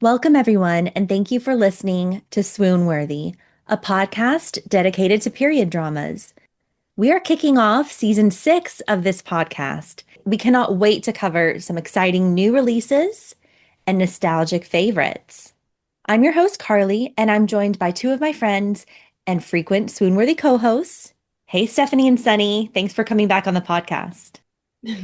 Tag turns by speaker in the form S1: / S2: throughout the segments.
S1: Welcome, everyone, and thank you for listening to Swoon-Worthy, a podcast dedicated to period dramas. We are kicking off season 6 of this podcast. We cannot wait to cover some exciting new releases and nostalgic favorites. I'm your host, Carly, and I'm joined by two of my friends and frequent Swoon-Worthy co-hosts. Hey, Stephanie and Sunny, thanks for coming back on the podcast.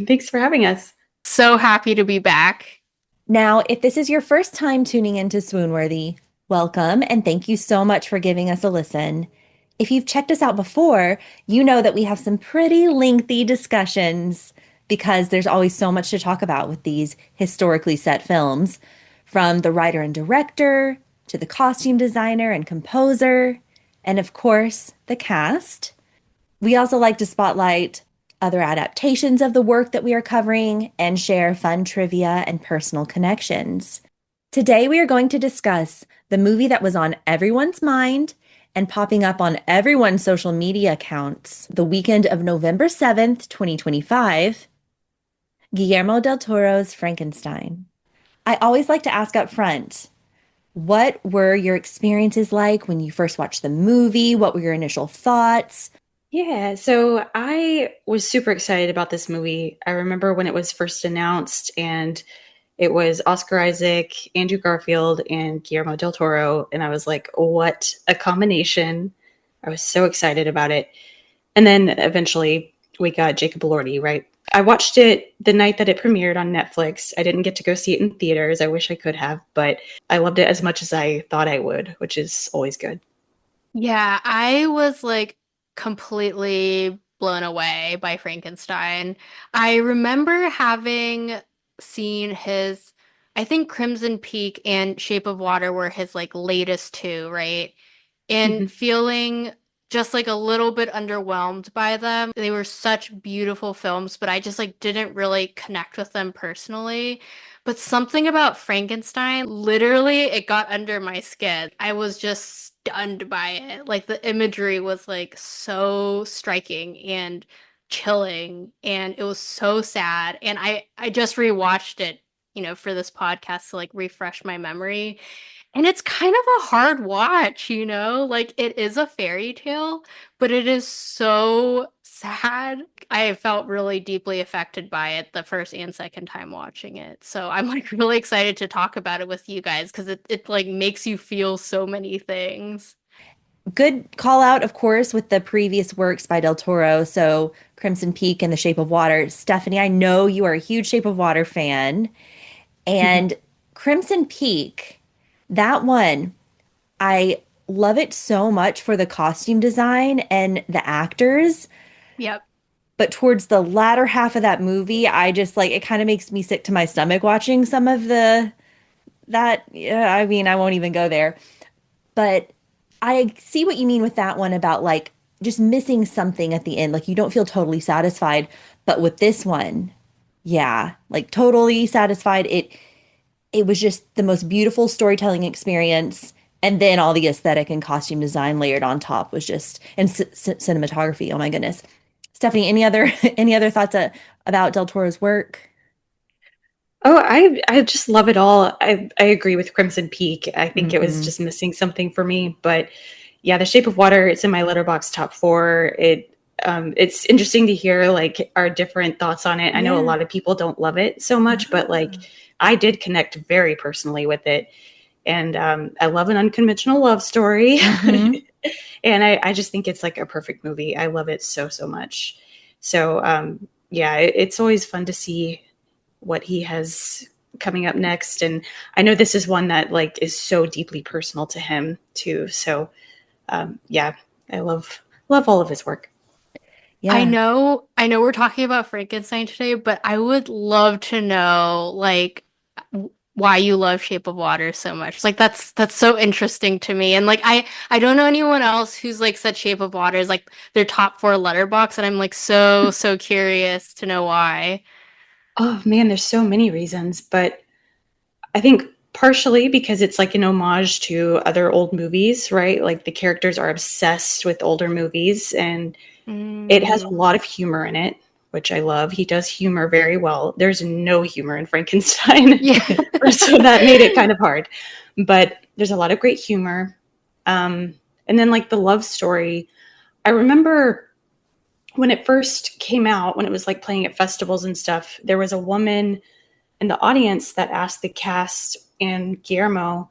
S2: Thanks for having us.
S3: So happy to be back.
S1: Now, if this is your first time tuning into Swoonworthy, welcome and thank you so much for giving us a listen. If you've checked us out before, you know that we have some pretty lengthy discussions because there's always so much to talk about with these historically set films, from the writer and director to the costume designer and composer, and of course, the cast. We also like to spotlight other adaptations of the work that we are covering and share fun trivia and personal connections. Today, we are going to discuss the movie that was on everyone's mind and popping up on everyone's social media accounts the weekend of November 7th, 2025, Guillermo del Toro's Frankenstein. I always like to ask up front, what were your experiences like when you first watched the movie? What were your initial thoughts?
S2: Yeah, so I was super excited about this movie. I remember when it was first announced, and it was Oscar Isaac, Andrew Garfield, and Guillermo del Toro. And I was like, what a combination. I was so excited about it. And then eventually we got Jacob Elordi, right? I watched it the night that it premiered on Netflix. I didn't get to go see it in theaters. I wish I could have, but I loved it as much as I thought I would, which is always good.
S3: Yeah, I was like completely blown away by Frankenstein. I remember having seen I think Crimson Peak and Shape of Water were his like latest two, right? And
S2: Mhm.
S3: feeling just like a little bit underwhelmed by them. They were such beautiful films, but I just like didn't really connect with them personally. But something about Frankenstein, literally, it got under my skin. I was just stunned by it. Like the imagery was like so striking and chilling, and it was so sad. And I just rewatched it, for this podcast to like refresh my memory. And it's kind of a hard watch, Like it is a fairy tale, but it is so sad. I felt really deeply affected by it the first and second time watching it. So I'm like really excited to talk about it with you guys because it like makes you feel so many things.
S1: Good call out, of course, with the previous works by Del Toro. So Crimson Peak and The Shape of Water. Stephanie, I know you are a huge Shape of Water fan. And Crimson Peak, that one, I love it so much for the costume design and the actors.
S3: Yep.
S1: But towards the latter half of that movie, I just like it kind of makes me sick to my stomach watching some of I mean, I won't even go there. But I see what you mean with that one about like just missing something at the end. Like you don't feel totally satisfied. But with this one, yeah, like totally satisfied. It was just the most beautiful storytelling experience. And then all the aesthetic and costume design layered on top was just, and cinematography. Oh my goodness. Stephanie, any other any other thoughts about Del Toro's work?
S2: Oh, I just love it all. I agree with Crimson Peak. I think it was
S1: Hmm.
S2: just missing something for me. But yeah, The Shape of Water, it's in my letterbox top four. It's interesting to hear like our different thoughts on it. I know a
S1: Yeah.
S2: lot of people don't love it so much, but like I did connect very personally with it. And I love an unconventional love story.
S1: Hmm.
S2: And I just think it's like a perfect movie. I love it so, so much. So yeah, it's always fun to see what he has coming up next. And I know this is one that like is so deeply personal to him too. So yeah, I love all of his work.
S1: Yeah.
S3: I know we're talking about Frankenstein today, but I would love to know like why you love Shape of Water so much. Like that's so interesting to me. And like I don't know anyone else who's like said Shape of Water is like their top four letterbox, and I'm like so curious to know why.
S2: Oh man, there's so many reasons, but I think partially because it's like an homage to other old movies, right? Like the characters are obsessed with older movies, and it has
S3: Mm,
S2: a lot of humor in it, which I love. He does humor very well. There's no humor in Frankenstein,
S3: Yeah.
S2: so that made it kind of hard. But there's a lot of great humor. And then like the love story, I remember when it first came out, when it was like playing at festivals and stuff, there was a woman in the audience that asked the cast and Guillermo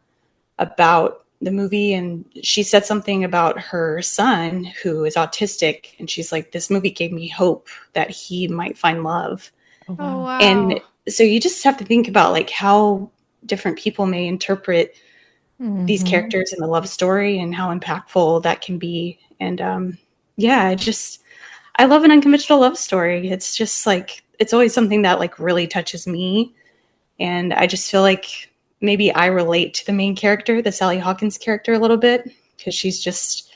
S2: about the movie, and she said something about her son who is autistic, and she's like, this movie gave me hope that he might find love.
S1: Oh,
S3: Oh,
S1: wow.
S2: And
S3: wow.
S2: so you just have to think about like how different people may interpret these
S1: Hmm.
S2: characters in the love story and how impactful that can be. And yeah, I love an unconventional love story. It's just like it's always something that like really touches me, and I just feel like maybe I relate to the main character, the Sally Hawkins character, a little bit because she's just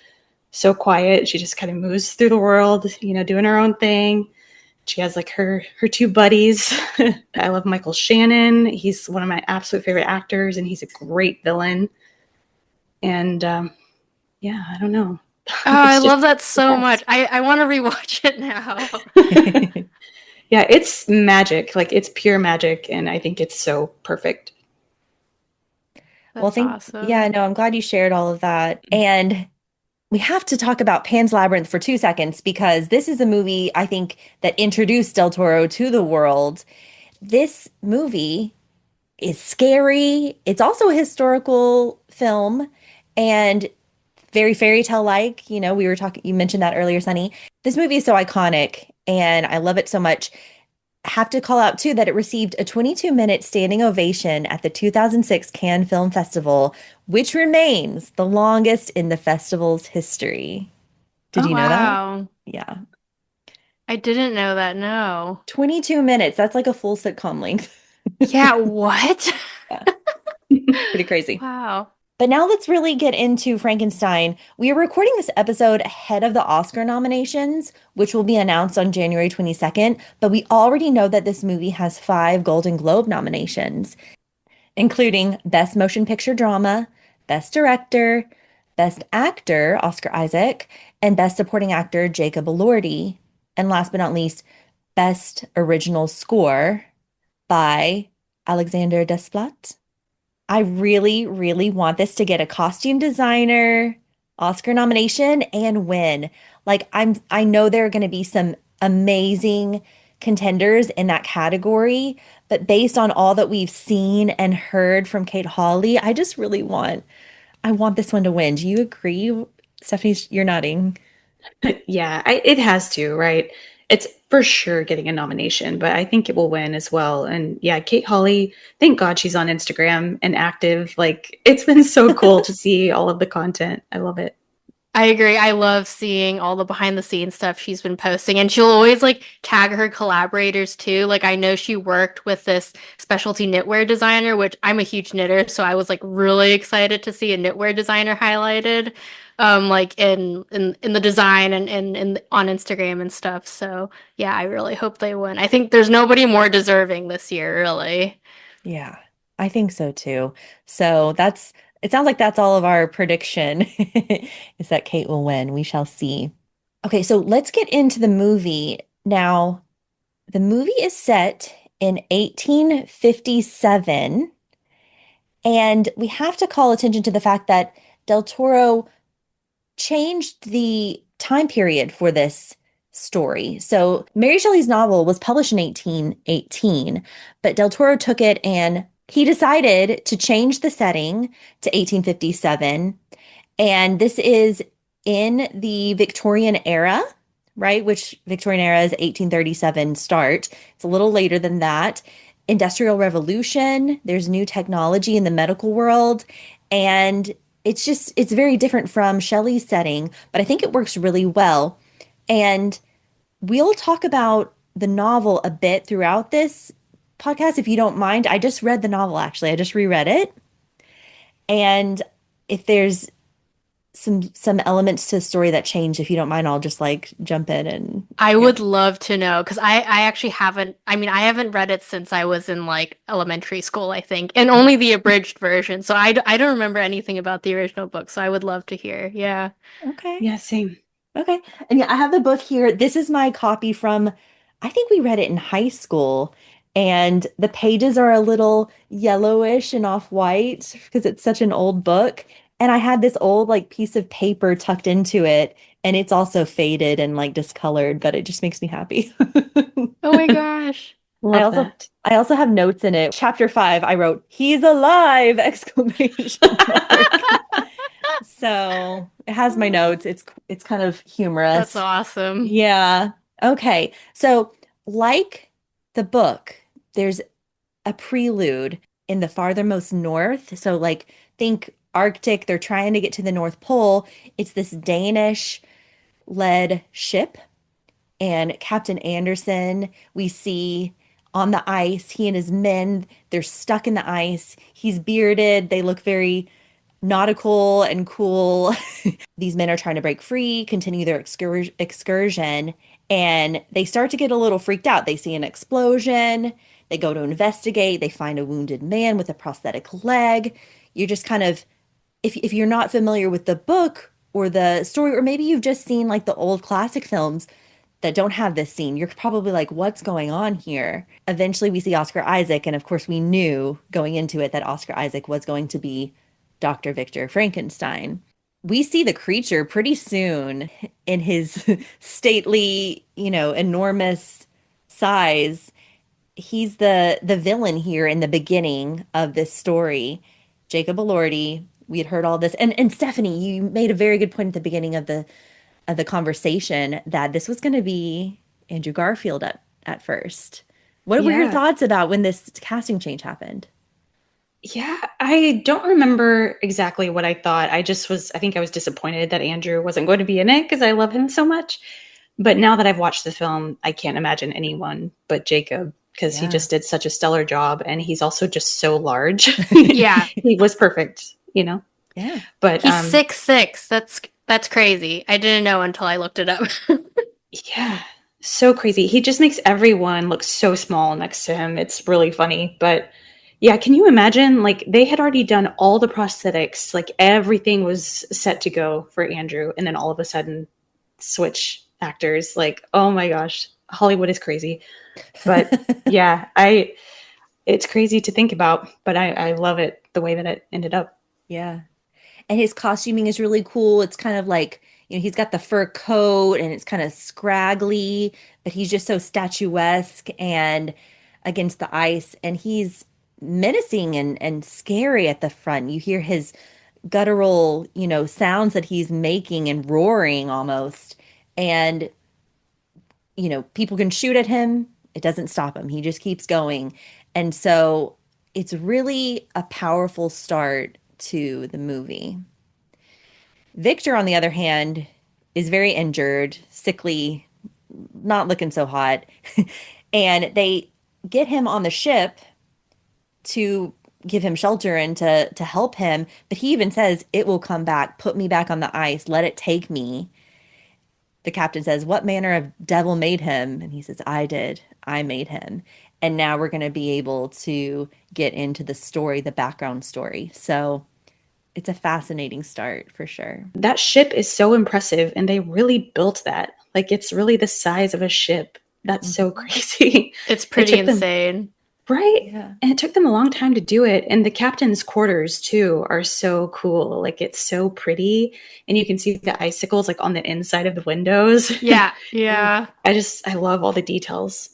S2: so quiet. She just kind of moves through the world, you know, doing her own thing. She has like her two buddies. I love Michael Shannon. He's one of my absolute favorite actors, and he's a great villain. And yeah, I don't know.
S3: Oh, I
S2: It's just
S3: love that
S2: the
S3: so much.
S2: best.
S3: I want to rewatch it now.
S2: Yeah, it's magic. Like it's pure magic, and I think it's so perfect.
S1: Well,
S3: That's
S1: yeah,
S3: awesome.
S1: no, I'm glad you shared all of that. And we have to talk about Pan's Labyrinth for 2 seconds because this is a movie I think that introduced Del Toro to the world. This movie is scary. It's also a historical film and very fairy tale like. You know, we were talking, you mentioned that earlier, Sunny. This movie is so iconic and I love it so much. Have to call out too that it received a 22-minute standing ovation at the 2006 Cannes Film Festival, which remains the longest in the festival's history. Did
S2: Oh,
S1: you know that?
S3: Wow.
S1: Yeah.
S3: I didn't know that. No.
S1: 22 minutes. That's like a full sitcom length.
S3: Yeah, what?
S1: Yeah, pretty crazy.
S3: Wow.
S1: But now let's really get into Frankenstein. We are recording this episode ahead of the Oscar nominations, which will be announced on January 22nd. But we already know that this movie has 5 Golden Globe nominations, including Best Motion Picture Drama, Best Director, Best Actor, Oscar Isaac, and Best Supporting Actor, Jacob Elordi. And last but not least, Best Original Score by Alexander Desplat. I really, really want this to get a costume designer Oscar nomination and win. I know there are going to be some amazing contenders in that category, but based on all that we've seen and heard from Kate Hawley, I want this one to win. Do you agree? Stephanie, you're nodding.
S2: yeah, it has to, right? It's for sure getting a nomination, but I think it will win as well. And yeah, Kate Hawley, thank God she's on Instagram and active. Like it's been so cool to see all of the content. I love it.
S3: I agree. I love seeing all the behind the scenes stuff she's been posting, and she'll always like tag her collaborators too. Like I know she worked with this specialty knitwear designer, which I'm a huge knitter, so I was like really excited to see a knitwear designer highlighted, like in the design and on Instagram and stuff. So yeah, I really hope they win. I think there's nobody more deserving this year, really.
S1: Yeah, I think so too. It sounds like that's all of our prediction is that Kate will win. We shall see. Okay, so let's get into the movie. Now, the movie is set in 1857, and we have to call attention to the fact that Del Toro changed the time period for this story. So, Mary Shelley's novel was published in 1818, but Del Toro took it and he decided to change the setting to 1857. And this is in the Victorian era, right? Which Victorian era is 1837 start. It's a little later than that. Industrial Revolution, there's new technology in the medical world, and it's very different from Shelley's setting, but I think it works really well. And we'll talk about the novel a bit throughout this podcast if you don't mind. I just read the novel actually. I just reread it. And if there's some elements to the story that change, if you don't mind, I'll just like jump in and
S3: I
S1: yeah.
S3: would love to know because I actually haven't, I mean, I haven't read it since I was in like elementary school, I think, and only the abridged version. So I don't remember anything about the original book. So I would love to hear. Yeah.
S1: Okay.
S2: Yeah, same.
S1: Okay. And yeah, I have the book here. This is my copy from I think we read it in high school, and the pages are a little yellowish and off-white because it's such an old book. And I had this old like piece of paper tucked into it, and it's also faded and like discolored, but it just makes me happy.
S3: Oh my gosh.
S1: I
S2: Love
S1: also
S2: that.
S1: I also have notes in it. Chapter 5, I wrote, "He's alive!" exclamation mark. So it has my notes. It's kind of
S3: That's
S1: humorous.
S3: awesome.
S1: Yeah. Okay. So, like the book, there's a prelude in the farthermost north. So, like, think Arctic, they're trying to get to the North Pole. It's this Danish led ship, and Captain Anderson, we see on the ice, he and his men, they're stuck in the ice. He's bearded. They look very nautical and cool. These men are trying to break free, continue their excursion, and they start to get a little freaked out. They see an explosion. They go to investigate. They find a wounded man with a prosthetic leg. You're just kind of, if you're not familiar with the book or the story, or maybe you've just seen like the old classic films that don't have this scene, you're probably like, what's going on here? Eventually, we see Oscar Isaac, and of course, we knew going into it that Oscar Isaac was going to be Dr. Victor Frankenstein. We see the creature pretty soon in his stately, enormous size. He's the villain here in the beginning of this story. Jacob Elordi, we had heard all this. And Stephanie, you made a very good point at the beginning of the conversation that this was going to be Andrew Garfield at first. What were your
S2: Yeah.
S1: thoughts about when this casting change happened?
S2: Yeah, I don't remember exactly what I thought. I think I was disappointed that Andrew wasn't going to be in it because I love him so much. But now that I've watched the film, I can't imagine anyone but Jacob because he
S1: Yeah.
S2: just did such a stellar job and he's also just so large.
S3: Yeah.
S2: He was perfect, you know?
S1: Yeah.
S2: But
S3: He's 6'6". That's crazy. I didn't know until I looked it up.
S2: yeah, so crazy. He just makes everyone look so small next to him. It's really funny. But yeah, can you imagine? Like, they had already done all the prosthetics, like, everything was set to go for Andrew. And then all of a sudden, switch actors. Like, oh my gosh, Hollywood is crazy. But yeah, it's crazy to think about, but I love it the way that it ended up.
S1: Yeah. And his costuming is really cool. It's kind of like, he's got the fur coat and it's kind of scraggly, but he's just so statuesque and against the ice. And he's menacing and scary at the front. You hear his guttural, sounds that he's making and roaring almost. And, people can shoot at him. It doesn't stop him. He just keeps going. And so it's really a powerful start to the movie. Victor, on the other hand, is very injured, sickly, not looking so hot. And they get him on the ship to give him shelter and to help him, but he even says, "It will come back. Put me back on the ice. Let it take me." The captain says, "What manner of devil made him?" And he says, "I did. I made him." And now we're going to be able to get into the story, the background story. So it's a fascinating start for sure.
S2: That ship is so impressive, and they really built that. Like, it's really the size of a ship. That's so
S1: Mhm.
S2: crazy.
S3: It's
S2: It
S3: pretty
S2: took them,
S3: insane.
S2: right?
S1: Yeah.
S2: And it took them a long time to do it. And the captain's quarters, too, are so cool. Like, it's so pretty. And you can see the icicles, like, on the inside of the windows.
S3: Yeah,
S1: Ooh,
S3: yeah.
S2: I love all the details.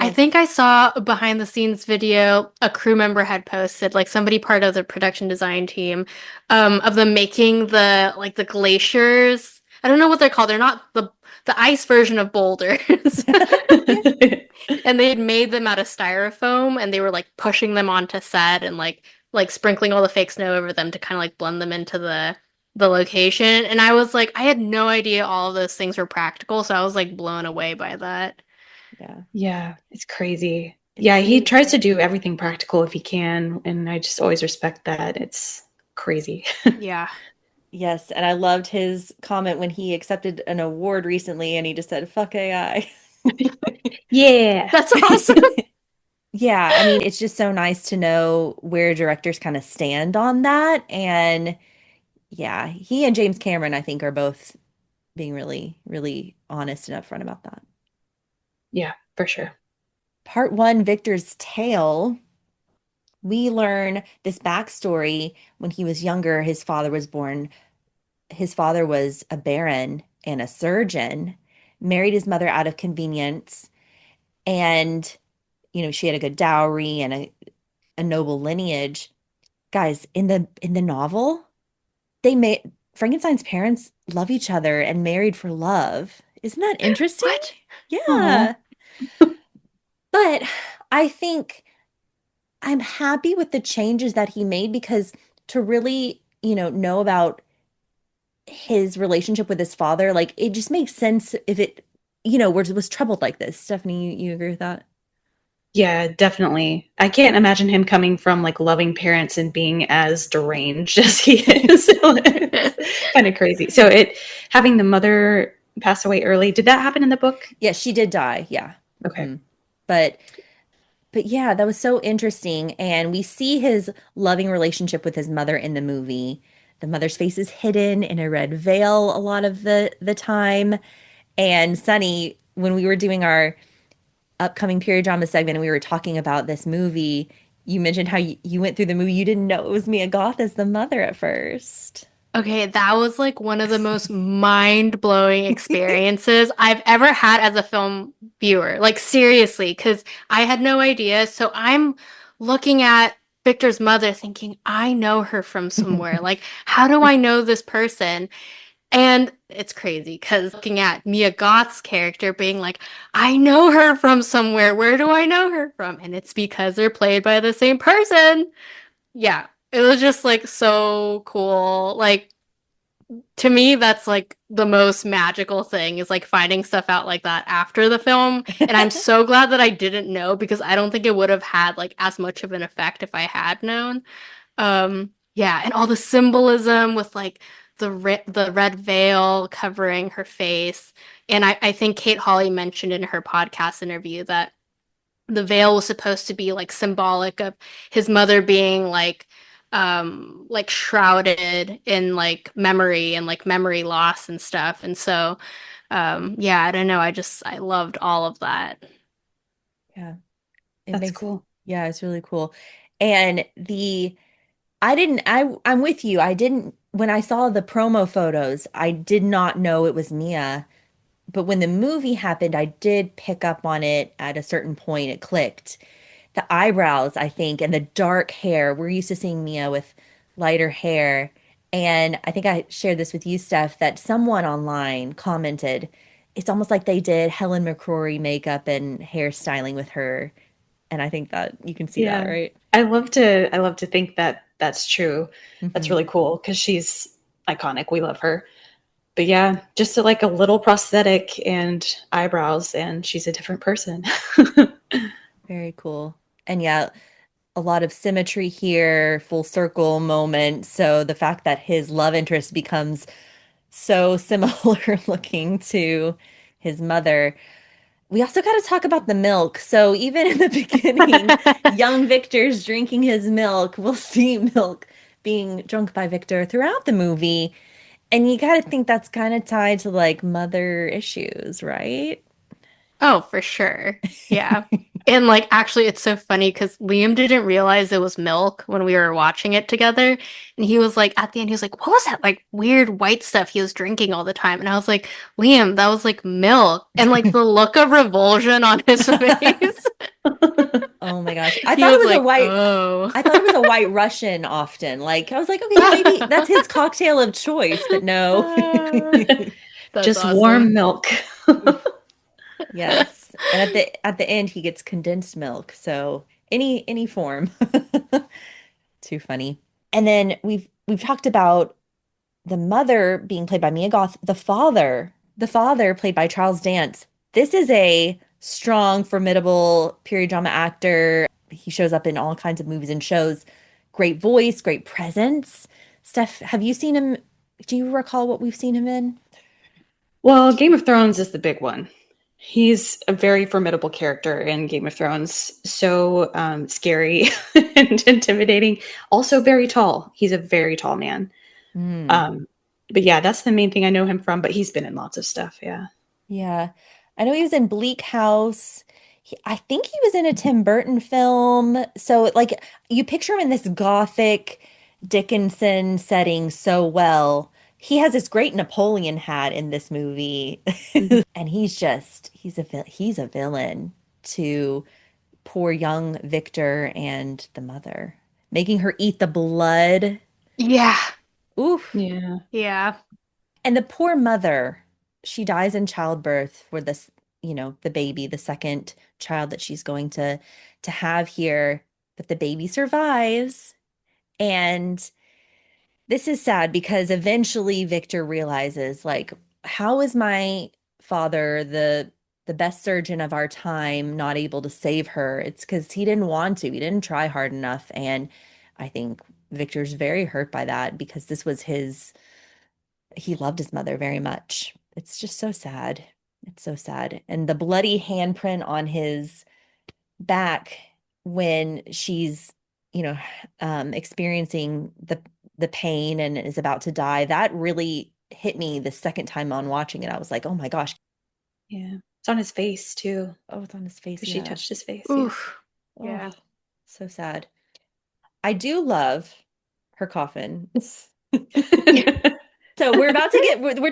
S3: I
S1: yes.
S3: think I saw a behind the scenes video a crew member had posted, like somebody part of the production design team, of them making the glaciers. I don't know what they're called. They're not the ice version of boulders.
S1: Yeah.
S3: And they had made them out of styrofoam and they were like pushing them onto set and like sprinkling all the fake snow over them to kind of like blend them into the location. And I was like, I had no idea all of those things were practical, so I was like blown away by that.
S1: Yeah.
S2: Yeah, it's crazy.
S1: It's
S2: Yeah, he
S1: really
S2: tries
S1: cool.
S2: to do everything practical if he can, and I just always respect that. It's crazy.
S3: Yeah.
S1: Yes, and I loved his comment when he accepted an award recently and he just said, "Fuck AI."
S2: Yeah.
S3: That's awesome.
S1: Yeah, I mean, it's just so nice to know where directors kind of stand on that. And yeah, he and James Cameron, I think, are both being really, really honest and upfront about that.
S2: Yeah, for sure.
S1: Part one, Victor's Tale, we learn this backstory. When he was younger, his father was born. His father was a baron and a surgeon, married his mother out of convenience, and she had a good dowry and a noble lineage. Guys, in the novel, they made Frankenstein's parents love each other and married for love. Isn't that interesting?
S3: What? Oh.
S1: Yeah. But I think I'm happy with the changes that he made because to really, know about his relationship with his father, like it just makes sense if it, was troubled like this. Stephanie, you agree with that?
S2: Yeah, definitely. I can't imagine him coming from like loving parents and being as deranged as he is. It's kind of crazy. So it having the mother pass away early, did that happen in the book?
S1: Yeah, she did die. Yeah.
S2: Okay.
S1: hmm But yeah, that was so interesting. And we see his loving relationship with his mother in the movie. The mother's face is hidden in a red veil a lot of the time. And Sunny, when we were doing our upcoming period drama segment and we were talking about this movie, you mentioned how you went through the movie. You didn't know it was Mia Goth as the mother at first.
S3: Okay, that was like one of the most mind-blowing experiences I've ever had as a film viewer. Like seriously, because I had no idea. So I'm looking at Victor's mother thinking, I know her from somewhere. Like, how do I know this person? And it's crazy because looking at Mia Goth's character being like, I know her from somewhere. Where do I know her from? And it's because they're played by the same person. Yeah, it was just like so cool. Like, to me, that's like the most magical thing is like finding stuff out like that after the film. And I'm so glad that I didn't know because I don't think it would have had like as much of an effect if I had known. Yeah, and all the symbolism with like the red veil covering her face. And I think Kate Hawley mentioned in her podcast interview that the veil was supposed to be like symbolic of his mother being like shrouded in like memory and like memory loss and stuff. And so yeah, I don't know, I loved all of that.
S1: Yeah, it
S2: That's
S1: makes,
S2: cool.
S1: yeah, it's really cool. And I'm with you. I didn't, when I saw the promo photos, I did not know it was Mia. But when the movie happened, I did pick up on it at a certain point. It clicked. The eyebrows, I think, and the dark hair. We're used to seeing Mia with lighter hair. And I think I shared this with you, Steph, that someone online commented, it's almost like they did Helen McCrory makeup and hairstyling with her. And I think that you can see that,
S2: Yeah.
S1: right?
S2: I love to think that that's true. That's
S1: hmm
S2: really cool because she's iconic. We love her. But yeah, just like a little prosthetic and eyebrows, and she's a different person.
S1: Very cool. And yeah, a lot of symmetry here, full circle moment. So the fact that his love interest becomes so similar looking to his mother. We also got to talk about the milk. So even in the beginning, young Victor's drinking his milk. We'll see milk being drunk by Victor throughout the movie. And you got to think that's kind of tied to like mother issues, right?
S3: Oh, for sure. Yeah. And like actually it's so funny because Liam didn't realize it was milk when we were watching it together. And he was like at the end, he was like, what was that like weird white stuff he was drinking all the time? And I was like, Liam, that was like milk. And like the look of revulsion on his face.
S1: Oh my gosh. I
S3: He
S1: thought it
S3: was
S1: was a
S3: like,
S1: white
S3: oh.
S1: I thought it was a white Russian often. Like I was like, okay, maybe that's his cocktail of choice, but no.
S3: That's
S2: Just warm
S3: awesome.
S2: milk.
S1: Yes. And at the end he gets condensed milk. So any form. Too funny. And then we've talked about the mother being played by Mia Goth, the father played by Charles Dance. This is a strong, formidable period drama actor. He shows up in all kinds of movies and shows. Great voice, great presence. Steph, have you seen him? Do you recall what we've seen him in?
S2: Well, Game of Thrones is the big one. He's a very formidable character in Game of Thrones. So scary and intimidating. Also very tall. He's a very tall man.
S1: Hmm.
S2: Um, but yeah, that's the main thing I know him from. But he's been in lots of stuff. Yeah.
S1: Yeah. I know he was in Bleak House. I think he was in a Tim Burton film. So, like, you picture him in this gothic Dickinson setting so well. He has this great Napoleon hat in this movie.
S2: Mhm.
S1: And he's a villain to poor young Victor and the mother, making her eat the blood.
S3: Yeah.
S1: Oof.
S2: Yeah.
S3: Yeah.
S1: And the poor mother, she dies in childbirth for this, the baby, the second child that she's going to have here, but the baby survives. And this is sad because eventually Victor realizes, like, how is my father, the best surgeon of our time, not able to save her? It's because he didn't want to. He didn't try hard enough. And I think Victor's very hurt by that because he loved his mother very much. It's just so sad. It's so sad. And the bloody handprint on his back when she's, you know, experiencing the pain and is about to die, that really hit me the second time on watching it. I was like, oh my gosh.
S2: Yeah. It's on his face too.
S1: Oh, it's on his face.
S2: Because she
S1: Yeah.
S2: touched his face. Yeah.
S3: Oof.
S1: Oh,
S3: Yeah.
S1: so sad. I do love her coffin. So we're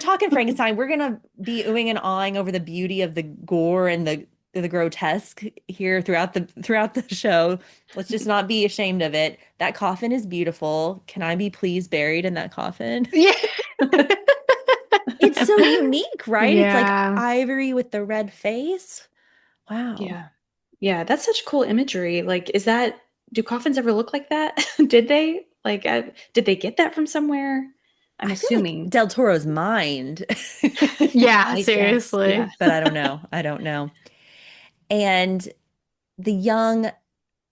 S1: talking Frankenstein. We're gonna be oohing and awing over the beauty of the gore and the grotesque here throughout the show. Let's just not be ashamed of it. That coffin is beautiful. Can I be please buried in that coffin?
S3: Yeah.
S1: It's so unique, right? It's like
S3: Yeah.
S1: ivory with the red face. Wow.
S2: Yeah. Yeah. That's such cool imagery. Like, do coffins ever look like that? Did they? Like, did they get that from somewhere? I'm
S1: I feel like
S2: assuming.
S1: Del Toro's mind,
S3: Yeah,
S2: I guess. Yeah.
S3: seriously.
S1: but I don't know. I don't know. And the young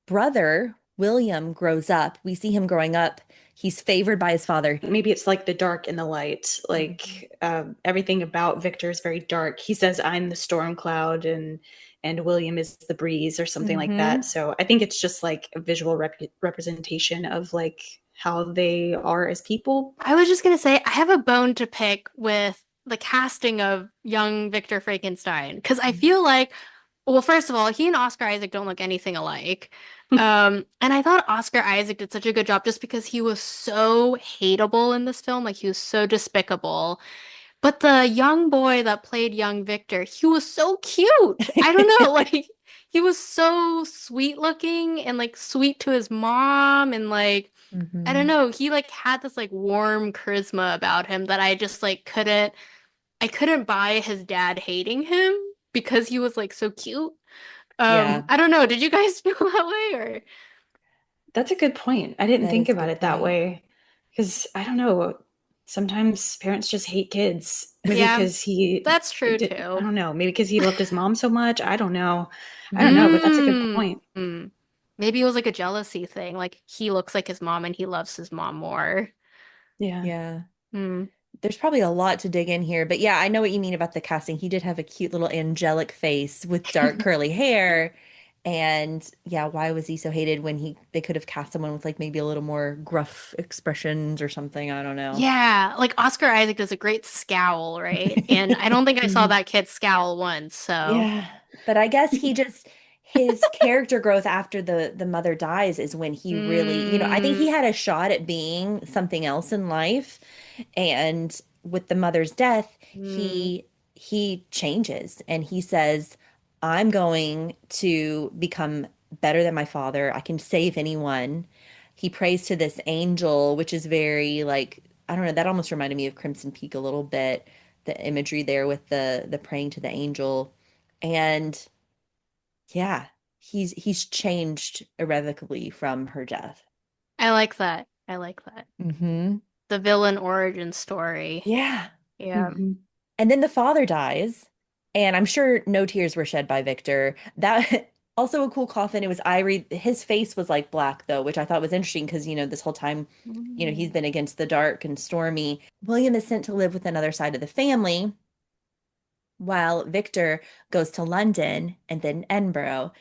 S1: brother, William, grows up. We see him growing up. He's favored by his father.
S2: Maybe it's like the dark and the light.
S1: Mhm.
S2: Like everything about Victor is very dark. He says, "I'm the storm cloud," and William is the breeze, or something like that.
S1: Mhm.
S2: So I think it's just like a visual representation of like how they are as people.
S3: I was just gonna say, I have a bone to pick with the casting of young Victor Frankenstein because I feel like, well, first of all, he and Oscar Isaac don't look anything alike. And I thought Oscar Isaac did such a good job just because he was so hateable in this film, like he was so despicable. But the young boy that played young Victor, he was so cute. I don't know, like he was so sweet looking and like sweet to his mom and like I don't
S1: Mhm.
S3: know, he like had this like warm charisma about him that I just like couldn't buy his dad hating him because he was like so cute.
S1: Yeah,
S3: I don't know, did you guys feel that way or
S2: That's a good point. I didn't
S1: that
S2: think
S1: is a
S2: about
S1: good
S2: it that
S1: point.
S2: way. Because I don't know. Sometimes parents just hate kids. Maybe
S3: yeah,
S2: because he
S3: that's true
S2: did, I
S3: too.
S2: don't know. Maybe because he loved his mom so much. I don't know. I don't know, but that's a good
S3: Mm.
S2: point.
S3: Maybe it was like a jealousy thing. Like he looks like his mom and he loves his mom more.
S2: Yeah.
S1: Yeah.
S3: Hmm.
S1: There's probably a lot to dig in here, but yeah, I know what you mean about the casting. He did have a cute little angelic face with dark curly hair. And yeah, why was he so hated when they could have cast someone with like maybe a little more gruff expressions or something? I don't know.
S3: Yeah, like Oscar Isaac does a great scowl, right? And I don't think I saw
S2: Mhm.
S3: that kid scowl once, so.
S1: Yeah, but I guess his character growth after the mother dies is when he really, I think he
S3: Mm,
S1: had a shot at being something else in life, and with the mother's death,
S3: mm,
S1: he changes and he says, "I'm going to become better than my father. I can save anyone." He prays to this angel, which is very like, I don't know, that almost reminded me of Crimson Peak a little bit, the imagery there with the praying to the angel. And yeah, he's changed irrevocably from her death.
S3: I like that. I like that.
S1: Hmm.
S3: The villain origin story.
S1: Yeah.
S3: Yeah.
S2: Mhm.
S1: And then the father dies, and I'm sure no tears were shed by Victor. That also a cool coffin. It was ivory. His face was like black though, which I thought was interesting because, this whole time, he's
S3: Mm.
S1: been against the dark and stormy. William is sent to live with another side of the family, while Victor goes to London and then Edinburgh.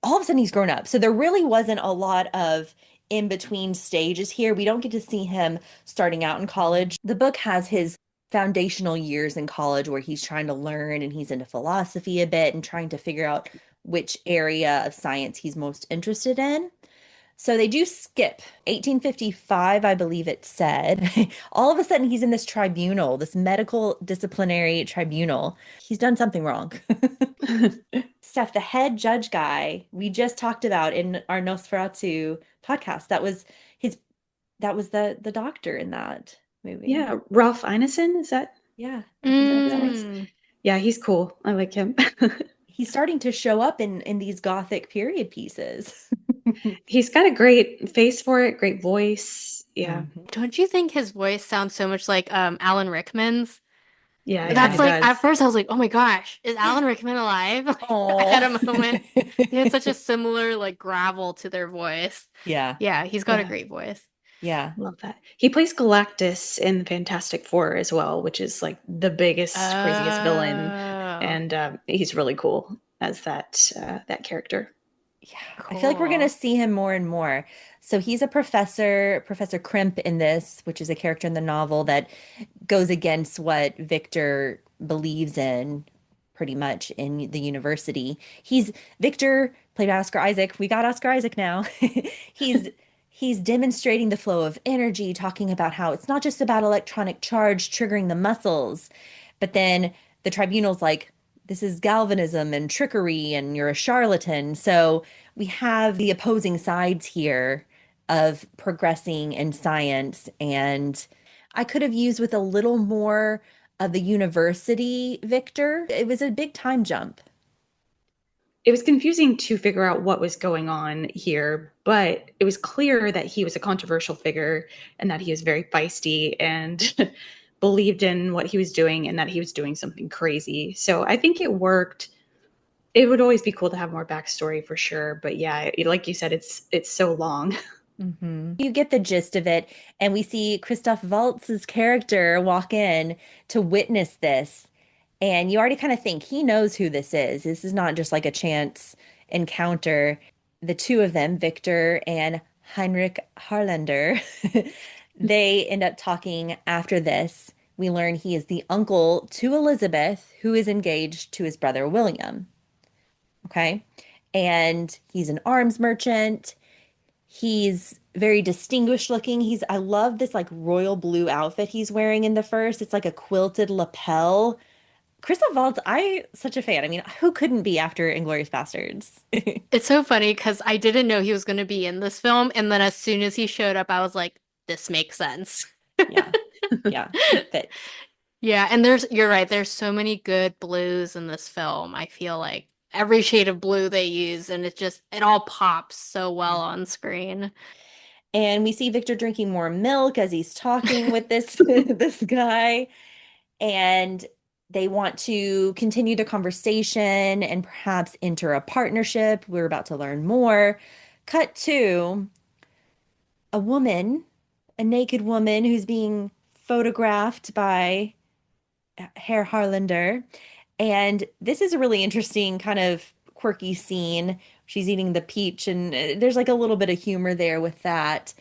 S1: All of a sudden he's grown up. So there really wasn't a lot of in between stages here. We don't get to see him starting out in college. The book has his foundational years in college where he's trying to learn and he's into philosophy a bit and trying to figure out which area of science he's most interested in. So they do skip 1855, I believe it said. All of a sudden, he's in this tribunal, this medical disciplinary tribunal. He's done something wrong. Steph, the head judge guy we just talked about in our Nosferatu podcast, his that was the doctor in that movie.
S2: Yeah, Ralph Ineson,
S1: Yeah, I think
S2: is
S1: that's
S2: that
S1: right.
S2: right? Yeah, he's cool. I like him.
S1: He's starting to show up in these gothic period pieces.
S2: He's got a great face for it, great voice. Yeah.
S1: Mhm.
S3: Don't you think his voice sounds so much like Alan Rickman's?
S2: Yeah, it kind
S3: That's
S2: of
S1: Yeah.
S3: like at
S2: does.
S3: first I was like, oh my gosh, is Alan Rickman alive? Like, I had
S1: Oh.
S3: a moment. They had such a similar like gravel to their voice.
S1: Yeah.
S3: Yeah, he's got a
S2: Yeah,
S3: great voice.
S1: Yeah.
S2: love that. He plays Galactus in the Fantastic Four as well, which is like the biggest, craziest villain,
S3: Oh,
S2: and he's really cool as that character.
S1: Yeah, I feel like we're going to
S3: cool.
S1: see him more and more. So he's a professor, Professor Crimp in this, which is a character in the novel that goes against what Victor believes in pretty much in the university. He's Victor, played by Oscar Isaac. We got Oscar Isaac now. He's he's demonstrating the flow of energy, talking about how it's not just about electronic charge triggering the muscles, but then the tribunal's like, this is galvanism and trickery, and you're a charlatan. So we have the opposing sides here of progressing in science. And I could have used with a little more of the university Victor. It was a big time jump.
S2: It was confusing to figure out what was going on here, but it was clear that he was a controversial figure and that he was very feisty and believed in what he was doing and that he was doing something crazy. So I think it worked. It would always be cool to have more backstory for sure, but yeah, like you said, it's so long.
S1: You get the gist of it, and we see Christoph Waltz's character walk in to witness this, and you already kind of think he knows who this is. This is not just like a chance encounter. The two of them, Victor and Heinrich Harlander, they end up talking after this. We learn he is the uncle to Elizabeth, who is engaged to his brother William. Okay. And he's an arms merchant. He's very distinguished looking. I love this like royal blue outfit he's wearing in the first. It's like a quilted lapel. Christoph Waltz, such a fan. I mean, who couldn't be after Inglourious Basterds?
S3: It's so funny because I didn't know he was going to be in this film, and then as soon as he showed up, I was like, this makes sense.
S1: Yeah, yeah, he fits.
S3: Yeah, and you're right, there's so many good blues in this film. I feel like every shade of blue they use, and it all pops so well on screen.
S1: And we see Victor drinking more milk as he's talking with this this guy, and they want to continue the conversation and perhaps enter a partnership. We're about to learn more. Cut to a woman, a naked woman who's being photographed by Herr Harlander. And this is a really interesting kind of quirky scene. She's eating the peach, and there's like a little bit of humor there with that.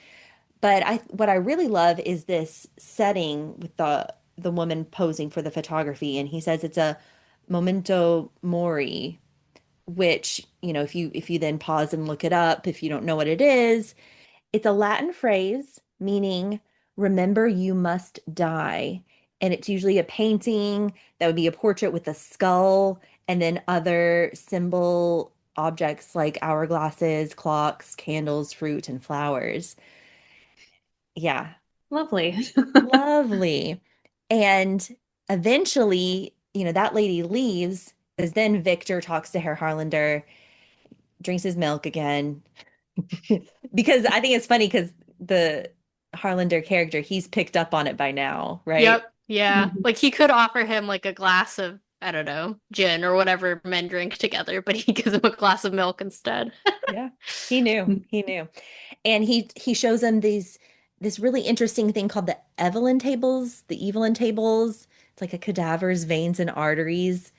S1: But what I really love is this setting with the woman posing for the photography, and he says it's a memento mori, which, if you then pause and look it up, if you don't know what it is, it's a Latin phrase meaning remember you must die. And it's usually a painting that would be a portrait with a skull and then other symbol objects like hourglasses, clocks, candles, fruit, and flowers. Yeah,
S2: Lovely.
S1: lovely. And eventually, that lady leaves, because then Victor talks to Herr Harlander, drinks his milk again. Because I think it's funny because the Harlander character, he's picked up on it by now, right?
S3: Yep, yeah.
S2: Mhm.
S3: Like he could offer him like a glass of, I don't know, gin or whatever men drink together, but he gives him a glass of milk instead.
S1: Yeah. He knew. He knew. And he shows him this really interesting thing called the Evelyn tables. It's like a cadaver's veins and arteries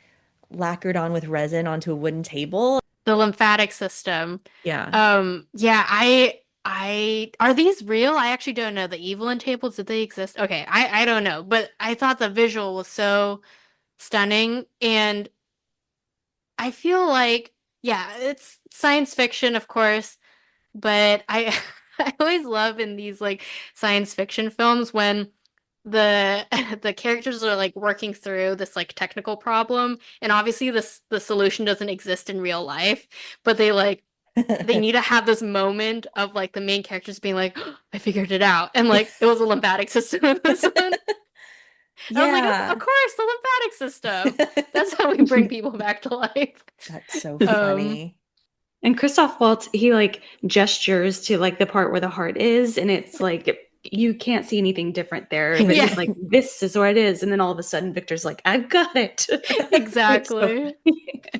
S1: lacquered on with resin onto a wooden table.
S3: The lymphatic system.
S1: Yeah.
S3: Yeah, I are these real? I actually don't know. The Evelyn tables, did they exist? Okay, I don't know, but I thought the visual was so stunning, and I feel like yeah, it's science fiction, of course, but I I always love in these like science fiction films when the the characters are like working through this like technical problem, and obviously this the solution doesn't exist in real life, but they need to have this moment of like the main characters being like, "Oh, I figured it out," and like it was a lymphatic system in this one. I was like, of
S1: Yeah.
S3: course, the lymphatic system. That's how we bring people back to life.
S1: That's so
S3: Um,
S1: funny.
S2: And Christoph Waltz, he like gestures to like the part where the heart is, and it's like you can't see anything different there, but
S3: yeah,
S2: he's like, "This is where it is," and then all of a sudden, Victor's like, "I've got it." It's so
S3: exactly.
S2: funny.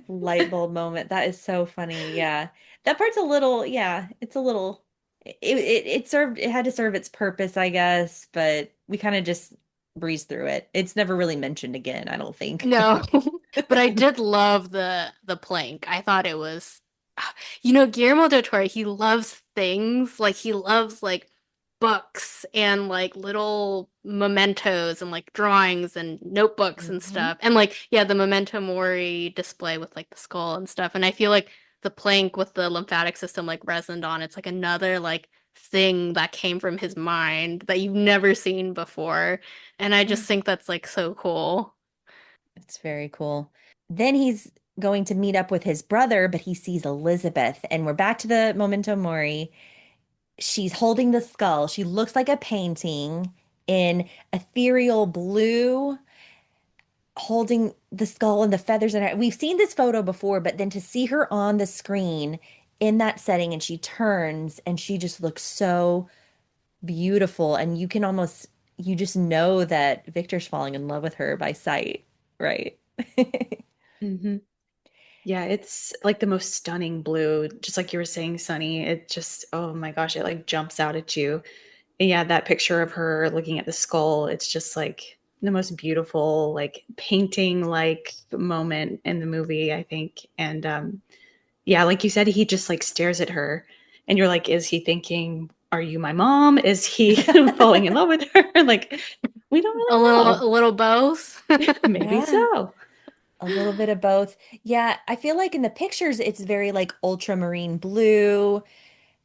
S1: Light bulb moment. That is so funny. Yeah. That part's a little, yeah, it's a little it served it had to serve its purpose, I guess, but we kind of just breezed through it. It's never really mentioned again, I don't think.
S3: No, but I did love the plank. I thought it was, Guillermo del Toro, he loves things. Like he loves like books and like little mementos and like drawings and notebooks and
S1: Mhm.
S3: stuff. And like, yeah, the memento mori display with like the skull and stuff. And I feel like the plank with the lymphatic system like resoned on. It's like another like thing that came from his mind that you've never seen before. And I
S1: Yeah.
S3: just think that's like so cool.
S1: It's very cool. Then he's going to meet up with his brother, but he sees Elizabeth, and we're back to the Memento Mori. She's holding the skull. She looks like a painting in ethereal blue, holding the skull and the feathers in her. We've seen this photo before, but then to see her on the screen in that setting and she turns and she just looks so beautiful. And you can almost, you just know that Victor's falling in love with her by sight, right?
S2: hmm Yeah, it's like the most stunning blue, just like you were saying, Sunny. It just, oh my gosh, it like jumps out at you. And yeah, that picture of her looking at the skull, it's just like the most beautiful, like painting like moment in the movie, I think. And yeah, like you said, he just like stares at her and you're like, is he thinking, are you my mom? Is he falling in love with her? Like, we don't really
S3: A
S2: know.
S3: little both.
S2: Maybe
S1: Yeah,
S2: so.
S1: a little bit of both. Yeah, I feel like in the pictures it's very like ultramarine blue,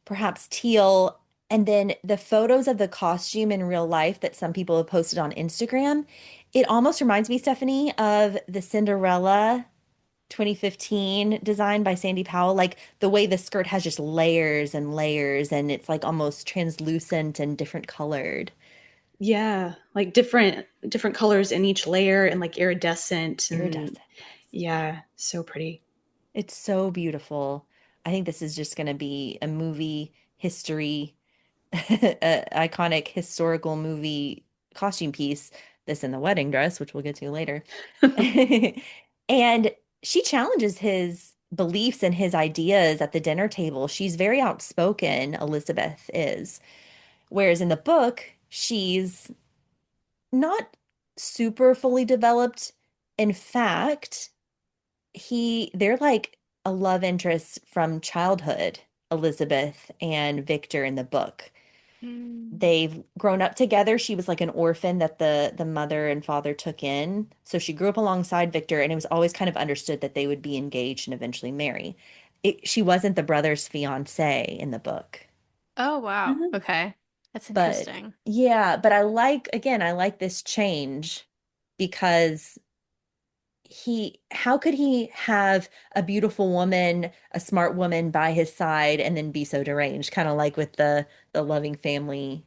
S1: perhaps teal. And then the photos of the costume in real life that some people have posted on Instagram, it almost reminds me, Stephanie, of the Cinderella 2015 design by Sandy Powell. Like the way the skirt has just layers and layers, and it's like almost translucent and different colored.
S2: Yeah, like different colors in each layer and like iridescent and
S1: Iridescent, yes.
S2: yeah, so pretty.
S1: It's so beautiful. I think this is just going to be a movie history, a iconic historical movie costume piece. This in the wedding dress, which we'll get to later. And she challenges his beliefs and his ideas at the dinner table. She's very outspoken, Elizabeth is. Whereas in the book, she's not super fully developed. In fact, they're like a love interest from childhood, Elizabeth and Victor in the book.
S3: Mm.
S1: They've grown up together. She was like an orphan that the mother and father took in. So she grew up alongside Victor, and it was always kind of understood that they would be engaged and eventually marry. She wasn't the brother's fiance in the book.
S3: Oh, wow.
S2: Mhm.
S3: Okay. That's
S1: But
S3: interesting.
S1: yeah, but I like this change because how could he have a beautiful woman, a smart woman by his side and then be so deranged? Kind of like with the loving family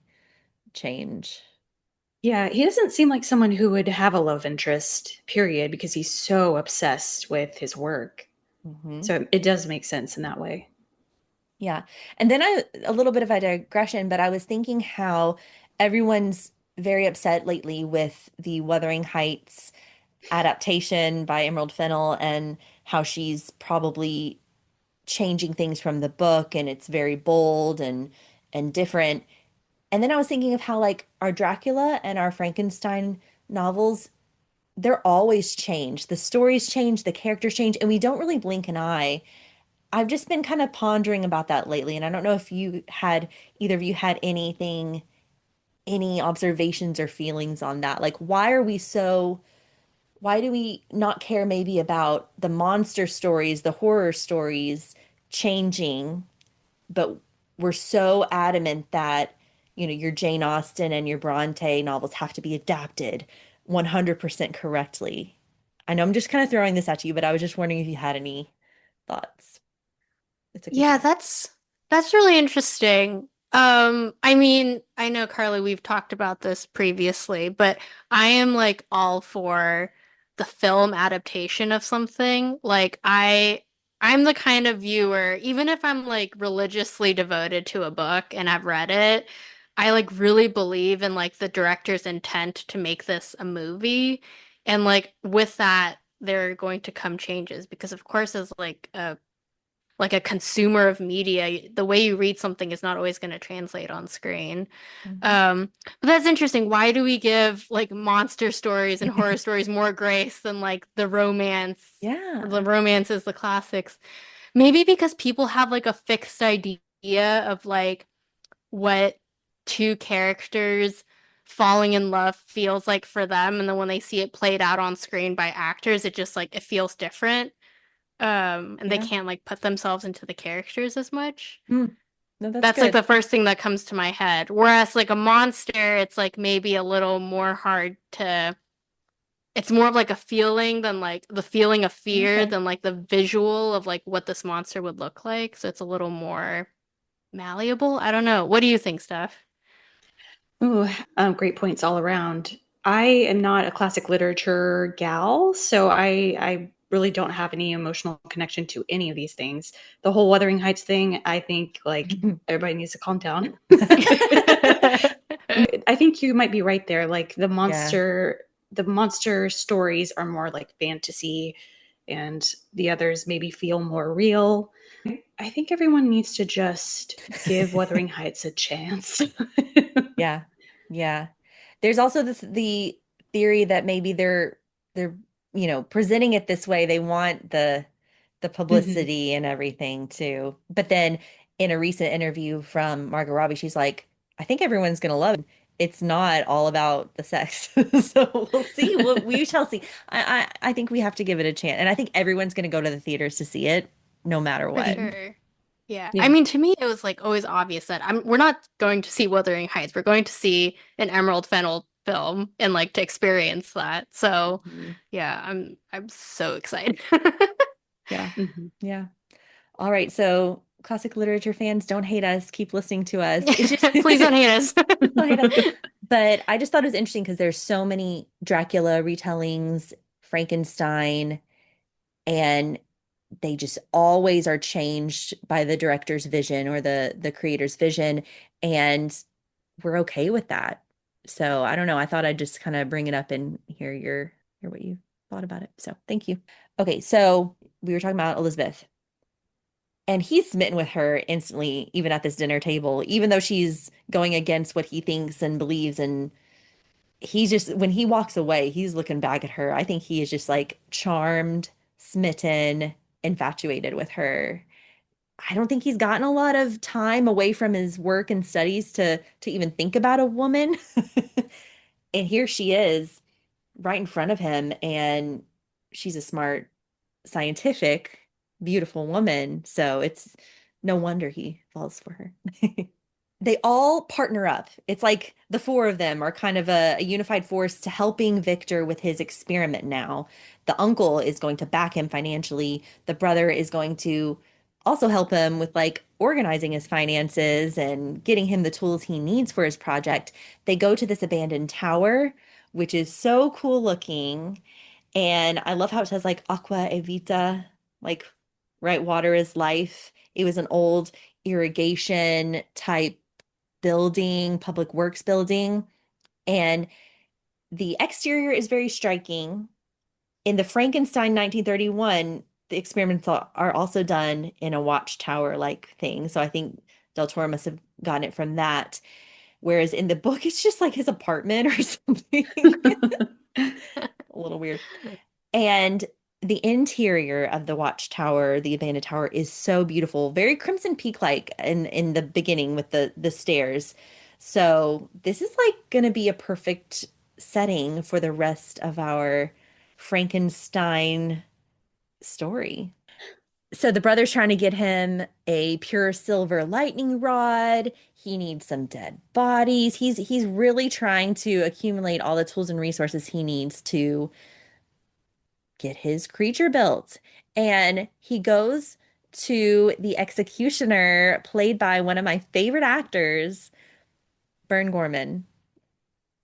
S1: change.
S2: Yeah, he doesn't seem like someone who would have a love interest, period, because he's so obsessed with his work.
S1: Hmm.
S2: So it does make sense in that way.
S1: Yeah. And then a little bit of a digression, but I was thinking how everyone's very upset lately with the Wuthering Heights adaptation by Emerald Fennell and how she's probably changing things from the book and it's very bold and different. And then I was thinking of how like our Dracula and our Frankenstein novels, they're always changed. The stories change, the characters change, and we don't really blink an eye I've just been kind of pondering about that lately, and I don't know if either of you had any observations or feelings on that. Like, why do we not care maybe about the monster stories, the horror stories changing, but we're so adamant that, your Jane Austen and your Bronte novels have to be adapted 100% correctly. I know I'm just kind of throwing this at you, but I was just wondering if you had any thoughts. It's okay if you
S3: Yeah,
S1: don't.
S3: that's really interesting. I mean, I know Carly, we've talked about this previously, but I am like all for the film adaptation of something. I'm the kind of viewer, even if I'm like religiously devoted to a book and I've read it, I like really believe in like the director's intent to make this a movie. And like with that, there are going to come changes because of course as like a consumer of media, the way you read something is not always going to translate on screen.
S1: Mhm.
S3: But that's interesting. Why do we give like monster stories and horror stories more grace than like the romance or the
S1: Yeah.
S3: romances, the classics? Maybe because people have like a fixed idea of like what two characters falling in love feels like for them, and then when they see it played out on screen by actors, it just like it feels different and they
S1: Yeah.
S3: can't like put themselves into the characters as much.
S1: Mm. No, that's
S3: That's like
S1: good.
S3: the first thing that comes to my head. Whereas like a monster, it's like maybe a little more hard to it's more of like a feeling than like the feeling of fear
S1: Okay.
S3: than like the visual of like what this monster would look like. So it's a little more malleable. I don't know. What do you think, Steph?
S2: Ooh, great points all around. I am not a classic literature gal, so I really don't have any emotional connection to any of these things. The whole Wuthering Heights thing, I think like everybody needs to calm down. I think you might be right there. Like
S1: Yeah.
S2: the monster stories are more like fantasy, and the others maybe feel more real. I think everyone needs to just give Wuthering Heights a chance.
S1: Yeah. Yeah. There's also the theory that maybe they're presenting it this way. They want the
S2: Mhm.
S1: publicity and everything too. But then in a recent interview from Margot Robbie, she's like, I think everyone's gonna love it. It's not all about the sex. So we'll see. We shall see. I think we have to give it a chance. And I think everyone's gonna go to the theaters to see it no matter
S3: For
S1: what.
S2: Mhm.
S3: sure. Yeah. I
S2: Yeah.
S3: mean, to me, it was like always obvious that we're not going to see Wuthering Heights. We're going to see an Emerald Fennell film and like to experience that. So,
S1: Mhm.
S3: yeah, I'm so excited.
S1: Yeah.
S2: Mhm.
S1: Yeah. All right, so classic literature fans, don't hate us. Keep listening to us. It's just
S3: Please don't hate us.
S1: don't hate us. But I just thought it was interesting because there's so many Dracula retellings, Frankenstein, and they just always are changed by the director's vision or the creator's vision, and we're okay with that. So I don't know. I thought I'd just kind of bring it up and hear what you thought about it. So thank you. Okay, so we were talking about Elizabeth. And he's smitten with her instantly, even at this dinner table, even though she's going against what he thinks and believes. And he's just, when he walks away, he's looking back at her. I think he is just like charmed, smitten, infatuated with her. I don't think he's gotten a lot of time away from his work and studies to even think about a woman. And here she is right in front of him, and she's a smart, scientific, beautiful woman. So it's no wonder he falls for her. They all partner up. It's like the four of them are kind of a unified force to helping Victor with his experiment now. The uncle is going to back him financially. The brother is going to also help him with like organizing his finances and getting him the tools he needs for his project. They go to this abandoned tower, which is so cool looking. And I love how it says like aqua e vita, like right water is life. It was an old irrigation type building, public works building. And the exterior is very striking. In the Frankenstein 1931, the experiments are also done in a watchtower like thing. So I think Del Toro must have gotten it from that. Whereas in the book, it's just like his apartment or something. A little weird. And the interior of the watchtower, the abandoned tower, is so beautiful, very Crimson Peak-like in the beginning with the stairs. So this is like gonna be a perfect setting for the rest of our Frankenstein story. So the brother's trying to get him a pure silver lightning rod. He needs some dead bodies. He's really trying to accumulate all the tools and resources he needs to get his creature built. And he goes to the executioner, played by one of my favorite actors, Bern Gorman.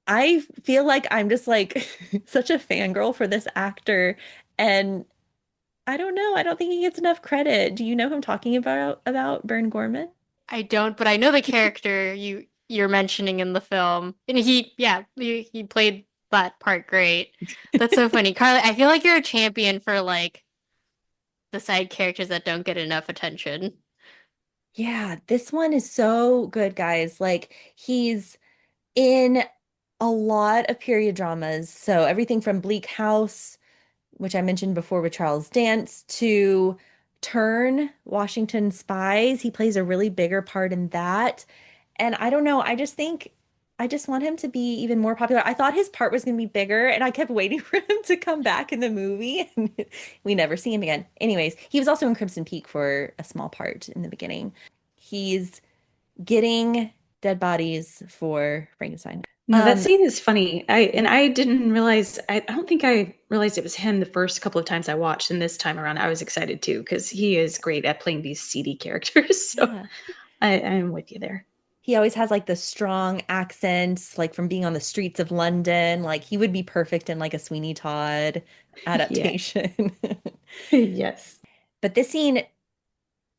S1: I feel like I'm just like such a fangirl for this actor. And I don't know, I don't think he gets enough credit. Do you know who I'm talking about Bern Gorman?
S3: I don't, but I know the character you're mentioning in the film. And he played that part great. That's so funny. Carly, I feel like you're a champion for like the side characters that don't get enough attention.
S1: Yeah, this one is so good, guys. Like he's in a lot of period dramas. So everything from Bleak House, which I mentioned before with Charles Dance, to Turn, Washington Spies. He plays a really bigger part in that. And I don't know, I just think I just want him to be even more popular. I thought his part was going to be bigger, and I kept waiting for him to come back in the movie, and we never see him again. Anyways, he was also in Crimson Peak for a small part in the beginning. He's getting dead bodies for Frankenstein.
S2: No, that
S1: Um,
S2: scene is funny. I
S1: it
S2: and I didn't realize. I don't think I realized it was him the first couple of times I watched, and this time around I was excited too because he is great at playing these seedy characters. So
S1: yeah.
S2: I'm with you there.
S1: He always has like the strong accents, like from being on the streets of London. Like he would be perfect in like a Sweeney Todd
S2: Yeah.
S1: adaptation.
S2: Yes.
S1: But this scene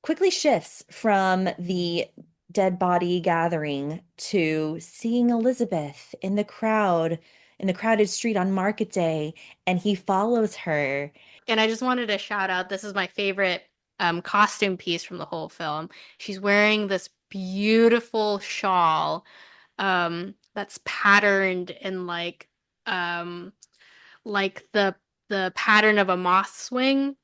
S1: quickly shifts from the dead body gathering to seeing Elizabeth in the crowded street on market day, and he follows her.
S3: And I just wanted to shout out, this is my favorite costume piece from the whole film. She's wearing this beautiful shawl that's patterned in um like the pattern of a moth's wing.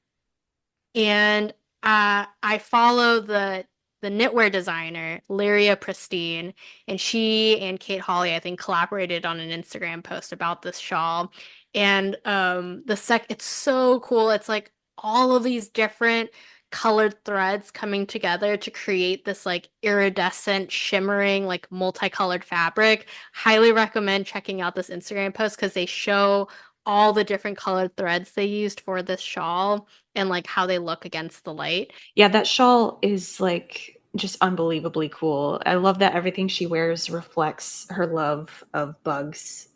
S3: And I follow the knitwear designer, Lyria Pristine, and she and Kate Hawley, I think, collaborated on an Instagram post about this shawl. And it's so cool. It's like all of these different colored threads coming together to create this like iridescent, shimmering, like multicolored fabric. Highly recommend checking out this Instagram post because they show all the different colored threads they used for this shawl and like how they look against the light.
S2: Yeah, that shawl is like just unbelievably cool. I love that everything she wears reflects her love of bugs.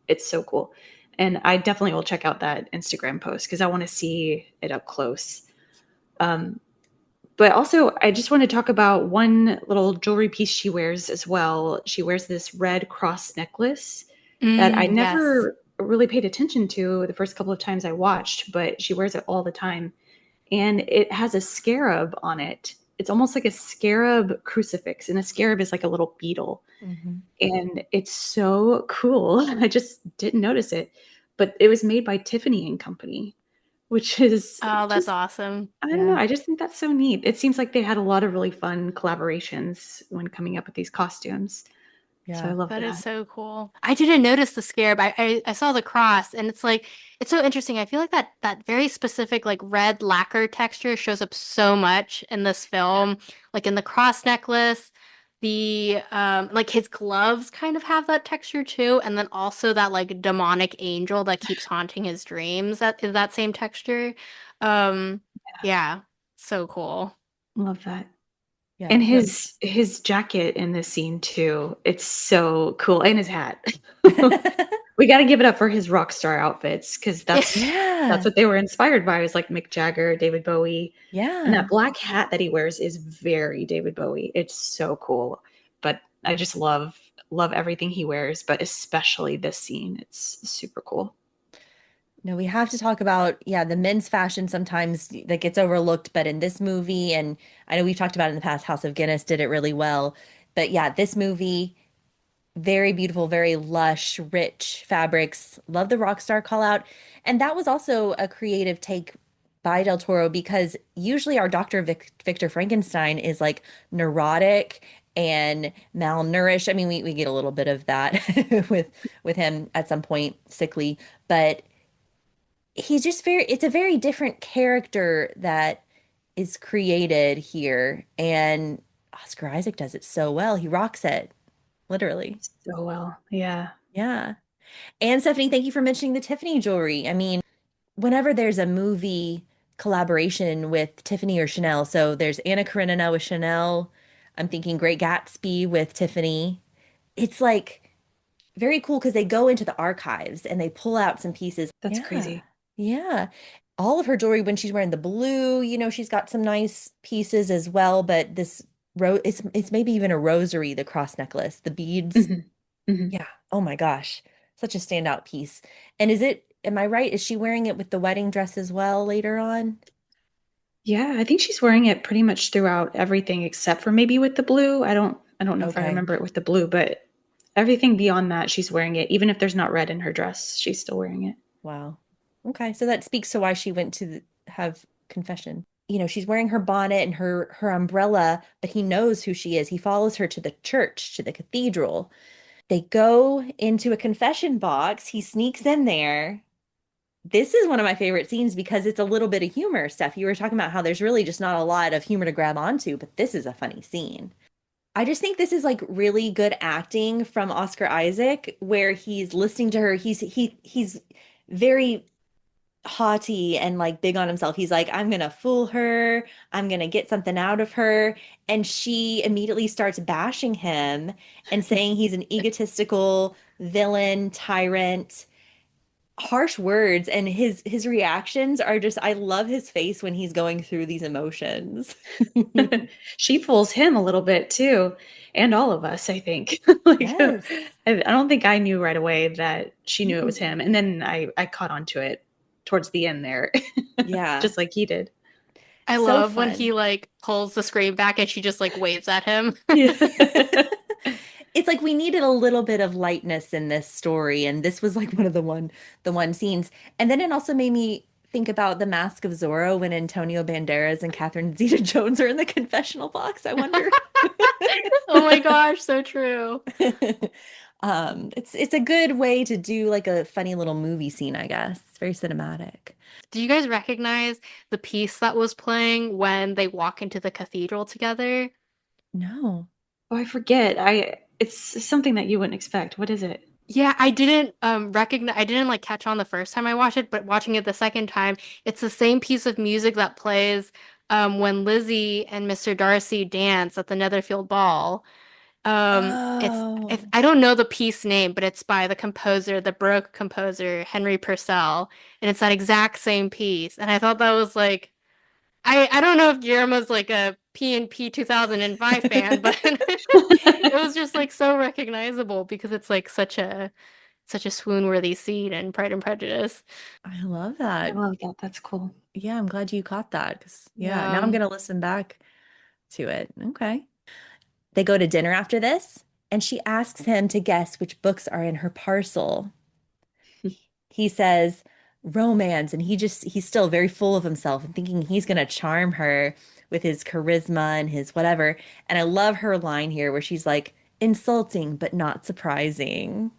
S2: It's so cool. And I definitely will check out that Instagram post because I want to see it up close. Um, but also, I just want to talk about one little jewelry piece she wears as well. She wears this red cross necklace that I
S3: Yes.
S2: never really paid attention to the first couple of times I watched, but she wears it all the time. And it has a scarab on it. It's almost like a scarab crucifix, and a scarab is like a little beetle.
S1: Mhm.
S2: And it's so cool. I just didn't notice it. But it was made by Tiffany and Company, which is
S3: Oh, that's
S2: just,
S3: awesome.
S2: I don't know.
S1: Yeah.
S2: I just think that's so neat. It seems like they had a lot of really fun collaborations when coming up with these costumes. So I
S1: Yeah.
S2: love
S3: That is
S2: that.
S3: so cool. I didn't notice the scarab. I saw the cross and it's like it's so interesting. I feel like that very specific like red lacquer texture shows up so much in this film. Like in the cross necklace, the like his gloves kind of have that texture too, and then also that like demonic angel that keeps haunting his dreams that is that same texture. Um yeah, so cool.
S2: Love that.
S1: Yeah.
S2: And
S1: No.
S2: his jacket in this scene too, it's so cool. And his hat. We gotta give it up for his rock star outfits because that's
S1: Yeah.
S2: what they were inspired by. It was like Mick Jagger, David Bowie. And that
S1: Yeah.
S2: black hat that he wears is very David Bowie. It's so cool. But I just love everything he wears, but especially this scene. It's super cool.
S1: No, we have to talk about, yeah, the men's fashion sometimes that gets overlooked, but in this movie, and I know we've talked about it in the past, House of Guinness did it really well. But yeah, this movie, Very beautiful, very lush, rich fabrics. Love the rock star call out. And that was also a creative take by Del Toro because usually our Victor Frankenstein is like neurotic and malnourished. I mean, we get a little bit of that with him at some point, sickly, but he's just it's a very different character that is created here. And Oscar Isaac does it so well. He rocks it, literally.
S2: So well. Yeah.
S1: Yeah. And Stephanie, thank you for mentioning the Tiffany jewelry. I mean, whenever there's a movie collaboration with Tiffany or Chanel, so there's Anna Karenina with Chanel, I'm thinking Great Gatsby with Tiffany. It's like very cool because they go into the archives and they pull out some pieces.
S2: That's
S1: Yeah.
S2: crazy.
S1: Yeah. All of her jewelry when she's wearing the blue, she's got some nice pieces as well, but this it's maybe even a rosary, the cross necklace, the beads.
S2: Hmm. Hmm.
S1: Yeah. Oh my gosh. Such a standout piece. And am I right? Is she wearing it with the wedding dress as well later on?
S2: Yeah, I think she's wearing it pretty much throughout everything except for maybe with the blue. I don't know if I
S1: Okay.
S2: remember it with the blue, but everything beyond that she's wearing it. Even if there's not red in her dress, she's still wearing it.
S1: Wow. Okay. So that speaks to why she went to have confession. She's wearing her bonnet and her umbrella, but he knows who she is. He follows her to the church, to the cathedral. They go into a confession box. He sneaks in there. This is one of my favorite scenes because it's a little bit of humor stuff. You were talking about how there's really just not a lot of humor to grab onto, but this is a funny scene. I just think this is like really good acting from Oscar Isaac, where he's listening to her. He's very haughty and like big on himself. He's like, I'm gonna fool her. I'm gonna get something out of her. And she immediately starts bashing him and saying he's an egotistical villain, tyrant, harsh words. And his reactions are just, I love his face when he's going through these emotions.
S2: She fools him a little bit too, and all of us, I think. Like,
S1: Yes.
S2: I don't think I knew right away that she knew it was him, and then I caught on to it towards the end there,
S1: Yeah.
S2: just like he did.
S3: I
S1: So
S3: love when he
S1: fun.
S3: like pulls the screen back and she just like waves at him.
S2: Yeah.
S1: It's like we needed a little bit of lightness in this story, and this was like one of the one scenes. And then it also made me think about The Mask of Zorro when Antonio Banderas and Catherine Zeta-Jones are in the confessional box. I wonder.
S3: Oh my gosh, so true.
S1: It's a good way to do like a funny little movie scene, I guess. It's very cinematic.
S3: Do you guys recognize the piece that was playing when they walk into the cathedral together?
S1: No.
S2: Oh, I forget. It's something that you wouldn't expect. What is it?
S3: Yeah, I didn't recognize I didn't like catch on the first time I watched it, but watching it the second time, it's the same piece of music that plays when Lizzie and Mr. Darcy dance at the Netherfield Ball. It's
S1: Oh.
S3: I don't know the piece name, but it's by the composer, the Baroque composer Henry Purcell, and it's that exact same piece. And I thought that was like I don't know if Guillermo's like a PNP 2005 fan, but it was just like so recognizable because it's like such a swoon-worthy scene in Pride and Prejudice.
S1: I love
S2: I
S1: that.
S2: love that. That's cool.
S1: Yeah, I'm glad you caught that because yeah, now I'm
S3: Yeah.
S1: gonna listen back to it. Okay. They go to dinner after this, and she asks him to guess which books are in her parcel. He says romance, and he's still very full of himself and thinking he's gonna charm her with his charisma and his whatever. And I love her line here where she's like, insulting but not surprising.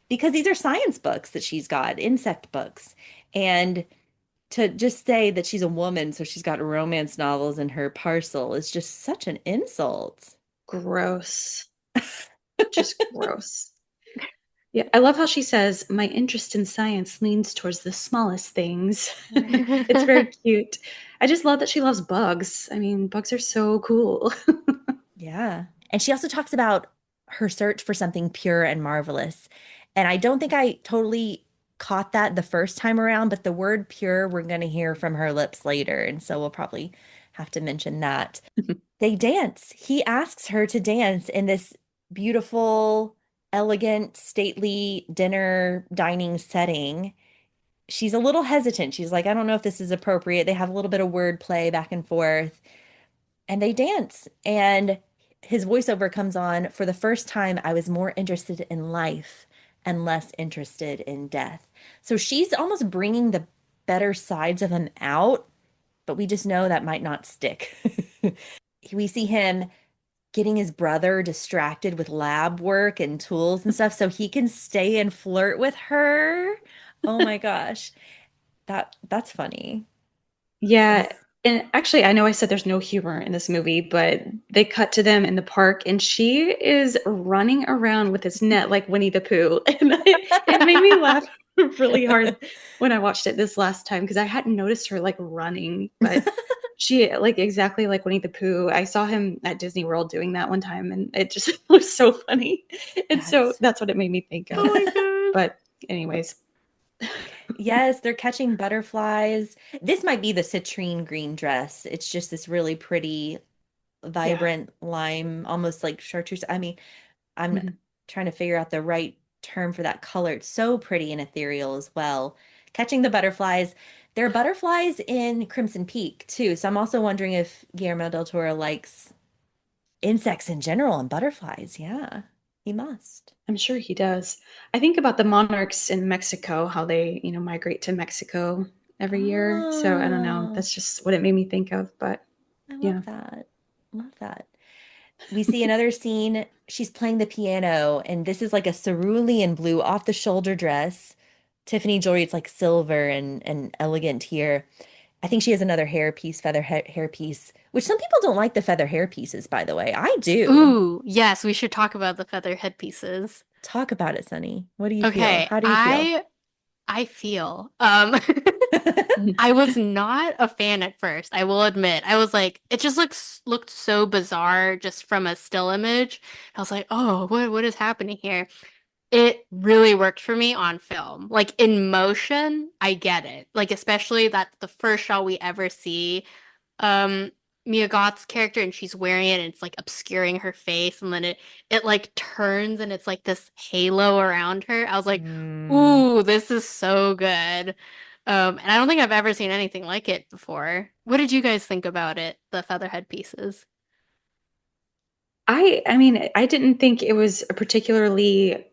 S1: Because these are science books that she's got, insect books. And to just say that she's a woman, so she's got romance novels in her parcel is just such an insult.
S2: Gross. Just gross. Yeah, I love how she says, "My interest in science leans towards the smallest things." It's very cute. I just love that she loves bugs. I mean, bugs are so cool.
S1: Yeah. And she also talks about her search for something pure and marvelous. And I don't think I totally caught that the first time around, but the word pure we're going to hear from her lips later. And so we'll probably have to mention that. They dance. He asks her to dance in this beautiful, elegant, stately dinner dining setting. She's a little hesitant. She's like, I don't know if this is appropriate. They have a little bit of wordplay back and forth, and they dance. And his voiceover comes on, "For the first time, I was more interested in life and less interested in death." So she's almost bringing the better sides of him out, but we just know that might not stick. We see him getting his brother distracted with lab work and tools and stuff so he can stay and flirt with her. Oh my gosh. That's funny.
S2: Yeah.
S1: This
S2: And actually, I know I said there's no humor in this movie, but they cut to them in the park and she is running around with this net like Winnie the Pooh. And it made me laugh really hard when I watched it this last time because I hadn't noticed her like running, but she like exactly like Winnie the Pooh. I saw him at Disney World doing that one time and it just was so funny. And so
S1: that's
S2: that's what it made me think
S3: Oh
S2: of.
S3: my gosh.
S2: But anyways,
S1: yes, they're catching butterflies. This might be the citrine green dress. It's just this really pretty,
S2: yeah.
S1: vibrant lime, almost like chartreuse. I mean, I'm
S2: Mhm.
S1: trying to figure out the right term for that color. It's so pretty and ethereal as well. Catching the butterflies. There are butterflies in Crimson Peak too. So I'm also wondering if Guillermo del Toro likes insects in general and butterflies. Yeah, he must.
S2: I'm sure he does. I think about the monarchs in Mexico, how they, migrate to Mexico every year. So I don't know.
S1: Oh,
S2: That's just what it made me think of. But
S1: I love
S2: yeah.
S1: that. Love that. We see another scene. She's playing the piano, and this is like a cerulean blue off the shoulder dress. Tiffany jewelry, it's like silver and elegant here. I think she has another hairpiece, hairpiece, which some people don't like the feather hairpieces, by the way. I do.
S3: Ooh, yes, we should talk about the feather headpieces.
S1: Talk about it, Sunny. What do you feel?
S3: Okay,
S1: How do you feel?
S3: I feel
S2: Mhm.
S3: I was not a fan at first, I will admit. I was like, it just looked so bizarre just from a still image. I was like, oh, what is happening here? It really worked for me on film. Like in motion, I get it. Like especially that the first shot we ever see um Mia Goth's character and she's wearing it and it's like obscuring her face and then it like turns and it's like this halo around her. I was like,
S1: Mm.
S3: "Ooh, this is so good." And I don't think I've ever seen anything like it before. What did you guys think about it, the featherhead pieces?
S2: I mean, I didn't think it was a particularly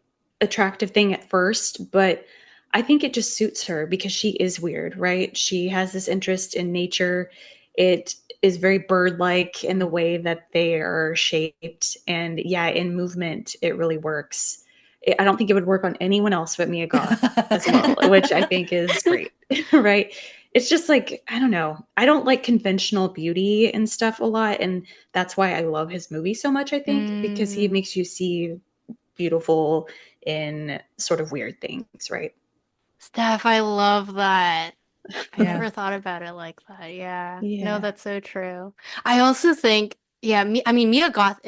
S2: attractive thing at first, but I think it just suits her because she is weird, right? She has this interest in nature. It is very bird-like in the way that they are shaped, and yeah, in movement, it really works. I don't think it would work on anyone else but Mia Goth as well, which I think is great, right? It's just like, I don't know. I don't like conventional beauty and stuff a lot, and that's why I love his movie so much, I think, because he
S3: Mm,
S2: makes you see beautiful in sort of weird things, right?
S3: Steph, I love that. I
S1: Yeah.
S3: never thought about it like that. Yeah. No,
S2: Yeah.
S3: that's so true. I also think, yeah, I mean, Mia Goth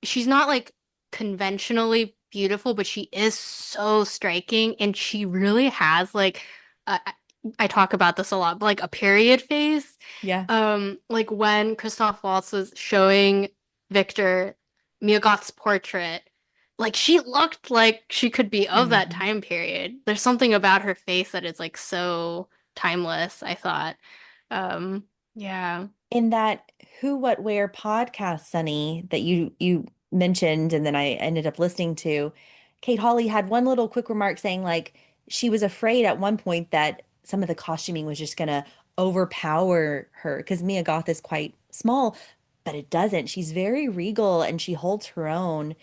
S3: she's not like conventionally beautiful, but she is so striking and she really has like, I talk about this a lot, but like a period face.
S1: Yeah.
S3: Like when Christoph Waltz was showing Victor Mia Goth's portrait, like she looked like she could be of that
S1: Mhm.
S3: time period. There's something about her face that is like so timeless, I thought. Yeah.
S1: In that Who What Wear podcast, Sunny, that you mentioned and then I ended up listening to, Kate Hawley had one little quick remark saying like she was afraid at one point that some of the costuming was just gonna overpower her because Mia Goth is quite small, but it doesn't. She's very regal and she holds her own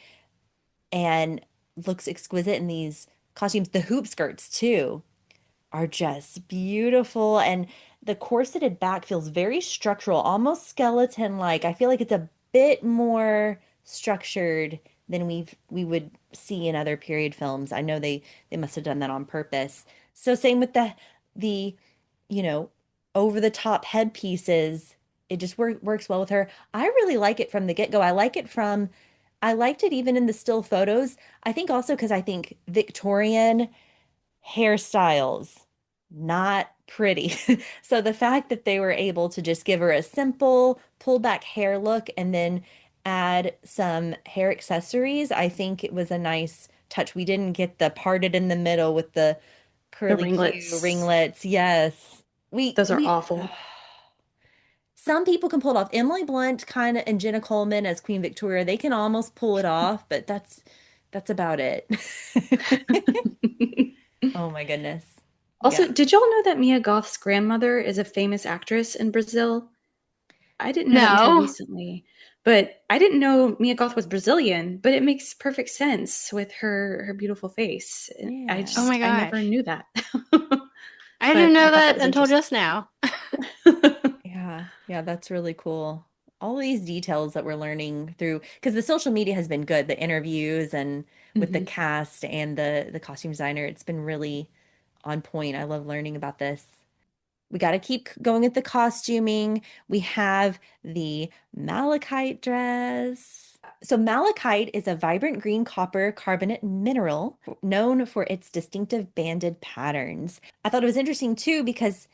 S1: and looks exquisite in these costumes. The hoop skirts too are just beautiful. And the corseted back feels very structural, almost skeleton-like. I feel like it's a bit more structured than we would see in other period films. I know they must have done that on purpose. So same with the, you know, over the top headpieces. It just works well with her. I really like it from the get-go. I liked it even in the still photos. I think also because I think Victorian hairstyles, not pretty. So the fact that they were able to just give her a simple pull back hair look and then add some hair accessories, I think it was a nice touch. We didn't get the parted in the middle with the
S2: The
S1: curly Q
S2: ringlets,
S1: ringlets. Yes.
S2: those are
S1: We
S2: awful.
S1: Some people can pull it off. Emily Blunt kind of and Jenna Coleman as Queen Victoria, they can almost pull it off, but that's about it. Oh my goodness.
S2: Also,
S1: Yeah.
S2: did y'all know that Mia Goth's grandmother is a famous actress in Brazil? I didn't know that until
S3: No.
S2: recently. But I didn't know Mia Goth was Brazilian, but it makes perfect sense with her beautiful face.
S1: Yeah.
S3: Oh my
S2: I never
S3: gosh.
S2: knew that.
S3: I didn't
S2: But I
S3: know
S2: thought that
S3: that
S2: was
S3: until
S2: interesting.
S3: just now.
S1: Yeah. Yeah, that's really cool. All these details that we're learning through, because the social media has been good, the interviews and with the
S2: Hmm.
S1: cast and the costume designer, it's been really on point. I love learning about this. We got to keep going with the costuming. We have the malachite dress. So, malachite is a vibrant green copper carbonate mineral known for its distinctive banded patterns. I thought it was interesting too because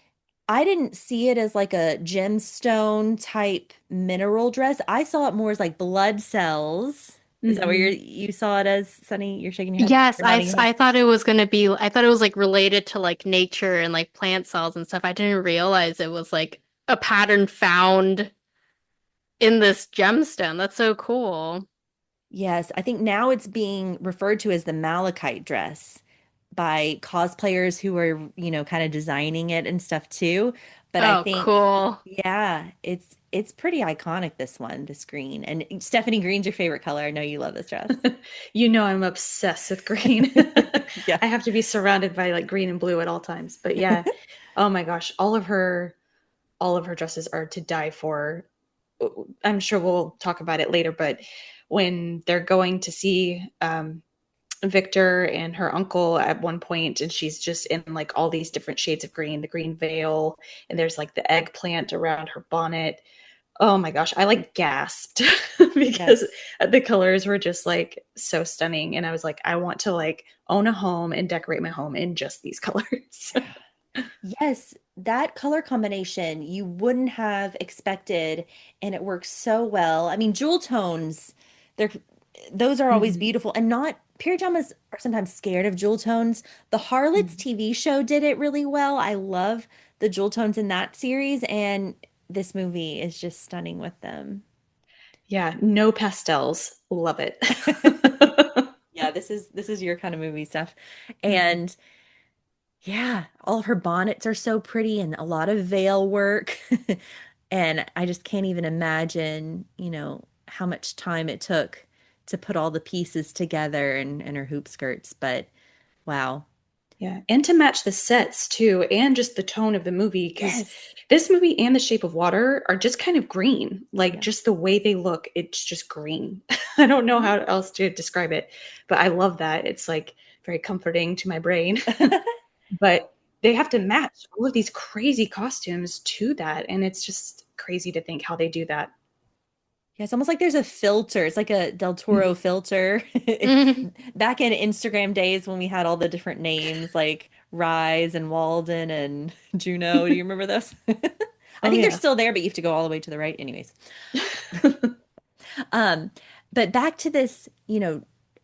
S1: I didn't see it as like a gemstone type mineral dress. I saw it more as like blood cells. Is that what
S2: Hmm.
S1: you saw it as, Sunny? You're shaking your head
S3: Yes,
S1: or nodding your head?
S3: I thought it was gonna be, I thought it was like related to like nature and like plant cells and stuff. I didn't realize it was like a pattern found in this gemstone. That's so cool.
S1: Yes, I think now it's being referred to as the malachite dress by cosplayers who are, kind of designing it and stuff too. But I
S3: Oh,
S1: think,
S3: cool.
S1: yeah, it's pretty iconic, this one, this green. And Stephanie, green's your favorite color. I know you love this dress.
S2: You know I'm obsessed with green.
S1: Yeah.
S2: I have to be surrounded by like green and blue at all times. But yeah, oh my gosh, all of her dresses are to die for. I'm sure we'll talk about it later, but when they're going to see Victor and her uncle at one point, and she's just in like all these different shades of green, the green veil, and there's like the eggplant around her bonnet. Oh my gosh, I like gasped because
S1: Yes.
S2: the colors were just like so stunning. And I was like, I want to like own a home and decorate my home in just these colors.
S1: Yes, that color combination you wouldn't have expected, and it works so well. I mean, jewel tones, they're those are always
S2: Hmm.
S1: beautiful, and not period dramas are sometimes scared of jewel tones. The Harlots TV show did it really well. I love the jewel tones in that series, and this movie is just stunning with them.
S2: Yeah, no pastels. Love it.
S1: Yeah, this is your kind of movie stuff.
S2: Mhm.
S1: And yeah, all of her bonnets are so pretty and a lot of veil work. And I just can't even imagine, how much time it took to put all the pieces together and her hoop skirts. But wow.
S2: Yeah, and to match the sets too, and just the tone of the movie, because
S1: Yes.
S2: this movie and The Shape of Water are just kind of green. Like
S1: Yeah.
S2: just the way they look, it's just green. I don't know
S1: Mhm.
S2: how else to describe it, but I love that. It's like very comforting to my brain. But they have to match all of these crazy costumes to that, and it's just crazy to think how they do that.
S1: Yeah, it's almost like there's a filter. It's like a Del Toro
S2: Mhm.
S1: filter.
S3: Mhm.
S1: Back in Instagram days when we had all the different names like Rise and Walden and Juno. Do you remember those? I
S2: Oh
S1: think they're
S2: yeah.
S1: still there, but you have to go all the way to the right. Anyways. Um, but back to this,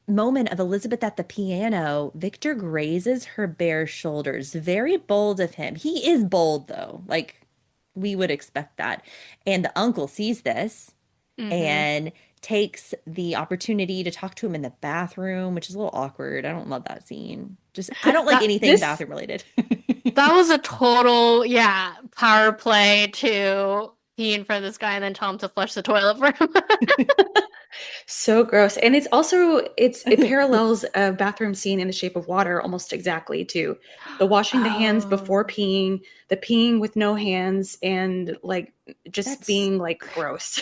S1: moment of Elizabeth at the piano, Victor grazes her bare shoulders. Very bold of him. He is bold though. Like we would expect that. And the uncle sees this
S3: Mhm.
S1: and takes the opportunity to talk to him in the bathroom, which is a little awkward. I don't love that scene. Just I don't like
S3: That
S1: anything
S2: This
S1: bathroom related.
S3: that was a total, yeah, power play to pee in front of this guy and then tell him to flush the toilet for him.
S2: So gross. And it's also it parallels a bathroom scene in The Shape of Water almost exactly too. The washing the hands before
S1: Oh,
S2: peeing, the peeing with no hands, and like just
S1: that's
S2: being like gross.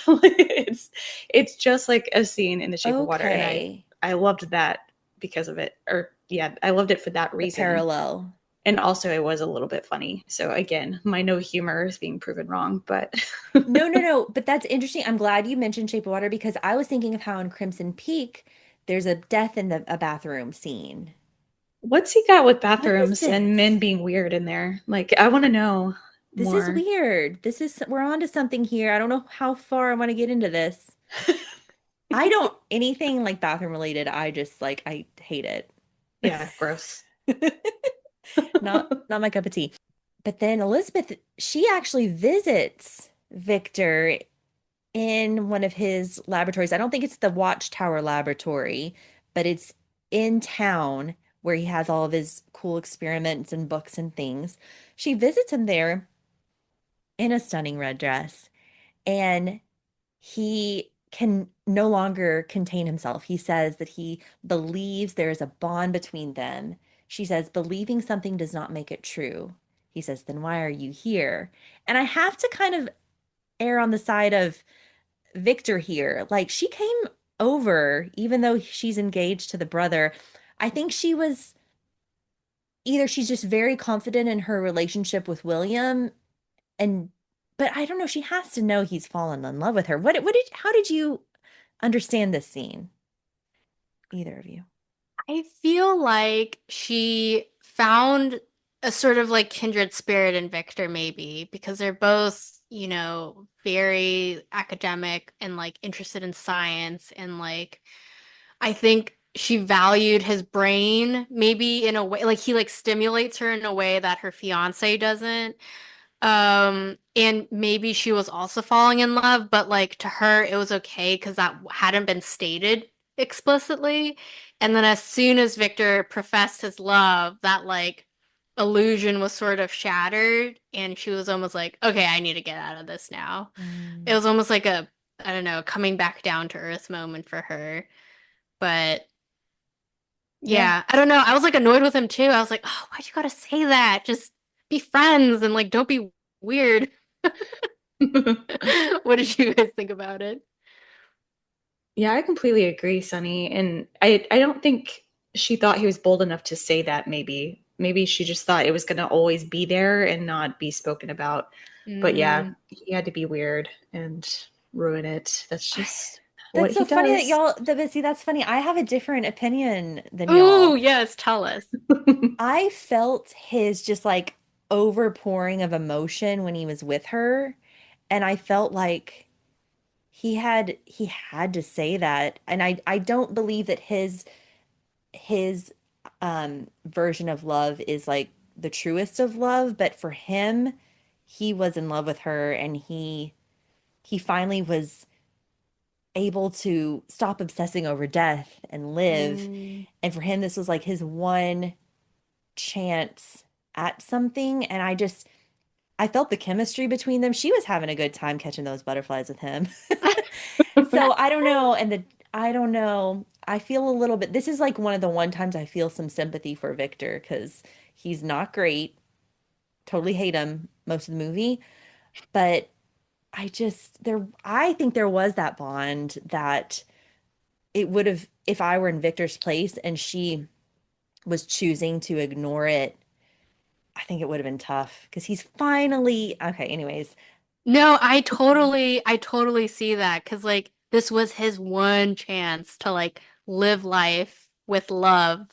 S2: It's just like a scene in The Shape of Water, and
S1: okay.
S2: I loved that because of it. Or yeah, I loved it for that
S1: The
S2: reason.
S1: parallel.
S2: And also it was a little bit funny. So again, my no humor is being proven wrong, but
S1: No, no, no. But that's interesting. I'm glad you mentioned Shape of Water because I was thinking of how in Crimson Peak, there's a death in a bathroom scene.
S2: what's he got with
S1: What is
S2: bathrooms and men
S1: this?
S2: being weird in there? Like, I want to know
S1: This is
S2: more.
S1: weird. We're on to something here. I don't know how far I want to get into this. I don't, anything like bathroom related, I just like, I hate it.
S2: Yeah, gross.
S1: Not my cup of tea. But then Elizabeth, she actually visits. Victor in one of his laboratories. I don't think it's the Watchtower Laboratory, but it's in town where he has all of his cool experiments and books and things. She visits him there in a stunning red dress, and he can no longer contain himself. He says that he believes there is a bond between them. She says, believing something does not make it true. He says, then why are you here? And I have to kind of err on the side of Victor here. Like, she came over, even though she's engaged to the brother. I think she was either she's just very confident in her relationship with William, and but I don't know, she has to know he's fallen in love with her. How did you understand this scene? Either of you.
S3: I feel like she found a sort of like kindred spirit in Victor, maybe, because they're both, very academic and like interested in science. And like, I think she valued his brain maybe in a way, like he like stimulates her in a way that her fiance doesn't. And maybe she was also falling in love, but like to her, it was okay because that hadn't been stated explicitly. And then as soon as Victor professed his love, that like illusion was sort of shattered, and she was almost like, okay, I need to get out of this now. It
S1: Mm,
S3: was almost like a, I don't know, coming back down to earth moment for her. But
S1: yeah.
S3: yeah, I don't know. I was like annoyed with him too. I was like, oh, why'd you gotta say that? Just be friends and like don't be weird. What did you guys think about it?
S2: Yeah, I completely agree, Sunny. And I don't think she thought he was bold enough to say that maybe. Maybe she just thought it was going to always be there and not be spoken about. But yeah,
S3: Mm.
S2: he had to be weird and ruin it. That's
S1: I,
S2: just what
S1: that's
S2: he
S1: so funny that
S2: does.
S1: y'all, see, that's funny. I have a different opinion than
S3: Ooh,
S1: y'all.
S3: yes, tell us.
S1: I felt his just like overpouring of emotion when he was with her, and I felt like he had to say that. And I don't believe that his version of love is like the truest of love, but for him, he was in love with her, and he finally was able to stop obsessing over death and live.
S3: Mm.
S1: And for him, this was like his one chance at something. And I felt the chemistry between them. She was having a good time catching those butterflies with him. So I don't know. I don't know. I feel a little bit, this is like one of the one times I feel some sympathy for Victor because he's not great. Totally hate him most of the movie. But I think there was that bond that it would have, if I were in Victor's place and she was choosing to ignore it, I think it would have been tough because he's finally, okay, anyways.
S3: No, I totally see that because like this was his one chance to like live life with love,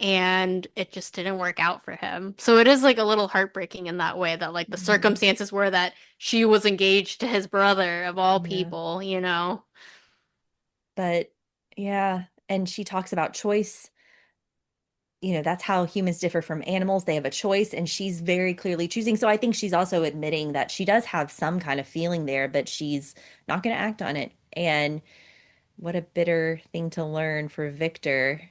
S3: and it just didn't work out for him. So it is like a little heartbreaking in that way that like the
S1: Mhm.
S3: circumstances were that she was engaged to his brother of all
S1: Yeah.
S3: people.
S1: But yeah, and she talks about choice. That's how humans differ from animals. They have a choice, and she's very clearly choosing. So I think she's also admitting that she does have some kind of feeling there, but she's not going to act on it. And what a bitter thing to learn for Victor.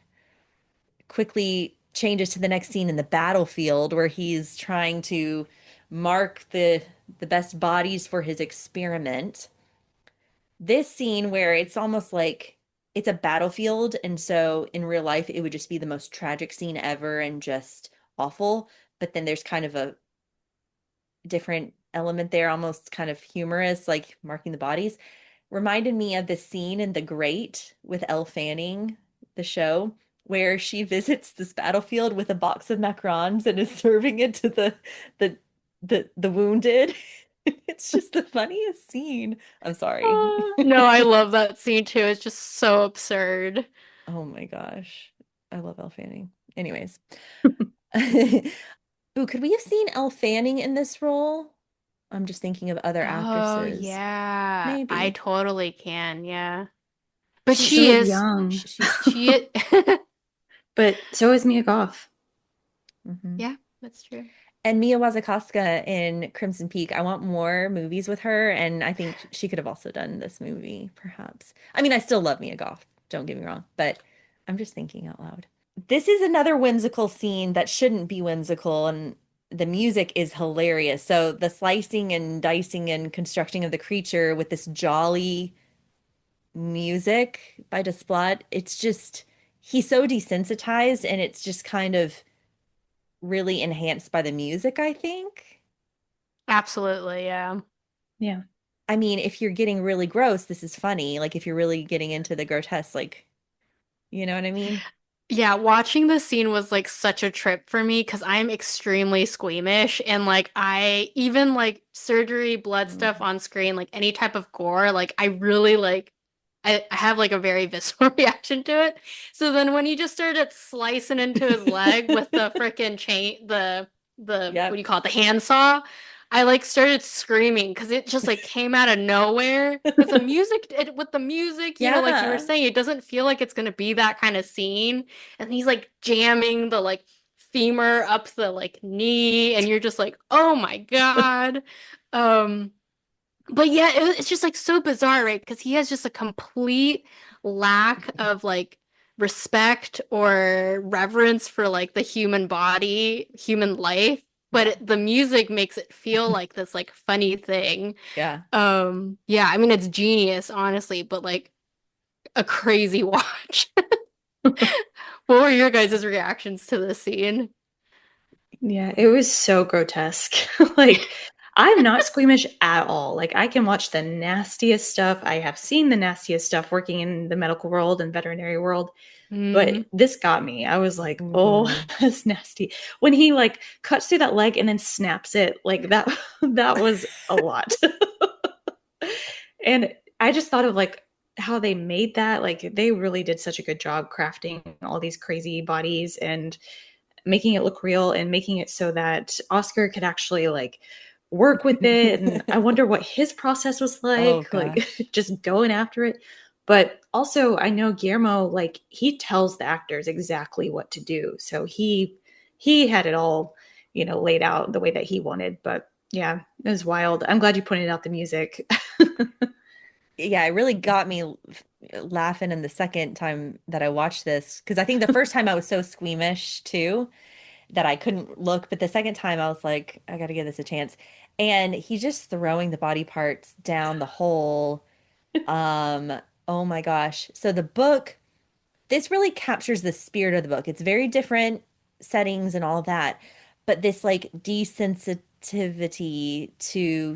S1: Quickly changes to the next scene in the battlefield where he's trying to mark the best bodies for his experiment. This scene where it's almost like it's a battlefield, and so in real life it would just be the most tragic scene ever and just awful, but then there's kind of a different element there, almost kind of humorous, like marking the bodies. Reminded me of the scene in The Great with Elle Fanning, the show, where she visits this battlefield with a box of macarons and is serving it to the the wounded. It's just the funniest scene. I'm sorry.
S3: No, I love that scene too. It's just so absurd.
S1: Oh my gosh. I love Elle Fanning. Anyways. Ooh, could we have seen Elle Fanning in this role? I'm just thinking of other
S3: Oh,
S1: actresses.
S3: yeah. I
S1: Maybe.
S3: totally can, yeah. But
S2: She's
S1: She's
S3: she
S2: so
S3: is
S2: young.
S3: she
S2: But so is Mia Goth.
S1: mhm.
S3: yeah. That's true.
S1: And Mia Wasikowska in Crimson Peak. I want more movies with her, and I think she could have also done this movie, perhaps. I mean, I still love Mia Goth, don't get me wrong, but I'm just thinking out loud. This is another whimsical scene that shouldn't be whimsical, and the music is hilarious. So the slicing and dicing and constructing of the creature with this jolly music by Desplat, it's just he's so desensitized, and it's just kind of really enhanced by the music, I think.
S3: Absolutely, yeah.
S2: Yeah.
S1: I mean, if you're getting really gross, this is funny. Like if you're really getting into the grotesque, like, you know what I mean?
S3: Yeah, watching this scene was like such a trip for me because I'm extremely squeamish and like I even like surgery, blood stuff
S1: Mm.
S3: on screen, like any type of gore, like I really like I have like a very visceral reaction to it. So then when he just started slicing into his leg with the freaking chain, the what do
S1: Yep.
S3: you call it, the handsaw, I like started screaming because it just like came out of nowhere. Because with the music, like you were
S1: Yeah.
S3: saying, it doesn't feel like it's gonna be that kind of scene. And he's like jamming the like femur up the like knee, and you're just like, oh my God. Um, but yeah, it's just like so bizarre, right? Because he has just a complete lack of like respect or reverence for like the human body, human life. But
S1: Yeah.
S3: the music makes it feel like this like funny thing.
S1: Yeah.
S3: Yeah, I mean it's genius, honestly, but like a crazy watch. What were your guys' reactions to this scene?
S2: Yeah, it was so grotesque. Like, I'm not squeamish at all. Like, I can watch the nastiest stuff. I have seen the nastiest stuff working in the medical world and veterinary world, but
S3: Mm.
S2: this got me. I was like, "Oh,
S1: Ooh.
S2: that's nasty." When he like cuts through that leg and then snaps it, like that that was a lot. And I just thought of like how they made that. Like, they really did such a good job crafting all these crazy bodies and making it look real and making it so that Oscar could actually like work with it. And I wonder what his process was
S1: Oh
S2: like
S1: gosh.
S2: just going after it. But also, I know Guillermo, like he tells the actors exactly what to do. So he had it all, laid out the way that he wanted. But yeah, it was wild. I'm glad you pointed out the music.
S1: Yeah, it really got me laughing in the second time that I watched this because I think the first time I was so squeamish too that I couldn't look, but the second time I was like, I got to give this a chance. And he's just throwing the body parts down the hole. Um, oh my gosh. So the book, this really captures the spirit of the book. It's very different settings and all of that, but this like desensitivity to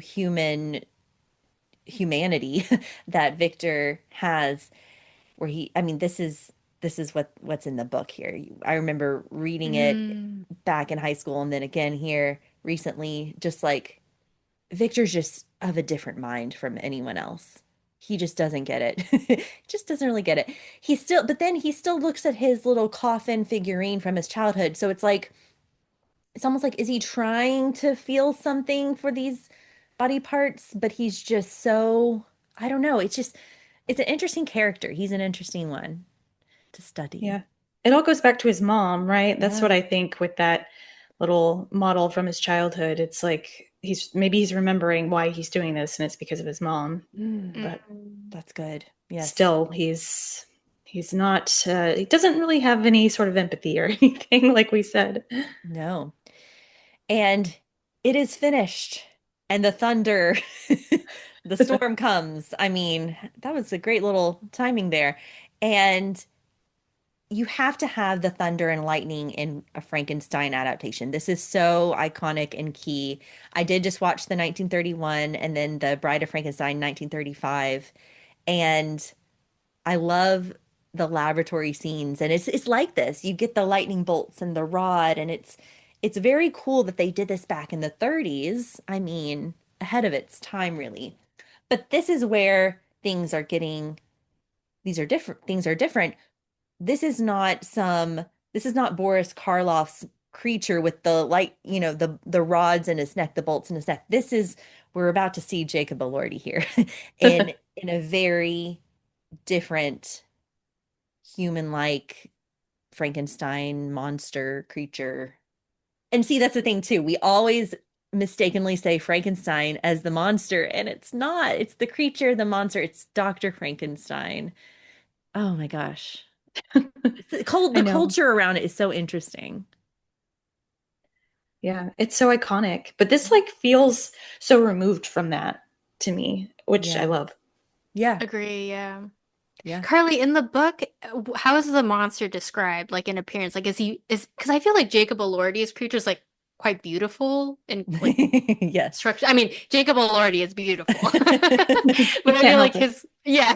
S1: humanity that Victor has, where I mean, this is what's in the book here. I remember reading it
S3: Mm.
S1: back in high school and then again here recently, just like Victor's just of a different mind from anyone else. He just doesn't get it. Just doesn't really get it. But then he still looks at his little coffin figurine from his childhood. So it's almost like, is he trying to feel something for these body parts? But he's just so, I don't know. It's an interesting character. He's an interesting one to study.
S2: Yeah. It all goes back to his mom, right? That's what
S1: Yeah.
S2: I think with that little model from his childhood. It's like he's remembering why he's doing this and it's because of his mom. But
S3: Mm.
S1: That's good. Yes.
S2: still he's not he doesn't really have any sort of empathy or anything like we said.
S1: No. And it is finished. And the thunder, the storm comes. I mean, that was a great little timing there. And you have to have the thunder and lightning in a Frankenstein adaptation. This is so iconic and key. I did just watch the 1931 and then the Bride of Frankenstein 1935. And I love the laboratory scenes and it's like this. You get the lightning bolts and the rod and it's very cool that they did this back in the 30s. I mean, ahead of its time really. But this is where these are different. Things are different. This is not this is not Boris Karloff's creature with the light, the rods in his neck, the bolts in his neck. We're about to see Jacob Elordi here in a very different human-like Frankenstein monster creature. And see, that's the thing too. We always mistakenly say Frankenstein as the monster, and it's not. It's the creature, the monster. It's Dr. Frankenstein. Oh my gosh.
S2: I
S1: The
S2: know.
S1: culture around it is so interesting.
S2: Yeah, it's so iconic. But this like feels so removed from that to me, which I
S1: Yeah.
S2: love.
S1: Yeah.
S3: Agree, yeah.
S1: Yeah.
S3: Carly, in the book, how is the monster described, like in appearance? Like, is because I feel like Jacob Elordi's creature is like quite beautiful and like
S1: Yes.
S3: structure. I mean, Jacob Elordi is beautiful,
S2: You
S3: but I
S2: can't
S3: feel like
S2: help it.
S3: his yeah,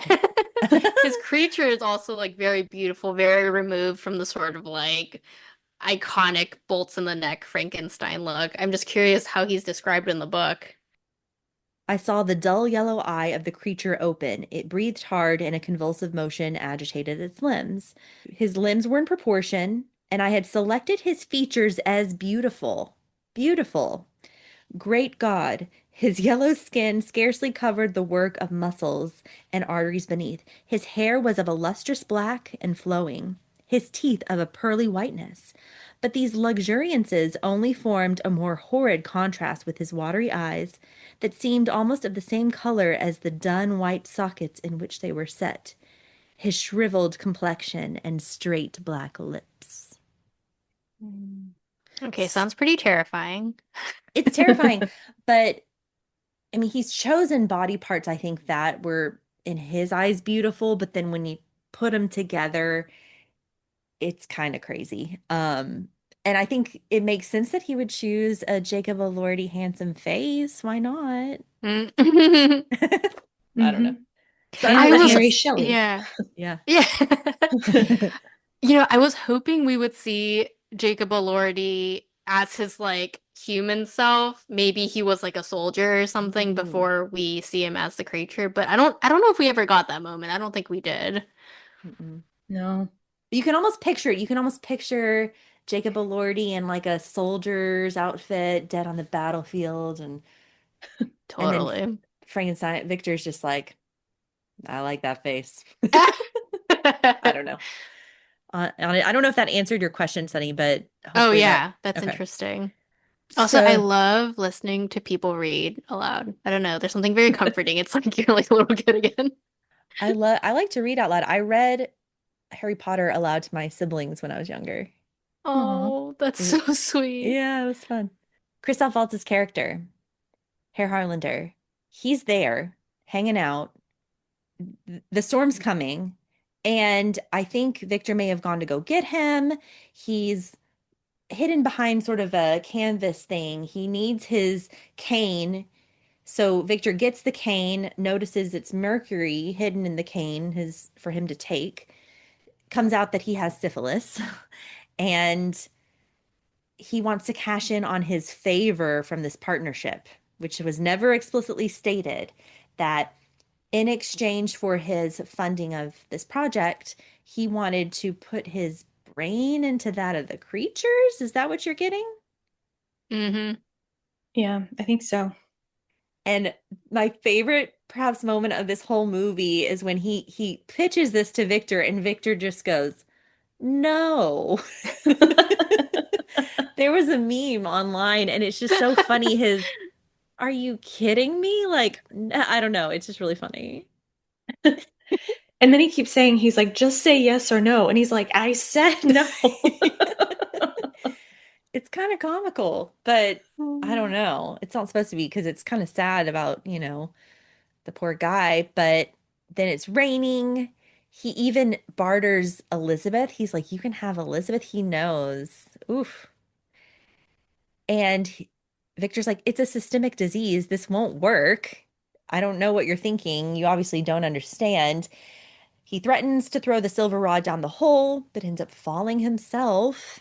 S3: his creature is also like very beautiful, very removed from the sort of like iconic bolts in the neck Frankenstein look. I'm just curious how he's described in the book.
S1: I saw the dull yellow eye of the creature open. It breathed hard, and a convulsive motion agitated its limbs. His limbs were in proportion, and I had selected his features as beautiful. Beautiful. Great God, his yellow skin scarcely covered the work of muscles and arteries beneath. His hair was of a lustrous black and flowing, his teeth of a pearly whiteness. But these luxuriances only formed a more horrid contrast with his watery eyes, that seemed almost of the same color as the dun white sockets in which they were set, his shriveled complexion and straight black lips.
S3: Mm. Okay, sounds pretty terrifying.
S1: It's terrifying, but I mean, he's chosen body parts, I think, that were in his eyes beautiful, but then when you put them together, it's kind of crazy. And I think it makes sense that he would choose a Jacob Elordi handsome face. Why not?
S3: Mm.
S1: I don't know.
S2: Hmm.
S1: So I don't
S2: And
S1: know
S3: I
S1: if that
S3: was,
S2: Mary
S1: answers.
S2: Shelley.
S3: yeah,
S1: Yeah.
S3: yeah. I was hoping we would see Jacob Elordi as his like human self. Maybe he was like a soldier or something
S1: Ooh.
S3: before we see him as the creature, but I don't know if we ever got that moment. I don't think we did.
S1: Mm-mm.
S2: No.
S1: You can almost picture it. You can almost picture Jacob Elordi in like a soldier's outfit, dead on the battlefield, and then
S3: Totally.
S1: Frankenstein. Victor's just like, I like that face. I don't know. I don't know if that answered your question, Sunny, but
S3: Oh
S1: hopefully that.
S3: yeah, that's
S1: Okay.
S3: interesting. Also, I
S1: So
S3: love listening to people read aloud. I don't know, there's something very comforting. It's like you're like a little kid again.
S1: I like to read out loud. I read Harry Potter aloud to my siblings when I was younger.
S2: Aw.
S3: Oh, that's
S1: It was,
S3: so sweet.
S1: yeah, it was fun. Christoph Waltz's character, Herr Harlander, he's there hanging out. The storm's coming, and I think Victor may have gone to go get him. He's hidden behind sort of a canvas thing. He needs his cane. So Victor gets the cane, notices it's mercury hidden in the cane his for him to take. Comes out that he has syphilis and he wants to cash in on his favor from this partnership, which was never explicitly stated that in exchange for his funding of this project, he wanted to put his brain into that of the creatures. Is that what you're getting?
S3: Hmm.
S2: Yeah, I think so.
S1: And my favorite perhaps moment of this whole movie is when he pitches this to Victor and Victor just goes, "No." There was a meme online and it's just so funny his, "Are you kidding me?" Like I don't know, it's just really funny.
S2: And then he keeps saying, he's like, just say yes or no. And he's like, I said no.
S1: It's kind of comical, but I don't know. It's not supposed to be because it's kind of sad about, the poor guy, but then it's raining. He even barters Elizabeth. He's like, "You can have Elizabeth." He knows. Oof. And Victor's like, "It's a systemic disease. This won't work. I don't know what you're thinking. You obviously don't understand." He threatens to throw the silver rod down the hole, but ends up falling himself.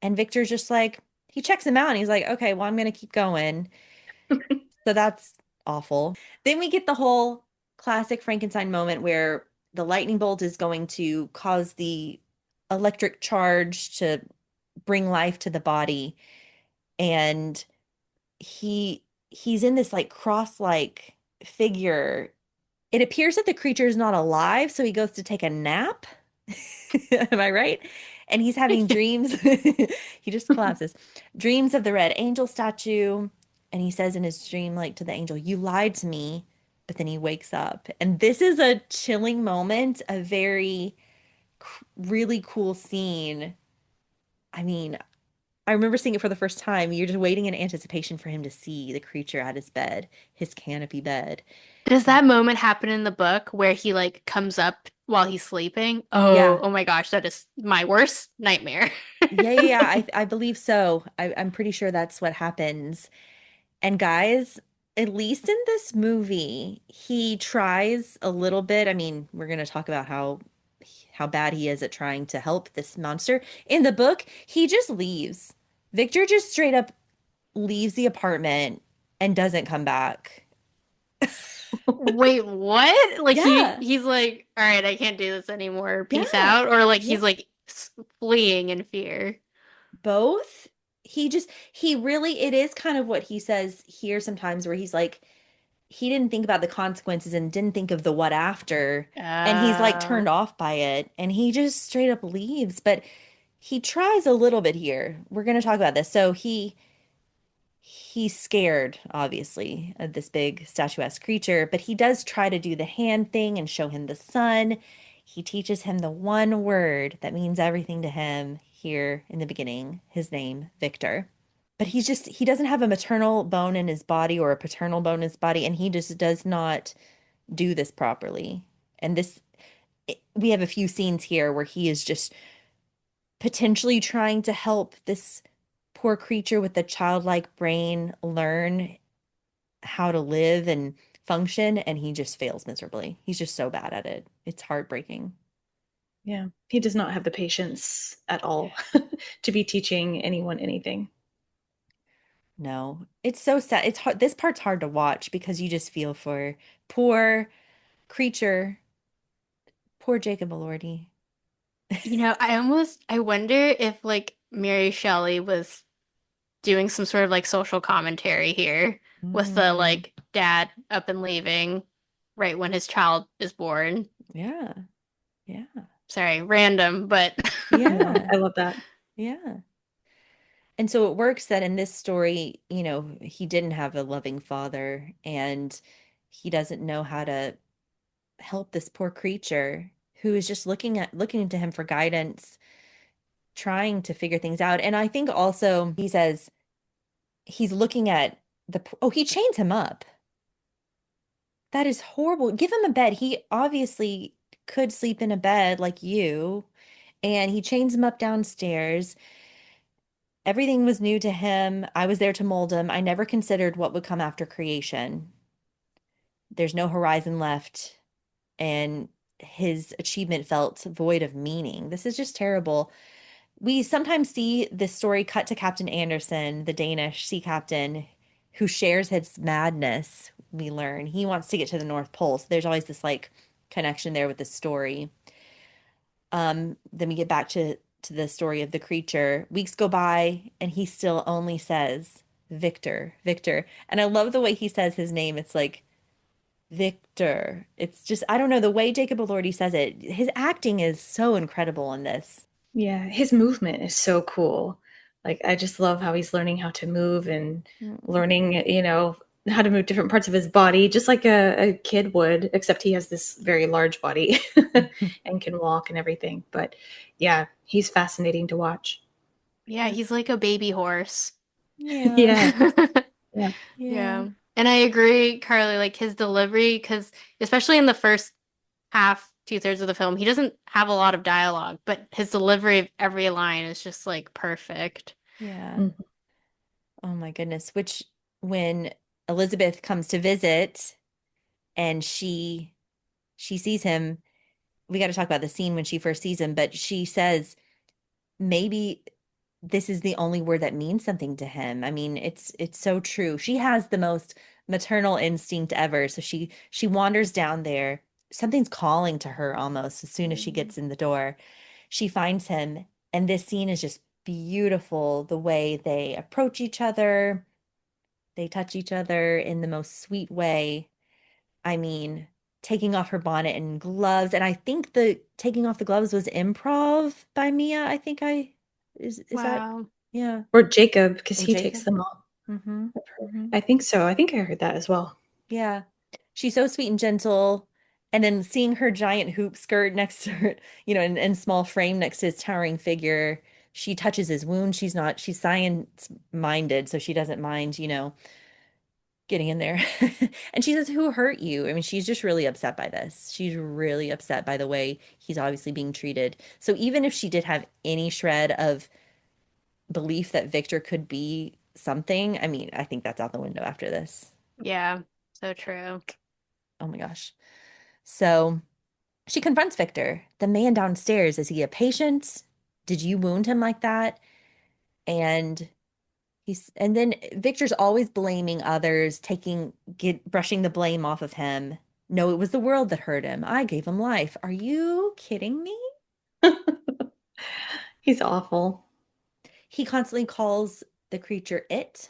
S1: And Victor's just like, he checks him out and he's like, "Okay, well, I'm going to keep going." So that's awful. Then we get the whole classic Frankenstein moment where the lightning bolt is going to cause the electric charge to bring life to the body. And he's in this like cross-like figure. It appears that the creature is not alive, so he goes to take a nap. Am I right? And he's having dreams. He just collapses. Dreams of the red angel statue. And he says in his dream, like to the angel, "You lied to me." But then he wakes up. And this is a chilling moment, a very really cool scene. I mean, I remember seeing it for the first time. You're just waiting in anticipation for him to see the creature at his bed, his canopy bed.
S3: Does that moment happen in the book where he like comes up while he's sleeping? Oh,
S1: Yeah.
S3: oh my gosh, that is my worst nightmare.
S1: Yeah. I believe so. I'm pretty sure that's what happens. And guys, at least in this movie, he tries a little bit. I mean, we're going to talk about how bad he is at trying to help this monster. In the book, he just leaves. Victor just straight up leaves the apartment and doesn't come back.
S3: Wait, what? Like
S1: Yeah.
S3: he's like, all right, I can't do this anymore. Peace
S1: Yeah.
S3: out. Or like
S1: Yeah.
S3: he's like fleeing in fear.
S1: Both. He really, it is kind of what he says here sometimes where he's like, he didn't think about the consequences and didn't think of the what after. And he's like
S3: Uh,
S1: turned off by it and he just straight up leaves. But he tries a little bit here. We're going to talk about this. So he's scared, obviously, of this big statuesque creature, but he does try to do the hand thing and show him the sun. He teaches him the one word that means everything to him here in the beginning, his name, Victor. But he doesn't have a maternal bone in his body or a paternal bone in his body, and he just does not do this properly. And we have a few scenes here where he is just potentially trying to help this poor creature with the childlike brain learn how to live and function, and he just fails miserably. He's just so bad at it. It's heartbreaking.
S2: Yeah, he does not have the patience at all to be teaching anyone anything.
S1: No, it's so sad. It's hard. This part's hard to watch because you just feel for poor creature, poor Jacob Elordi.
S3: I wonder if like Mary Shelley was doing some sort of like social commentary here with the
S1: Mm,
S3: like dad up and leaving right when his child is born.
S1: yeah, yeah,
S3: Sorry, random, but
S2: No,
S1: yeah,
S2: I love that.
S1: yeah. And so it works that in this story, he didn't have a loving father and he doesn't know how to help this poor creature who is just looking to him for guidance, trying to figure things out. And I think also he says he's looking at he chains him up. That is horrible. Give him a bed. He obviously could sleep in a bed like you, and he chains him up downstairs. Everything was new to him. I was there to mold him. I never considered what would come after creation. There's no horizon left, and his achievement felt void of meaning. This is just terrible. We sometimes see this story cut to Captain Anderson, the Danish sea captain, who shares his madness. We learn he wants to get to the North Pole. So there's always this like connection there with the story. Then we get back to the story of the creature. Weeks go by and he still only says Victor, Victor. And I love the way he says his name. It's like Victor. It's just I don't know the way Jacob Elordi says it. His acting is so incredible in this.
S2: Yeah, his movement is so cool. Like, I just love how he's learning how to move and
S1: Mm.
S2: learning, how to move different parts of his body, just like a kid would, except he has this very large body and can walk and everything. But yeah, he's fascinating to watch.
S3: yeah, he's like a baby horse.
S1: Yeah.
S2: Yeah, yeah,
S1: Yeah.
S3: Yeah. And I agree, Carly, like his delivery, because especially in the first half, two-thirds of the film, he doesn't have a lot of dialogue, but his delivery of every line is just like perfect.
S1: Yeah.
S2: mhm,
S1: Oh my goodness. Which when Elizabeth comes to visit and she sees him, we got to talk about the scene when she first sees him, but she says maybe this is the only word that means something to him. I mean, it's so true. She has the most maternal instinct ever. So she wanders down there. Something's calling to her almost as soon as she gets in the door. She finds him, and this scene is just beautiful. The way they approach each other, they touch each other in the most sweet way. I mean, taking off her bonnet and gloves. And I think the taking off the gloves was improv by Mia. I think I is that
S3: Wow.
S1: yeah.
S2: Or Jacob, because
S1: Or
S2: he takes
S1: Jacob.
S2: them off
S1: Mm-hmm.
S2: of her.
S1: Mm-hmm.
S2: I think so. I think I heard that as well.
S1: Yeah. She's so sweet and gentle. And then seeing her giant hoop skirt next to her, and small frame next to his towering figure, she touches his wound. She's science minded, so she doesn't mind, getting in there. And she says, "Who hurt you?" I mean, she's just really upset by this. She's really upset by the way he's obviously being treated. So even if she did have any shred of belief that Victor could be something, I mean, I think that's out the window after this.
S3: Yeah, so true.
S1: Oh my gosh. So she confronts Victor, the man downstairs. Is he a patient? Did you wound him like that? And and then Victor's always blaming others, brushing the blame off of him. No, it was the world that hurt him. I gave him life. Are you kidding me?
S2: He's awful.
S1: He constantly calls the creature it.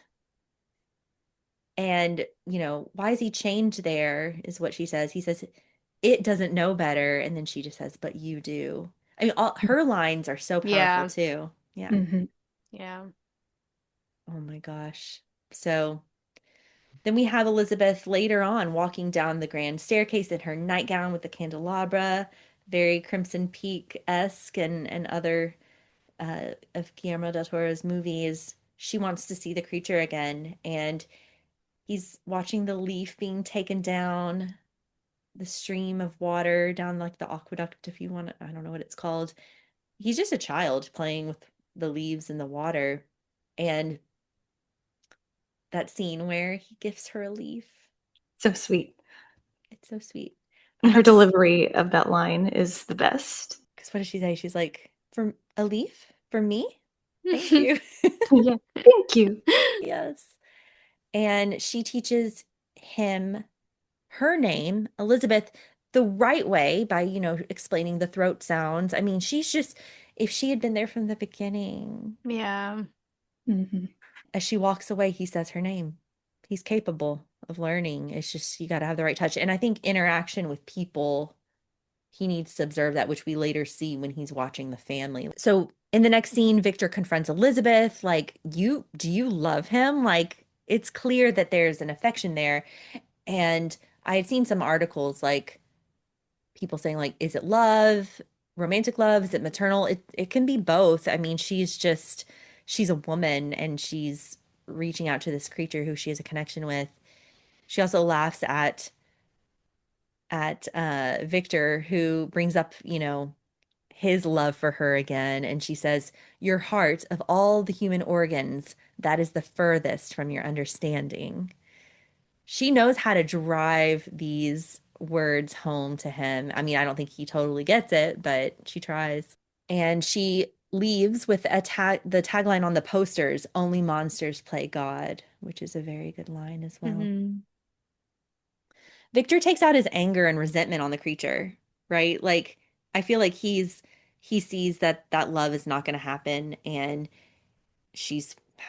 S1: And, why is he chained there? Is what she says. He says, it doesn't know better. And then she just says, but you do. I mean, all her lines are so powerful
S3: Yeah,
S1: too. Yeah.
S2: Hmm.
S3: yeah.
S1: Oh my gosh. So then we have Elizabeth later on walking down the grand staircase in her nightgown with the candelabra, very Crimson Peak-esque and other of Guillermo del Toro's movies. She wants to see the creature again, and he's watching the leaf being taken down, the stream of water down like the aqueduct, if you want to, I don't know what it's called. He's just a child playing with the leaves and the water. And that scene where he gives her a leaf.
S2: So sweet.
S1: It's so sweet. I
S2: And her
S1: have to,
S2: delivery of that line is the best.
S1: because what does she say? She's like, for a leaf? For me? Thank you.
S2: Yeah. Thank you.
S1: Yes. And she teaches him her name, Elizabeth, the right way by, explaining the throat sounds. I mean, if she had been there from the beginning,
S3: Yeah.
S2: Hmm.
S1: as she walks away, he says her name. He's capable of learning. It's just, you got to have the right touch. And I think interaction with people, he needs to observe that, which we later see when he's watching the family. So in the next scene, Victor confronts Elizabeth, like, do you love him? Like, it's clear that there's an affection there. And I had seen some articles, like people saying, like, is it love, romantic love? Is it maternal? It can be both. I mean, she's a woman and she's reaching out to this creature who she has a connection with. She also laughs at Victor, who brings up, his love for her again. And she says, your heart of all the human organs, that is the furthest from your understanding. She knows how to drive these words home to him. I mean, I don't think he totally gets it, but she tries. And she leaves with the tagline on the posters, only monsters play God, which is a very good line as well.
S3: Hmm.
S1: Victor takes out his anger and resentment on the creature, right? Like, I feel like he sees that love is not going to happen, and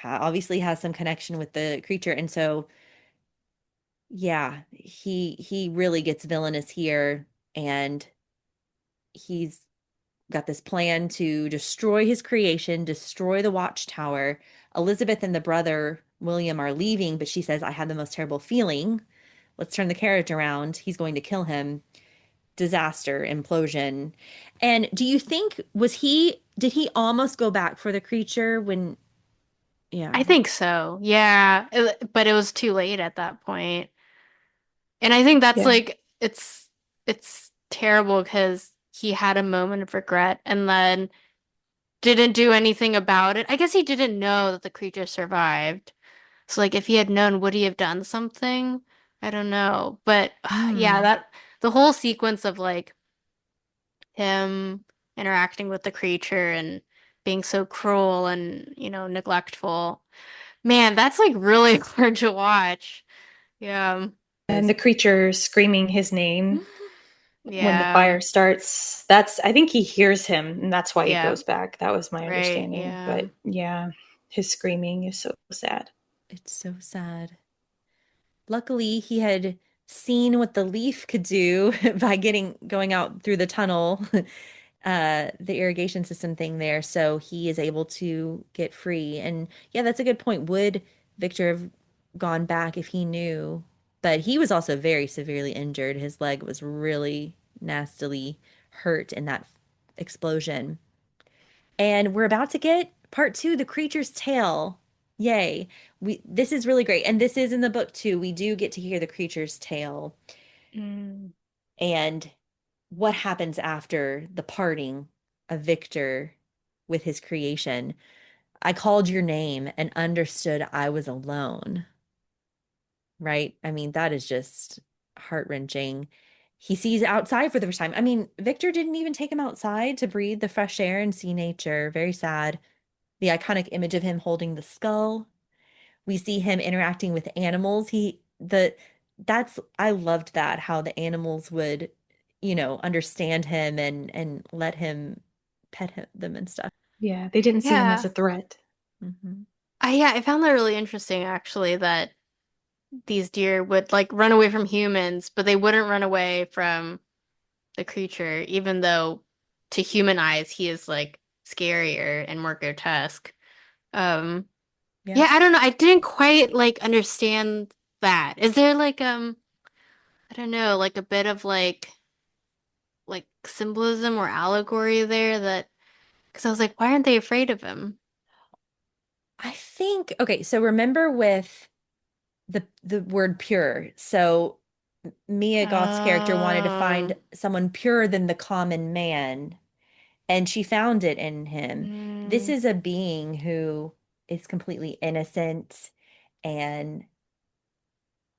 S1: obviously has some connection with the creature, and so yeah, he really gets villainous here, and he's got this plan to destroy his creation, destroy the watchtower. Elizabeth and the brother William are leaving, but she says, I have the most terrible feeling. Let's turn the carriage around. He's going to kill him. Disaster, implosion. And do you think did he almost go back for the creature when yeah.
S3: I think so. Yeah. But it was too late at that point. And I think that's
S2: Yeah.
S3: like it's terrible because he had a moment of regret and then didn't do anything about it. I guess he didn't know that the creature survived. So like if he had known, would he have done something? I don't know. But yeah,
S1: Hmm.
S3: that the whole sequence of like him interacting with the creature and being so cruel and, neglectful. Man, that's like really hard to watch. Yeah.
S2: And the creature screaming his name when the
S3: Yeah.
S2: fire starts, I think he hears him and that's why he
S3: Yeah.
S2: goes back. That was my
S3: Right.
S2: understanding.
S3: Yeah.
S2: But yeah, his screaming is so sad.
S1: It's so sad. Luckily, he had seen what the leaf could do by going out through the tunnel, the irrigation system thing there. So he is able to get free. And yeah, that's a good point. Would Victor have gone back if he knew? But he was also very severely injured. His leg was really nastily hurt in that explosion. And we're about to get part two, The Creature's Tale. Yay. This is really great. And this is in the book too. We do get to hear the creature's tale
S3: Mm.
S1: and what happens after the parting of Victor with his creation. I called your name and understood I was alone, right? I mean, that is just heart-wrenching. He sees outside for the first time. I mean, Victor didn't even take him outside to breathe the fresh air and see nature. Very sad. The iconic image of him holding the skull. We see him interacting with animals. I loved that, how the animals would, understand him and let him them and stuff.
S2: Yeah, they didn't see him as
S3: Yeah.
S2: a threat.
S1: Hmm.
S3: I found that really interesting actually that these deer would like run away from humans, but they wouldn't run away from the creature, even though to human eyes he is like scarier and more grotesque. Um,
S1: Yeah.
S3: yeah, I don't know. I didn't quite like understand that. Is there like I don't know, like a bit of like symbolism or allegory there that because I was like, why aren't they afraid of him?
S1: I think, okay, so remember with the word pure. So Mia Goth's character wanted to find
S3: Oh,
S1: someone purer than the common man, and she found it in him. This
S3: mm,
S1: is a being who is completely innocent, and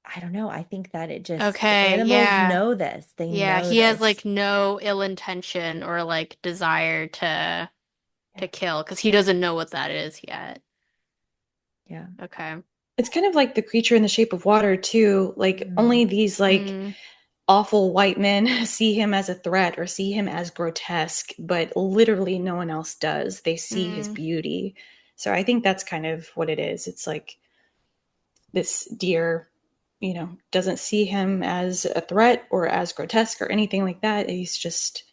S1: I don't know. I think that the
S3: okay,
S1: animals
S3: yeah.
S1: know this. They
S3: Yeah,
S1: know
S3: he has
S1: this.
S3: like no ill intention or like desire
S1: Yeah.
S3: to kill because he doesn't know what that is yet.
S1: Yeah.
S3: Okay.
S2: It's kind of like the creature in the shape of water too. Like
S1: Mm.
S2: only these like
S3: Mm,
S2: awful white men see him as a threat or see him as grotesque, but literally no one else does. They see his
S3: mm,
S2: beauty. So I think that's kind of what it is. It's like this deer, doesn't see him as a threat or as grotesque or anything like that. He's just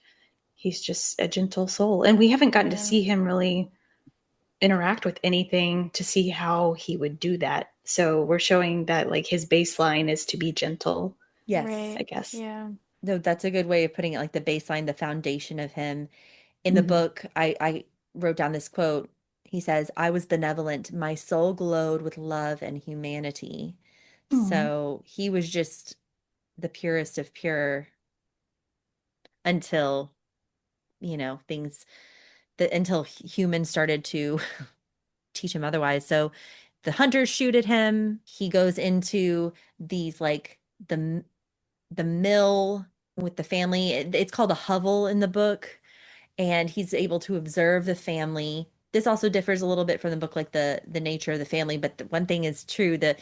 S2: a gentle soul. And we haven't gotten to
S3: yeah.
S2: see him really interact with anything to see how he would do that. So we're showing that like his baseline is to be gentle,
S1: Yes.
S2: I
S3: Right.
S2: guess.
S3: Yeah.
S1: No, that's a good way of putting it, like the baseline, the foundation of him. In the
S2: Hmm.
S1: book, I wrote down this quote. He says, I was benevolent. My soul glowed with love and humanity.
S2: Oh,
S1: So he was just the purest of pure until, things that until humans started to teach him otherwise. So the hunters shoot at him. He goes into these like the mill with the family. It's called a hovel in the book, and he's able to observe the family. This also differs a little bit from the book, like the nature of the family, but the one thing is true, the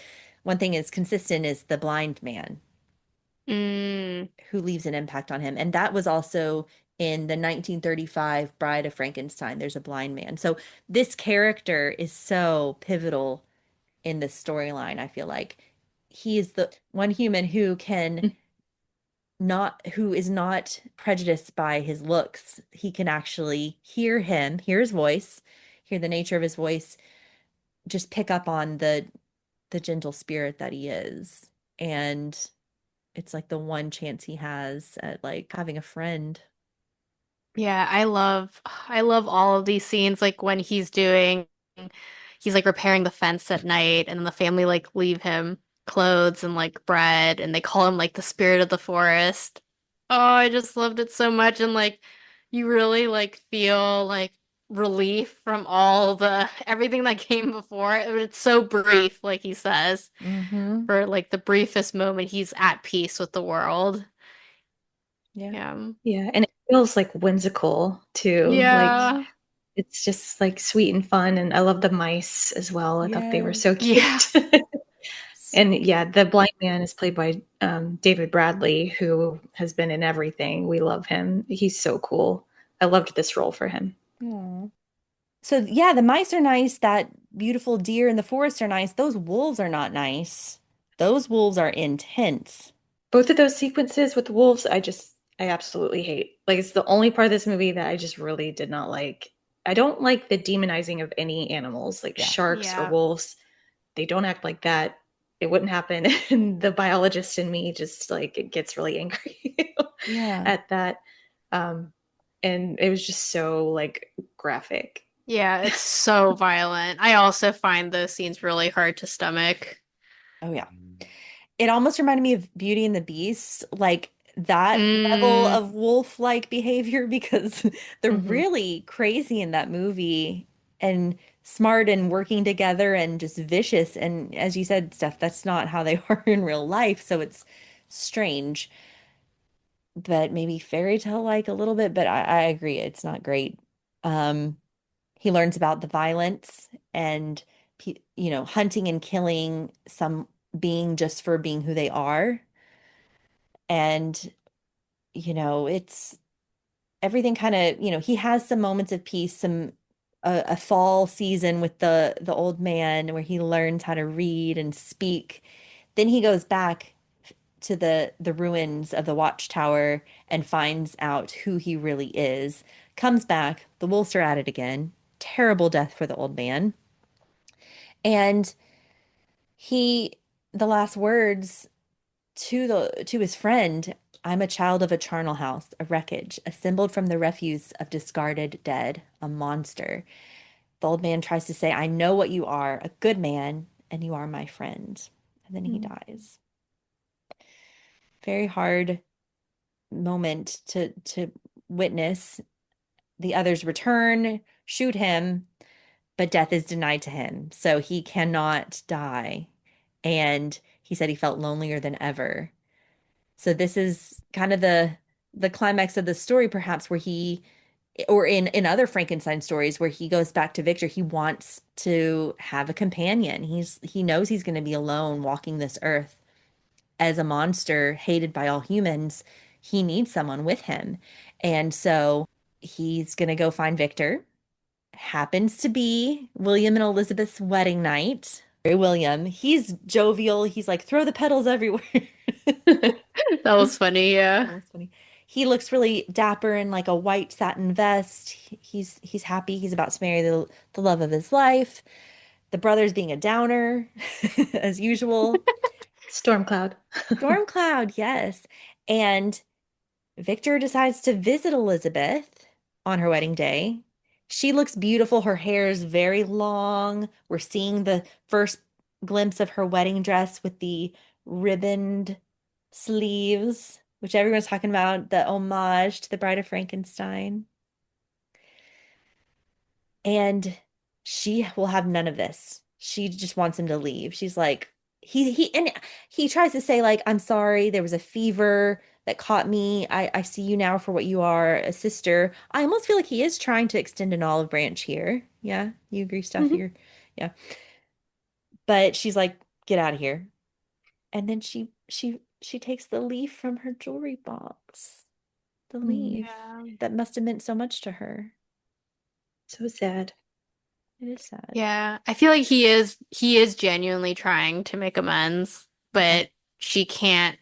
S1: one thing is consistent is the blind man
S3: Mm,
S1: who leaves an impact on him. And that was also in the 1935 Bride of Frankenstein. There's a blind man. So this character is so pivotal in this storyline. I feel like he is the one human who is not prejudiced by his looks. He can actually hear his voice, hear the nature of his voice, just pick up on the gentle spirit that he is. And it's like the one chance he has at like having a friend.
S3: yeah, I love all of these scenes like when he's like repairing the fence at night and then the family like leave him clothes and like bread and they call him like the spirit of the forest. Oh, I just loved it so much and like you really like feel like relief from all the everything that came before. It's so brief, like he says,
S1: Mm-hmm.
S3: for like the briefest moment he's at peace with the world.
S1: Yeah.
S3: Yeah.
S2: yeah. And it feels like whimsical too. Like
S3: Yeah.
S2: it's just like sweet and fun. And I love the mice as well. I thought they were so
S1: Yes.
S3: Yeah.
S2: cute. And yeah, the blind man is played by David Bradley, who has been in everything. We love him. He's so cool. I loved this role for him.
S1: Aw. So yeah, the mice are nice. That beautiful deer in the forest are nice. Those wolves are not nice. Those wolves are intense.
S2: both of those sequences with the wolves, I absolutely hate. Like, it's the only part of this movie that I just really did not like. I don't like the demonizing of any animals, like
S1: Yeah.
S2: sharks or
S3: Yeah.
S2: wolves. They don't act like that. It wouldn't happen. And the biologist in me just like it gets really angry
S1: Yeah.
S2: at that. Um, and it was just so like graphic.
S3: Yeah, it's so violent. I also find those scenes really hard to stomach.
S1: Oh yeah. It almost reminded me of Beauty and the Beast, like that level
S3: Mm,
S1: of wolf-like behavior because they're
S2: Hmm.
S1: really crazy in that movie and smart and working together and just vicious. And as you said, Steph, that's not how they are in real life. So it's strange, but maybe fairy tale like a little bit, but I agree, it's not great. Um, he learns about the violence and hunting and killing some being just for being who they are. And, it's everything kind of, he has some moments of peace, some a fall season with the old man where he learns how to read and speak. Then he goes back to the ruins of the watchtower and finds out who he really is. Comes back, the wolves are at it again. Terrible death for the old man. And he the last words to his friend, I'm a child of a charnel house, a wreckage, assembled from the refuse of discarded dead, a monster. The old man tries to say, I know what you are, a good man, and you are my friend. And then he dies. Very hard moment to witness. The others return, shoot him, but death is denied to him. So he cannot die. And he said he felt lonelier than ever. So this is kind of the climax of the story, perhaps, where he, or in other Frankenstein stories, where he goes back to Victor. He wants to have a companion. He knows he's going to be alone walking this earth as a monster hated by all humans. He needs someone with him, and so he's going to go find Victor. Happens to be William and Elizabeth's wedding night. William, he's jovial. He's like, throw the petals everywhere.
S3: that was funny, yeah.
S1: That was funny. He looks really dapper in like a white satin vest. He's happy. He's about to marry the love of his life. The brother's being a downer, as usual.
S2: Storm cloud.
S1: Storm cloud, yes. And Victor decides to visit Elizabeth on her wedding day. She looks beautiful. Her hair is very long. We're seeing the first glimpse of her wedding dress with the ribboned sleeves, which everyone's talking about, the homage to the Bride of Frankenstein. And she will have none of this. She just wants him to leave. She's like, and he tries to say, like, I'm sorry, there was a fever that caught me. I see you now for what you are, a sister. I almost feel like he is trying to extend an olive branch here. Yeah, you agree, Steph?
S2: Mhm.
S1: Yeah. But she's like, get out of here. And then she takes the leaf from her jewelry box. The
S2: Mm,
S1: leaf
S3: Yeah.
S1: that must have meant so much to her.
S2: so sad.
S1: It is sad.
S3: Yeah. I feel like he is genuinely trying to make amends,
S1: Yeah.
S3: but she can't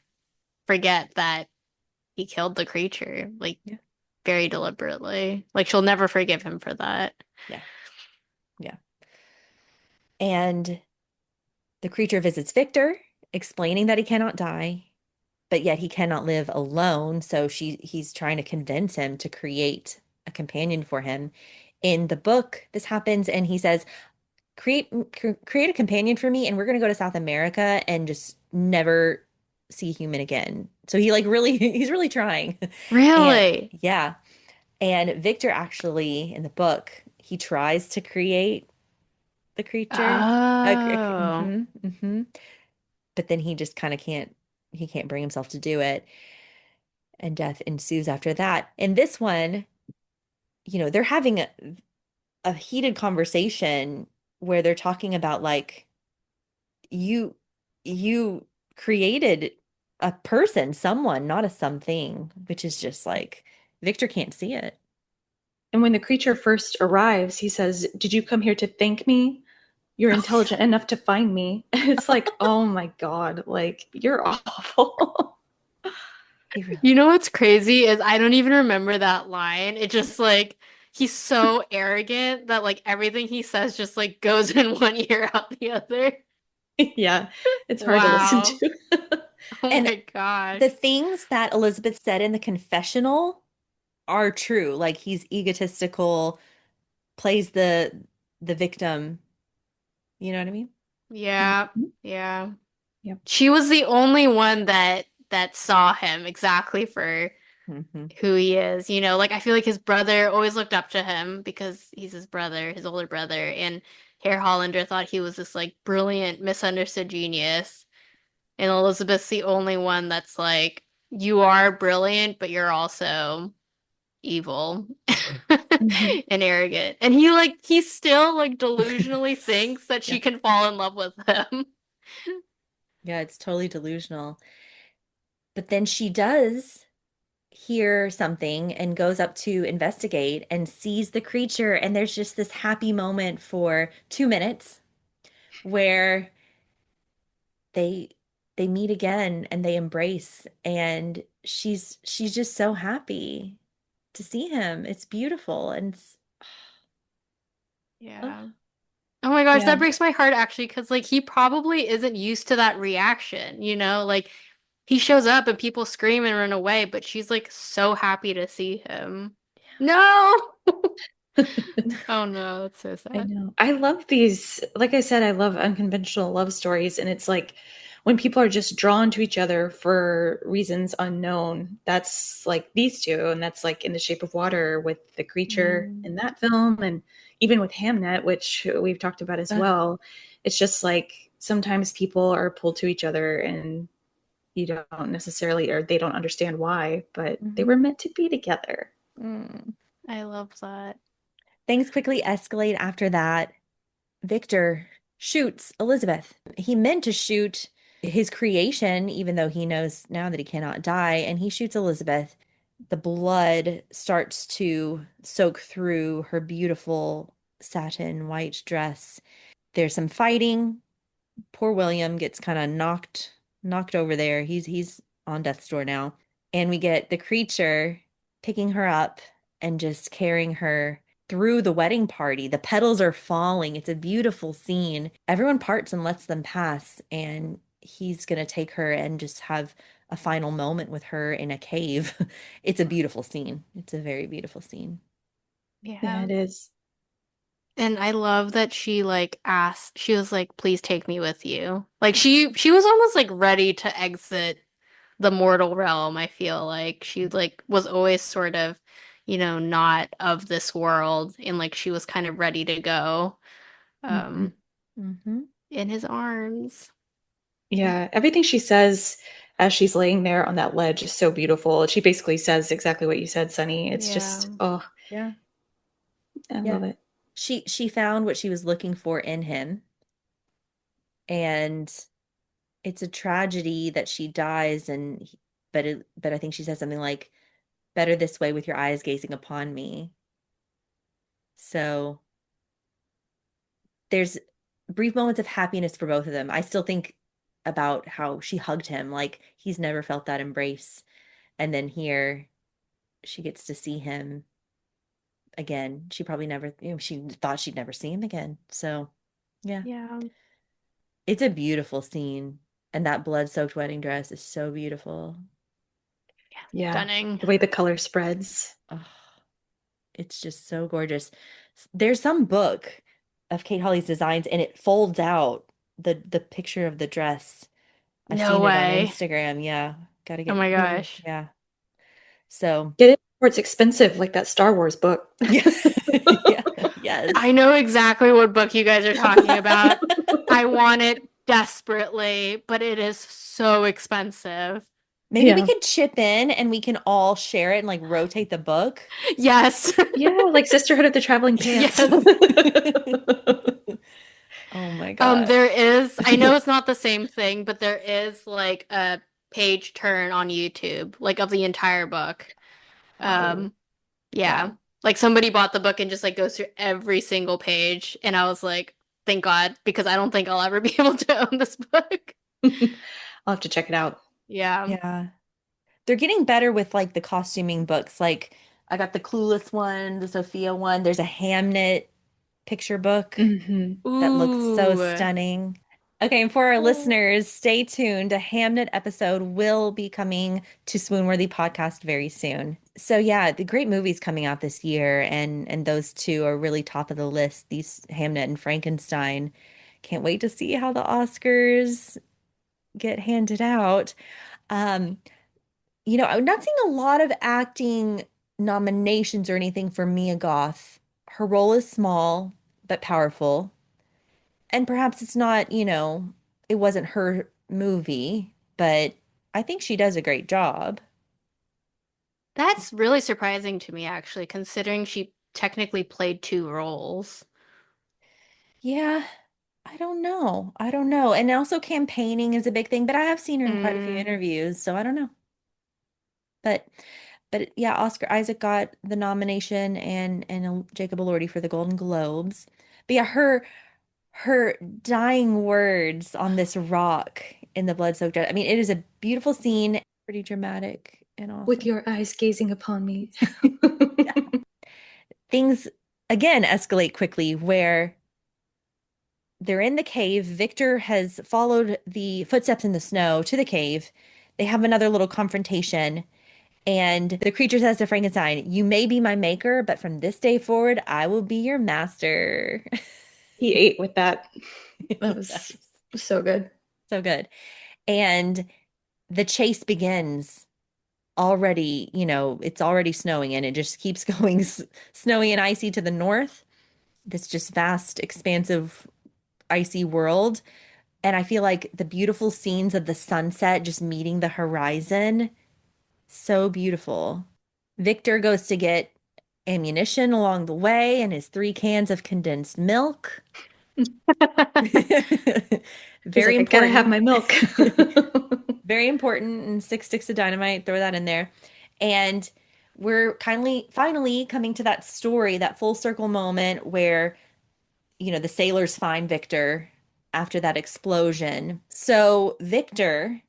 S3: forget that he killed the creature, like
S1: Yeah.
S3: very deliberately. Like she'll never forgive him for that.
S1: Yeah. Yeah. And the creature visits Victor, explaining that he cannot die, but yet he cannot live alone. So he's trying to convince him to create a companion for him. In the book, this happens, and he says, create a companion for me, and we're gonna go to South America and just never see a human again. So he like really he's really trying. And
S3: Really?
S1: yeah. And Victor actually in the book, he tries to create the creature.
S3: Oh.
S1: But then he just kind of can't bring himself to do it. And death ensues after that. In this one, they're having a heated conversation where they're talking about like you you created a person, someone, not a something, which is just like Victor can't see it.
S2: And when the creature first arrives, he says, did you come here to thank me? You're intelligent enough to find me. And it's like, oh my God, like you're awful.
S1: He really
S3: You know what's crazy is I don't even remember that line. It just like he's so arrogant that like everything he says just like goes in one ear out the other.
S2: Yeah, it's hard to listen
S3: Wow.
S2: to.
S3: Oh
S1: and
S3: my gosh.
S1: the things that Elizabeth said in the confessional are true. Like he's egotistical, plays the victim. You know what I mean?
S3: Yeah.
S2: Mhm.
S3: Yeah.
S2: Yep.
S3: She was the only one that saw him exactly for
S1: Hmm.
S3: who he is. You know, like I feel like his brother always looked up to him because he's his brother, his older brother, and Herr Hollander thought he was this like brilliant, misunderstood genius. And Elizabeth's the only one that's like, you are brilliant, but you're also evil
S2: Mhm.
S3: and arrogant. And he still like delusionally thinks that
S1: Yeah.
S3: she can fall in love with him.
S1: Yeah, it's totally delusional. But then she does hear something and goes up to investigate and sees the creature. And there's just this happy moment for 2 minutes where they they meet again and they embrace. And she's just so happy to see him. It's beautiful. And oh,
S3: Yeah. Oh my gosh,
S2: Yeah.
S3: that breaks my heart actually, because like he probably isn't used to that reaction, you know? Like he shows up and people scream and run away, but she's like so happy to see him. No! Oh no, that's so
S2: I
S3: sad.
S2: know. I love these. Like I said, I love unconventional love stories. And it's like when people are just drawn to each other for reasons unknown, that's like these two. And that's like in The Shape of Water with the creature
S1: mm,
S2: in that film. And even with Hamnet, which we've talked about as
S1: ugh,
S2: well. It's just like sometimes people are pulled to each other and you don't necessarily, or they don't understand why, but they
S1: mhm,
S2: were meant to be together.
S1: mm.
S3: I love that.
S1: Things quickly escalate after that. Victor shoots Elizabeth. He meant to shoot his creation, even though he knows now that he cannot die, and he shoots Elizabeth. The blood starts to soak through her beautiful satin white dress. There's some fighting. Poor William gets kind of knocked over there. He's on death's door now. And we get the creature picking her up and just carrying her through the wedding party. The petals are falling. It's a beautiful scene. Everyone parts and lets them pass, and he's going to take her and just have a final moment with her in a cave. It's a beautiful scene. It's a very beautiful scene.
S2: Yeah,
S3: Yeah.
S2: it is.
S3: And I love that she like asked, she was like, please take me with you. Like she was almost like ready to exit the mortal realm, I feel like. She like was always sort of, not of this world and like she was kind of ready to go
S2: Mhm.
S3: um
S1: Hmm.
S3: in his arms.
S1: Yeah.
S2: Yeah, everything she says as she's laying there on that ledge is so beautiful. She basically says exactly what you said, Sunny. It's
S3: Yeah.
S2: just, oh,
S1: Yeah.
S2: I
S1: Yeah.
S2: love it.
S1: She found what she was looking for in him, and it's a tragedy that she dies. But I think she said something like, better this way with your eyes gazing upon me. So there's brief moments of happiness for both of them. I still think about how she hugged him, like he's never felt that embrace. And then here she gets to see him again. She probably never, she thought she'd never see him again. So yeah,
S3: Yeah.
S1: it's a beautiful scene. And that blood-soaked wedding dress is so beautiful.
S3: Yeah.
S2: Yeah,
S3: Stunning.
S2: the way the color spreads.
S1: Oh, it's just so gorgeous. There's some book of Kate Hawley's designs, and it folds out the picture of the dress. I've
S3: No
S1: seen it on
S3: way.
S1: Instagram. Yeah. Gotta
S3: Oh
S1: get,
S3: my gosh.
S1: yeah. So,
S2: Get it before it's expensive, like that Star Wars book.
S1: yeah. Yeah.
S3: I
S1: Yes.
S3: know exactly what book you guys are talking about. I want it desperately, but it is so expensive.
S1: Maybe we
S2: Yeah.
S1: could chip in and we can all share it and like rotate the book.
S3: Yes.
S2: Yeah, like Sisterhood of the Traveling Pants.
S3: Yes.
S1: Oh my gosh.
S3: There is, I know it's not the same thing, but there is like a page turn on YouTube, like of the entire book.
S1: Oh,
S3: Um, yeah.
S1: wow.
S3: Like somebody bought the book and just like goes through every single page, and I was like, thank God, because I don't think I'll ever be able to own this book.
S2: I'll have to check it out.
S3: Yeah.
S1: Yeah. they're getting better with like the costuming books. Like I got the Clueless one, the Sophia one. There's a Hamnet picture book that looks so
S3: Ooh.
S1: stunning. Okay, and for our listeners, stay tuned. A Hamnet episode will be coming to Swoonworthy podcast very soon. So yeah, the great movies coming out this year, and those two are really top of the list. These Hamnet and Frankenstein. Can't wait to see how the Oscars get handed out. Um, I'm not seeing a lot of acting nominations or anything for Mia Goth. Her role is small but powerful. And perhaps it's not, it wasn't her movie, but I think she does a great job.
S3: That's really surprising to me, actually, considering she technically played two roles.
S1: Yeah, I don't know. I don't know. And also campaigning is a big thing, but I have seen her in quite a few
S3: Mm.
S1: interviews, so I don't know. But yeah, Oscar Isaac got the nomination and Jacob Elordi for the Golden Globes. But yeah, her dying words on this rock in the blood-soaked dress. I mean, it is a beautiful scene, pretty dramatic and
S2: With
S1: awesome.
S2: your eyes gazing upon me.
S1: Yeah. Things again escalate quickly where they're in the cave. Victor has followed the footsteps in the snow to the cave. They have another little confrontation, and the creature says to Frankenstein, "You may be my maker, but from this day forward, I will be your master."
S2: He ate with that. That
S1: He
S2: was
S1: does.
S2: so good.
S1: So good. And the chase begins already, it's already snowing and it just keeps going snowy and icy to the north. This just vast, expansive, icy world. And I feel like the beautiful scenes of the sunset just meeting the horizon, so beautiful. Victor goes to get ammunition along the way and his 3 cans of condensed milk.
S2: He's
S1: Very
S2: like, I gotta have
S1: important.
S2: my milk.
S1: Very important. And 6 sticks of dynamite, throw that in there. And we're kindly finally coming to that story, that full circle moment where the sailors find Victor after that explosion. So Victor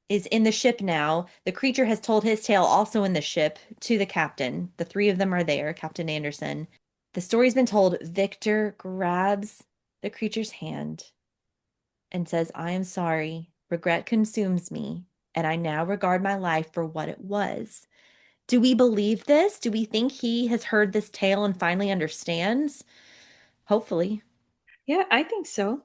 S1: is in the ship now. The creature has told his tale also in the ship to the captain. The three of them are there, Captain Anderson. The story's been told. Victor grabs the creature's hand and says, "I am sorry. Regret consumes me, and I now regard my life for what it was." Do we believe this? Do we think he has heard this tale and finally understands? Hopefully.
S2: Yeah, I think so.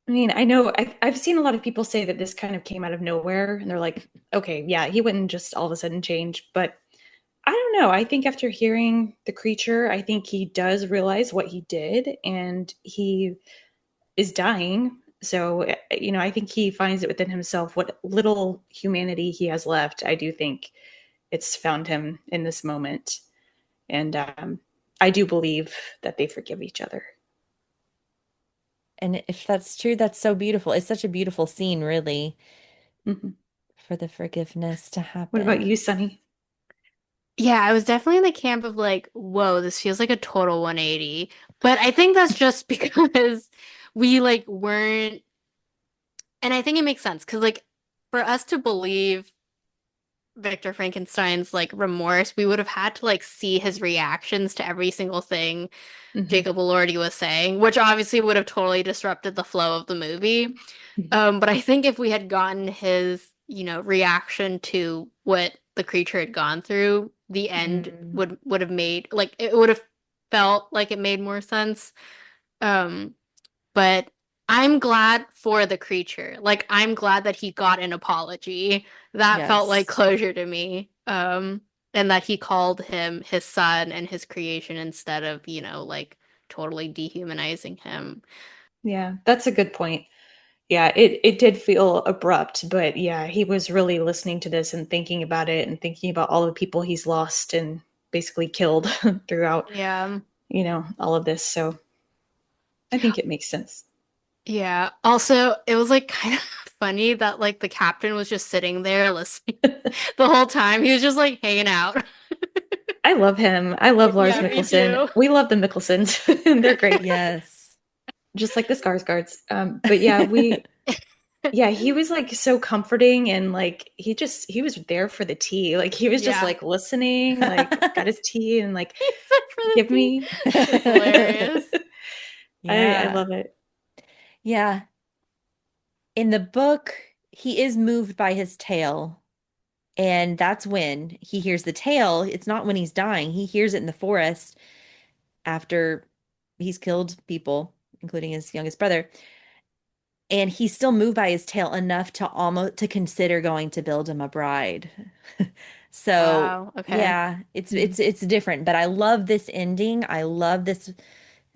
S2: I mean, I know I've seen a lot of people say that this kind of came out of nowhere, and they're like, okay, yeah, he wouldn't just all of a sudden change. But I don't know. I think after hearing the creature, I think he does realize what he did, and he is dying. So, I think he finds it within himself what little humanity he has left. I do think it's found him in this moment. And I do believe that they forgive each other.
S1: And if that's true, that's so beautiful. It's such a beautiful scene, really,
S2: Mhm.
S1: for the forgiveness to
S2: What about
S1: happen.
S2: you, Sunny?
S3: Yeah, I was definitely in the camp of like, whoa, this feels like a total 180. But I think that's just because we like weren't, and I think it makes sense because like for us to believe Victor Frankenstein's like remorse, we would have had to like see his reactions to every single thing
S2: Hmm.
S3: Jacob Elordi was saying, which obviously would have totally disrupted the flow of the movie. But I think if we had gotten his, reaction to what the creature had gone through, the end
S1: Mm,
S3: would have made like it would have felt like it made more sense. Um, but I'm glad for the creature. Like I'm glad that he got an apology. That felt like
S1: yes.
S3: closure to me. And that he called him his son and his creation instead of, like totally dehumanizing him.
S2: Yeah, that's a good point. Yeah, it did feel abrupt, but yeah, he was really listening to this and thinking about it and thinking about all the people he's lost and basically killed throughout,
S3: Yeah.
S2: all of this. So I think it makes sense.
S3: Yeah. Also, it was like kind of funny that like the captain was just sitting there listening the whole time. He was just like hanging out.
S2: I love him. I love Lars
S3: Yeah, me
S2: Mikkelsen.
S3: too.
S2: We love the Mikkelsens. They're great,
S1: Yes.
S2: just like the Skarsgårds. But yeah, we Yeah, he was like so comforting and like he was there for the tea. Like he was just
S3: Yeah.
S2: like listening, like got his tea and like
S3: He said for the
S2: give
S3: tea.
S2: me.
S3: That's hilarious.
S2: I
S1: Yeah.
S2: love it.
S1: Yeah. In the book, he is moved by his tail. And that's when he hears the tale. It's not when he's dying. He hears it in the forest after he's killed people, including his youngest brother. And he's still moved by his tale enough to almost to consider going to build him a bride. So,
S3: Wow. Okay.
S1: yeah, it's
S2: Mhm.
S1: it's it's different, but I love this ending. I love this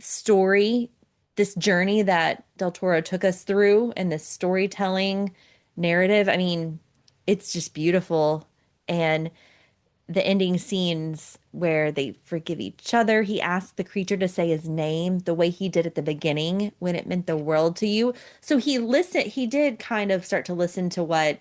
S1: story, this journey that Del Toro took us through and this storytelling narrative. I mean, it's just beautiful. And the ending scenes where they forgive each other. He asked the creature to say his name the way he did at the beginning when it meant the world to you. So he did kind of start to listen to what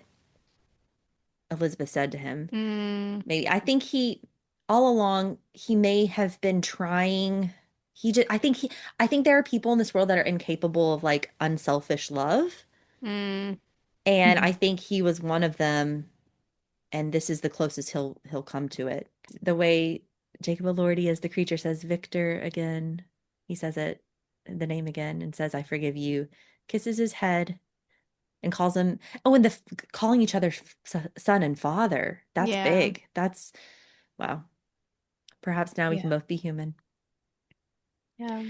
S1: Elizabeth said to him.
S3: Mm,
S1: Maybe I think he all along he may have been trying he just I think there are people in this world that are incapable of like unselfish love.
S3: mm,
S1: And I
S2: Mhm.
S1: think he was one of them, and this is the closest he'll come to it. The way Jacob Elordi as the creature says Victor again, he says it the name again and says I forgive you, kisses his head and calls him and calling each other son and father. That's
S3: yeah.
S1: big. That's wow. Perhaps now we
S2: Yeah.
S1: can both be human.
S3: Yeah.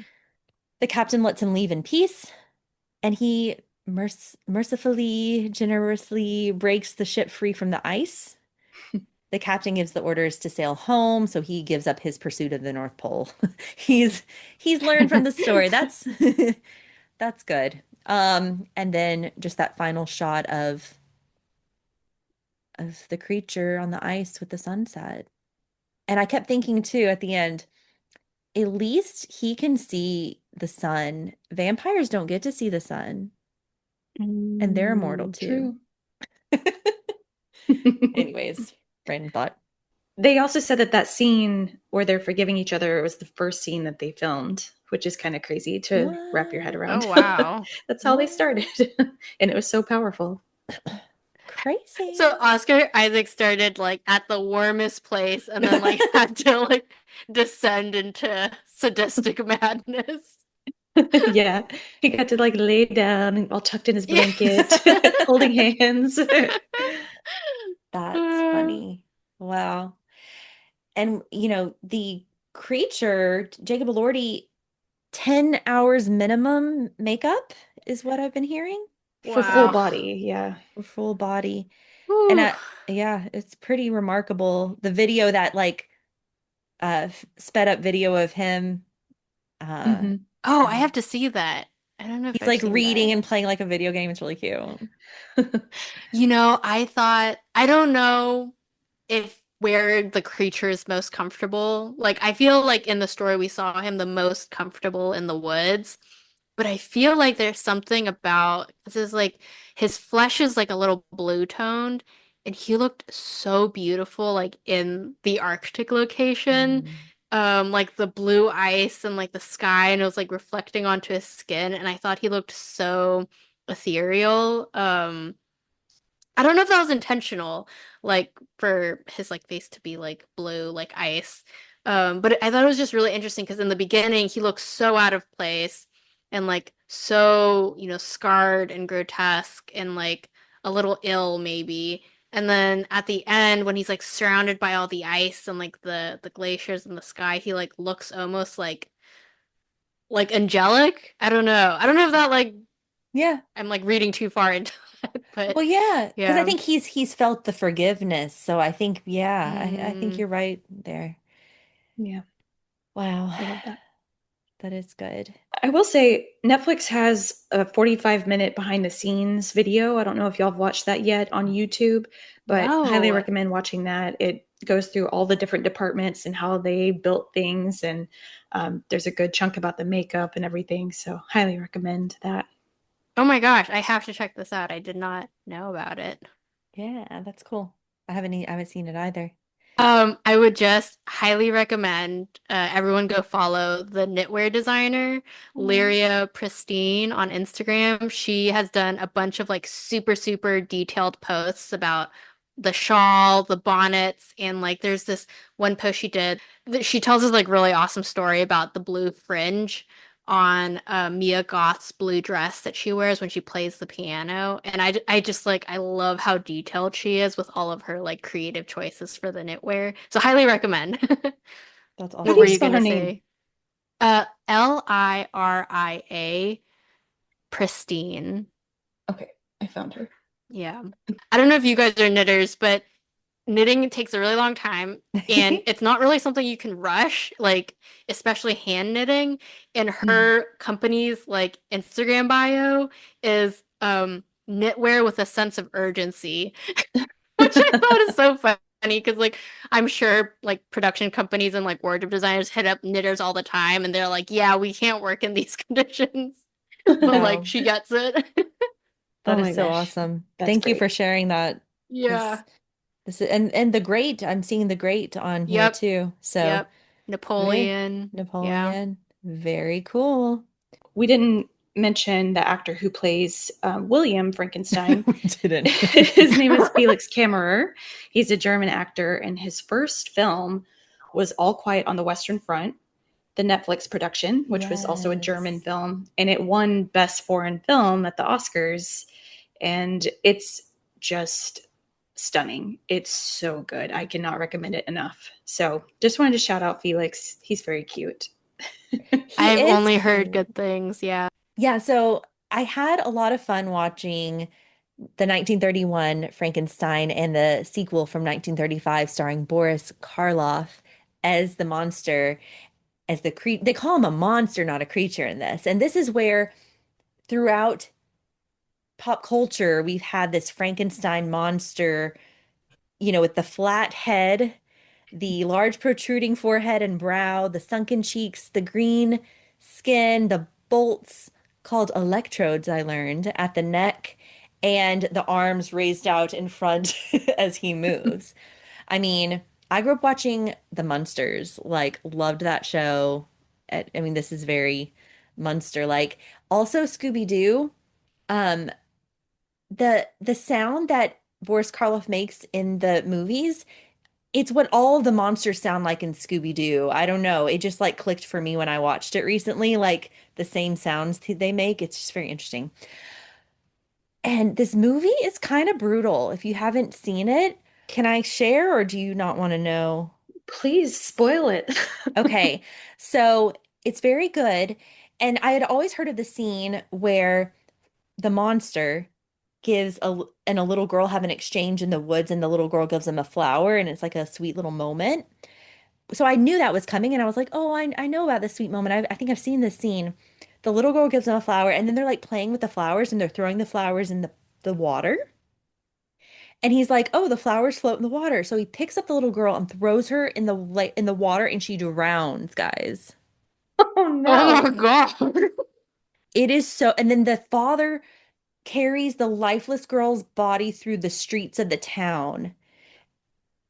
S1: The captain lets him leave in peace, and he mercifully, generously breaks the ship free from the ice. The captain gives the orders to sail home, so he gives up his pursuit of the North Pole. He's he's learned from the story. That's that's good. And then just that final shot of the creature on the ice with the sunset. And I kept thinking too at the end, at least he can see the sun. Vampires don't get to see the sun, and they're immortal too.
S2: True.
S1: Anyways, random thought.
S2: They also said that that scene where they're forgiving each other was the first scene that they filmed, which is kind of crazy to wrap your head
S1: What?
S3: Oh,
S2: around.
S3: wow.
S2: That's how they
S1: What?
S2: started. And it was so powerful.
S1: Crazy.
S3: So Oscar Isaac started like at the warmest place and then like had to like descend into sadistic madness.
S2: Yeah. He got to like lay down all tucked in his
S3: Yeah.
S2: blanket, holding hands.
S1: That's funny. Wow. And the creature, Jacob Elordi, 10 hours minimum makeup is what I've been hearing
S2: For full
S3: Wow.
S2: body. Yeah.
S1: for full body. And
S3: Whew.
S1: yeah, it's pretty remarkable. The video that like sped up video of him uh
S2: Hmm.
S3: Oh, I
S1: uh
S3: have to see that. I don't know if
S1: he's
S3: I've
S1: like
S3: seen
S1: reading
S3: that.
S1: and playing like a video game. It's really cute.
S3: I thought, I don't know if where the creature is most comfortable. Like, I feel like in the story we saw him the most comfortable in the woods, but I feel like there's something about this is like his flesh is like a little blue toned, and he looked so beautiful like in the Arctic location.
S1: Mm.
S3: Like the blue ice and like the sky, and it was like reflecting onto his skin, and I thought he looked so ethereal. I don't know if that was intentional, like for his like face to be like blue, like ice. But I thought it was just really interesting because in the beginning he looks so out of place and like so, scarred and grotesque and like a little ill maybe. And then at the end when he's like surrounded by all the ice and like the glaciers in the sky, he like looks almost like angelic. I don't know. I don't know if that like
S1: Yeah.
S3: I'm like reading too far into it, but
S1: Well, yeah, because I
S3: yeah.
S1: think he's felt the forgiveness. So I think, yeah, I think
S3: Mm,
S1: you're right there.
S2: Yeah.
S1: Wow,
S2: I love that.
S1: that is good.
S2: I will say Netflix has a 45-minute behind the scenes video. I don't know if y'all have watched that yet on YouTube, but highly
S3: no.
S2: recommend watching that. It goes through all the different departments and how they built things. And there's a good chunk about the makeup and everything. So, highly recommend that.
S3: Oh my gosh, I have to check this out. I did not know about it.
S1: Yeah, that's cool. I haven't seen it either.
S3: I would just highly recommend everyone go follow the knitwear designer,
S2: Oh,
S3: Lyria Pristine on Instagram. She has done a bunch of like super, super detailed posts about the shawl, the bonnets, and like there's this one post she did that she tells this like really awesome story about the blue fringe on Mia Goth's blue dress that she wears when she plays the piano. And I just like, I love how detailed she is with all of her like creative choices for the knitwear. So highly recommend.
S1: That's
S2: how
S3: What
S2: do
S3: were
S2: you
S3: you
S2: spell
S3: gonna
S2: her name?
S3: say? Liria Pristine.
S2: Okay, I found her.
S3: Yeah. I don't know if you guys are knitters, but knitting takes a really long time and it's not really something you can rush, like especially hand knitting. And
S2: Mhm.
S3: her company's like Instagram bio is knitwear with a sense of urgency, which I thought is so funny because like I'm sure like production companies and like wardrobe designers hit up knitters all the time and they're like, yeah, we can't work in these conditions. But like
S1: No,
S3: she gets it.
S1: that
S2: Oh
S1: is
S2: my
S1: so
S2: gosh,
S1: awesome.
S2: that's
S1: Thank you for
S2: great.
S1: sharing that.
S3: Yeah.
S1: This this is, and the great, I'm seeing the great on here
S3: Yep.
S1: too. So
S3: Yep.
S1: very
S3: Napoleon. Yeah.
S1: Napoleon, very cool.
S2: We didn't mention the actor who plays William Frankenstein.
S1: We didn't.
S2: His name is Felix Kammerer. He's a German actor, and his first film was All Quiet on the Western Front, the Netflix production, which was also a German
S1: Yes.
S2: film, and it won Best Foreign Film at the Oscars. And it's just stunning. It's so good. I cannot recommend it enough. So just wanted to shout out Felix. He's very cute.
S1: He
S3: I've
S1: is
S3: only heard
S1: cute.
S3: good things. Yeah.
S1: Yeah, so I had a lot of fun watching the 1931 Frankenstein and the sequel from 1935 starring Boris Karloff as the monster, as the cre they call him a monster, not a creature in this. And this is where throughout pop culture we've had this Frankenstein monster, with the flat head, the large protruding forehead and brow, the sunken cheeks, the green skin, the bolts called electrodes, I learned, at the neck, and the arms raised out in front as he moves. I mean, I grew up watching The Munsters, like, loved that show. I mean, this is very Munster-like. Also, Scooby-Doo. Um, the sound that Boris Karloff makes in the movies, it's what all the monsters sound like in Scooby-Doo. I don't know. It just like clicked for me when I watched it recently, like the same sounds they make. It's just very interesting. And this movie is kind of brutal. If you haven't seen it, can I share or do you not want to know?
S2: Please spoil it.
S1: Okay. So it's very good. And I had always heard of the scene where the monster gives and a little girl have an exchange in the woods and the little girl gives him a flower and it's like a sweet little moment. So I knew that was coming and I was like, oh, I know about this sweet moment. I think I've seen this scene. The little girl gives him a flower and then they're like playing with the flowers and they're throwing the flowers in the water. And he's like, oh, the flowers float in the water. So he picks up the little girl and throws her in the water and she drowns, guys.
S2: Oh
S3: Oh my
S2: no.
S3: God.
S1: It is so, and then the father carries the lifeless girl's body through the streets of the town.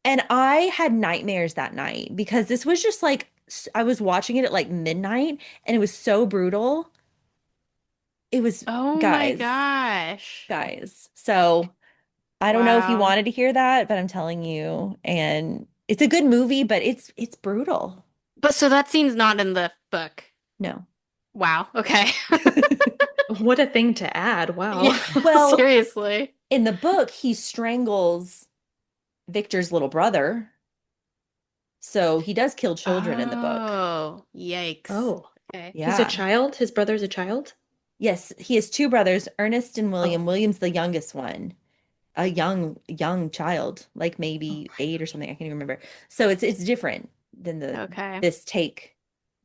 S1: And I had nightmares that night because this was just like I was watching it at like midnight and it was so brutal. It was
S3: Oh my
S1: guys,
S3: gosh.
S1: guys. So I don't know if you
S3: Wow.
S1: wanted to hear that, but I'm telling you. And it's a good movie, but it's brutal.
S3: But so that scene's not in the book.
S1: No.
S3: Wow. Okay.
S2: What a thing to add. Wow.
S3: Yeah,
S1: Well,
S3: seriously.
S1: in the book, he strangles Victor's little brother. So he does kill children in the book.
S3: Oh, yikes.
S2: Oh,
S3: Okay.
S2: he's a
S1: Yeah.
S2: child? His brother's a child?
S1: Yes, he has two brothers, Ernest and
S2: Oh,
S1: William. William's the youngest one. A young child, like
S2: oh
S1: maybe
S2: my
S1: 8 or something. I can't even remember. So it's different than the
S3: Okay.
S1: this take,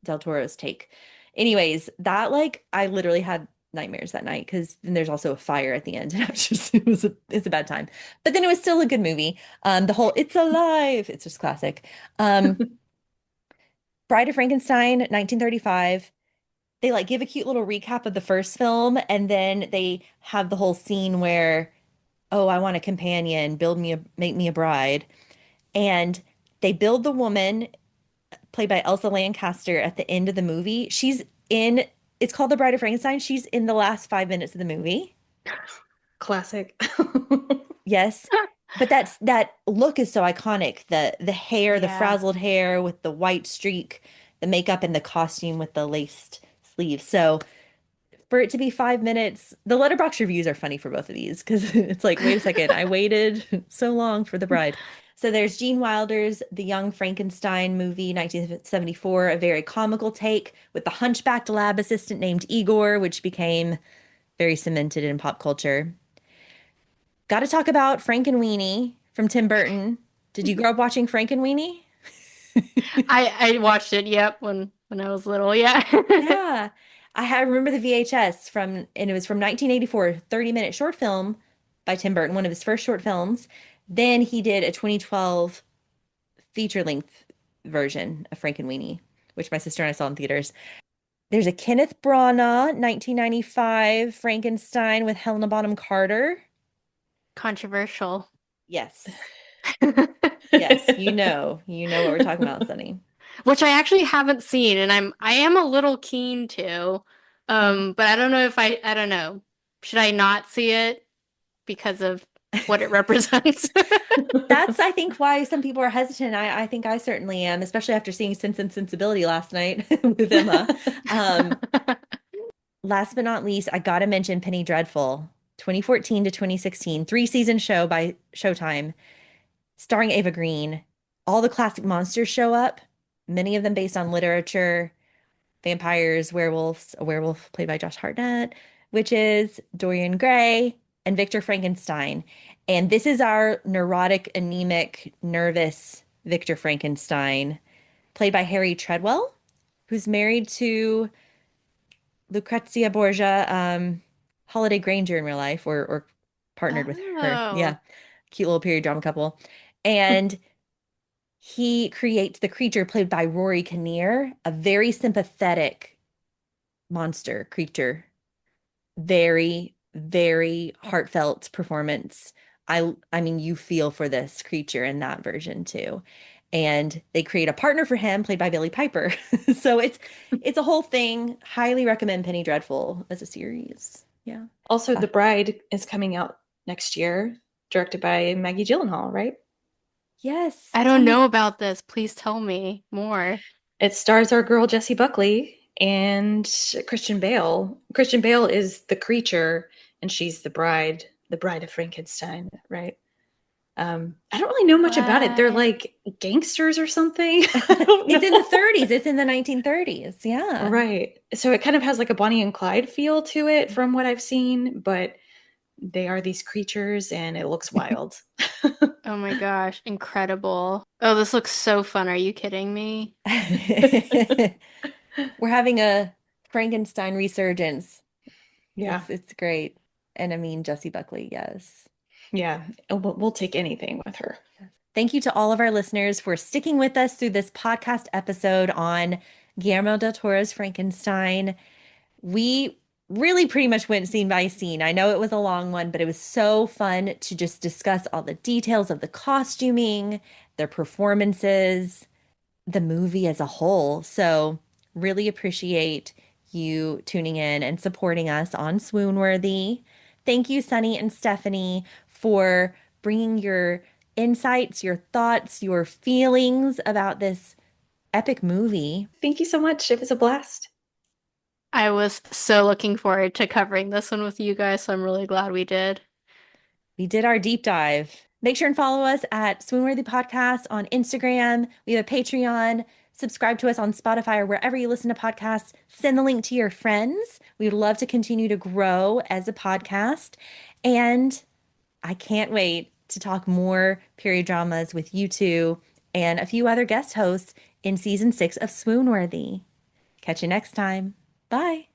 S1: Del Toro's take. Anyways, that like I literally had nightmares that night because then there's also a fire at the end, and I was just it's a bad time. But then it was still a good movie. The whole "It's alive," it's just classic. Um,
S2: gosh.
S1: Bride of Frankenstein, 1935. They like give a cute little recap of the first film, and then they have the whole scene where, oh, I want a companion, make me a bride. And They build the woman, played by Elsa Lancaster, at the end of the movie. It's called The Bride of Frankenstein. She's in the last 5 minutes of the movie.
S2: Classic.
S1: Yes. But that look is so iconic. The hair, the
S3: Yeah.
S1: frazzled hair with the white streak, the makeup and the costume with the laced sleeves. So for it to be 5 minutes, the letterbox reviews are funny for both of these because it's like, wait a second, I waited so long for The Bride. So there's Gene Wilder's The Young Frankenstein movie, 1974, a very comical take with the hunchbacked lab assistant named Igor, which became very cemented in pop culture. Got to talk about Frankenweenie from Tim Burton. Did you grow up watching Frankenweenie?
S3: I watched it, yep, when I was little, yeah.
S1: Yeah. I remember the VHS and it was from 1984, 30-minute short film by Tim Burton, one of his first short films. Then he did a 2012 feature-length version of Frankenweenie, which my sister and I saw in theaters. There's a Kenneth Branagh 1995 Frankenstein with Helena Bonham Carter.
S3: Controversial.
S1: Yes. Yes, you know what we're talking about, Sunny.
S3: Which I actually haven't seen, and I am a little keen to.
S1: Yeah.
S3: But I don't know if I don't know. Should I not see it because of what it represents?
S1: That's, I think, why some people are hesitant. I think I certainly am, especially after seeing Sense and Sensibility last night with Emma. Um, Last but not least, I gotta mention Penny Dreadful, 2014 to 2016, three-season show by Showtime, starring Ava Green. All the classic monsters show up, many of them based on literature, vampires, werewolves, a werewolf played by Josh Hartnett, witches, Dorian Gray, and Victor Frankenstein. And this is our neurotic, anemic, nervous Victor Frankenstein, played by Harry Treadwell, who's married to Lucrezia Borgia, Holiday Granger in real life, or partnered with her.
S3: Oh.
S1: Yeah, cute little period drama couple. And he creates the creature played by Rory Kinnear, a very sympathetic monster creature. Very, very heartfelt performance. I mean, you feel for this creature in that version too. And they create a partner for him, played by Billy Piper. So it's a whole thing. Highly recommend Penny Dreadful as a series. Yeah.
S2: Also,
S1: Uh,
S2: The Bride is coming out next year, directed by Maggie Gyllenhaal, right?
S1: yes.
S3: I
S1: Tell
S3: don't
S1: me.
S3: know about this. Please tell me more.
S2: It stars our girl Jessie Buckley and Christian Bale. Christian Bale is the creature, and she's the bride of Frankenstein, right? I don't really know much about it. They're
S3: What?
S2: like gangsters or something. I don't
S1: It's in the
S2: know.
S1: 30s. It's in the 1930s. Yeah.
S2: Right. So it kind of has like a Bonnie and Clyde feel to it from what I've seen, but they are these creatures and it looks wild.
S3: Oh my gosh, incredible. Oh, this looks so fun. Are you kidding me?
S1: We're having a Frankenstein resurgence.
S2: Yeah.
S1: It's great. And I mean Jessie Buckley, yes.
S2: Yeah. We'll take anything with her.
S1: Thank you to all of our listeners for sticking with us through this podcast episode on Guillermo del Toro's Frankenstein. We really pretty much went scene by scene. I know it was a long one, but it was so fun to just discuss all the details of the costuming, their performances, the movie as a whole. So, really appreciate you tuning in and supporting us on Swoon-Worthy. Thank you, Sunny and Stephanie, for bringing your insights, your thoughts, your feelings about this epic movie.
S2: Thank you so much. It was a blast.
S3: I was so looking forward to covering this one with you guys, so I'm really glad we did.
S1: We did our deep dive. Make sure and follow us at Swoonworthy Podcast on Instagram. We have a Patreon. Subscribe to us on Spotify or wherever you listen to podcasts. Send the link to your friends. We would love to continue to grow as a podcast. And I can't wait to talk more period dramas with you two and a few other guest hosts in season 6 of Swoonworthy. Catch you next time. Bye.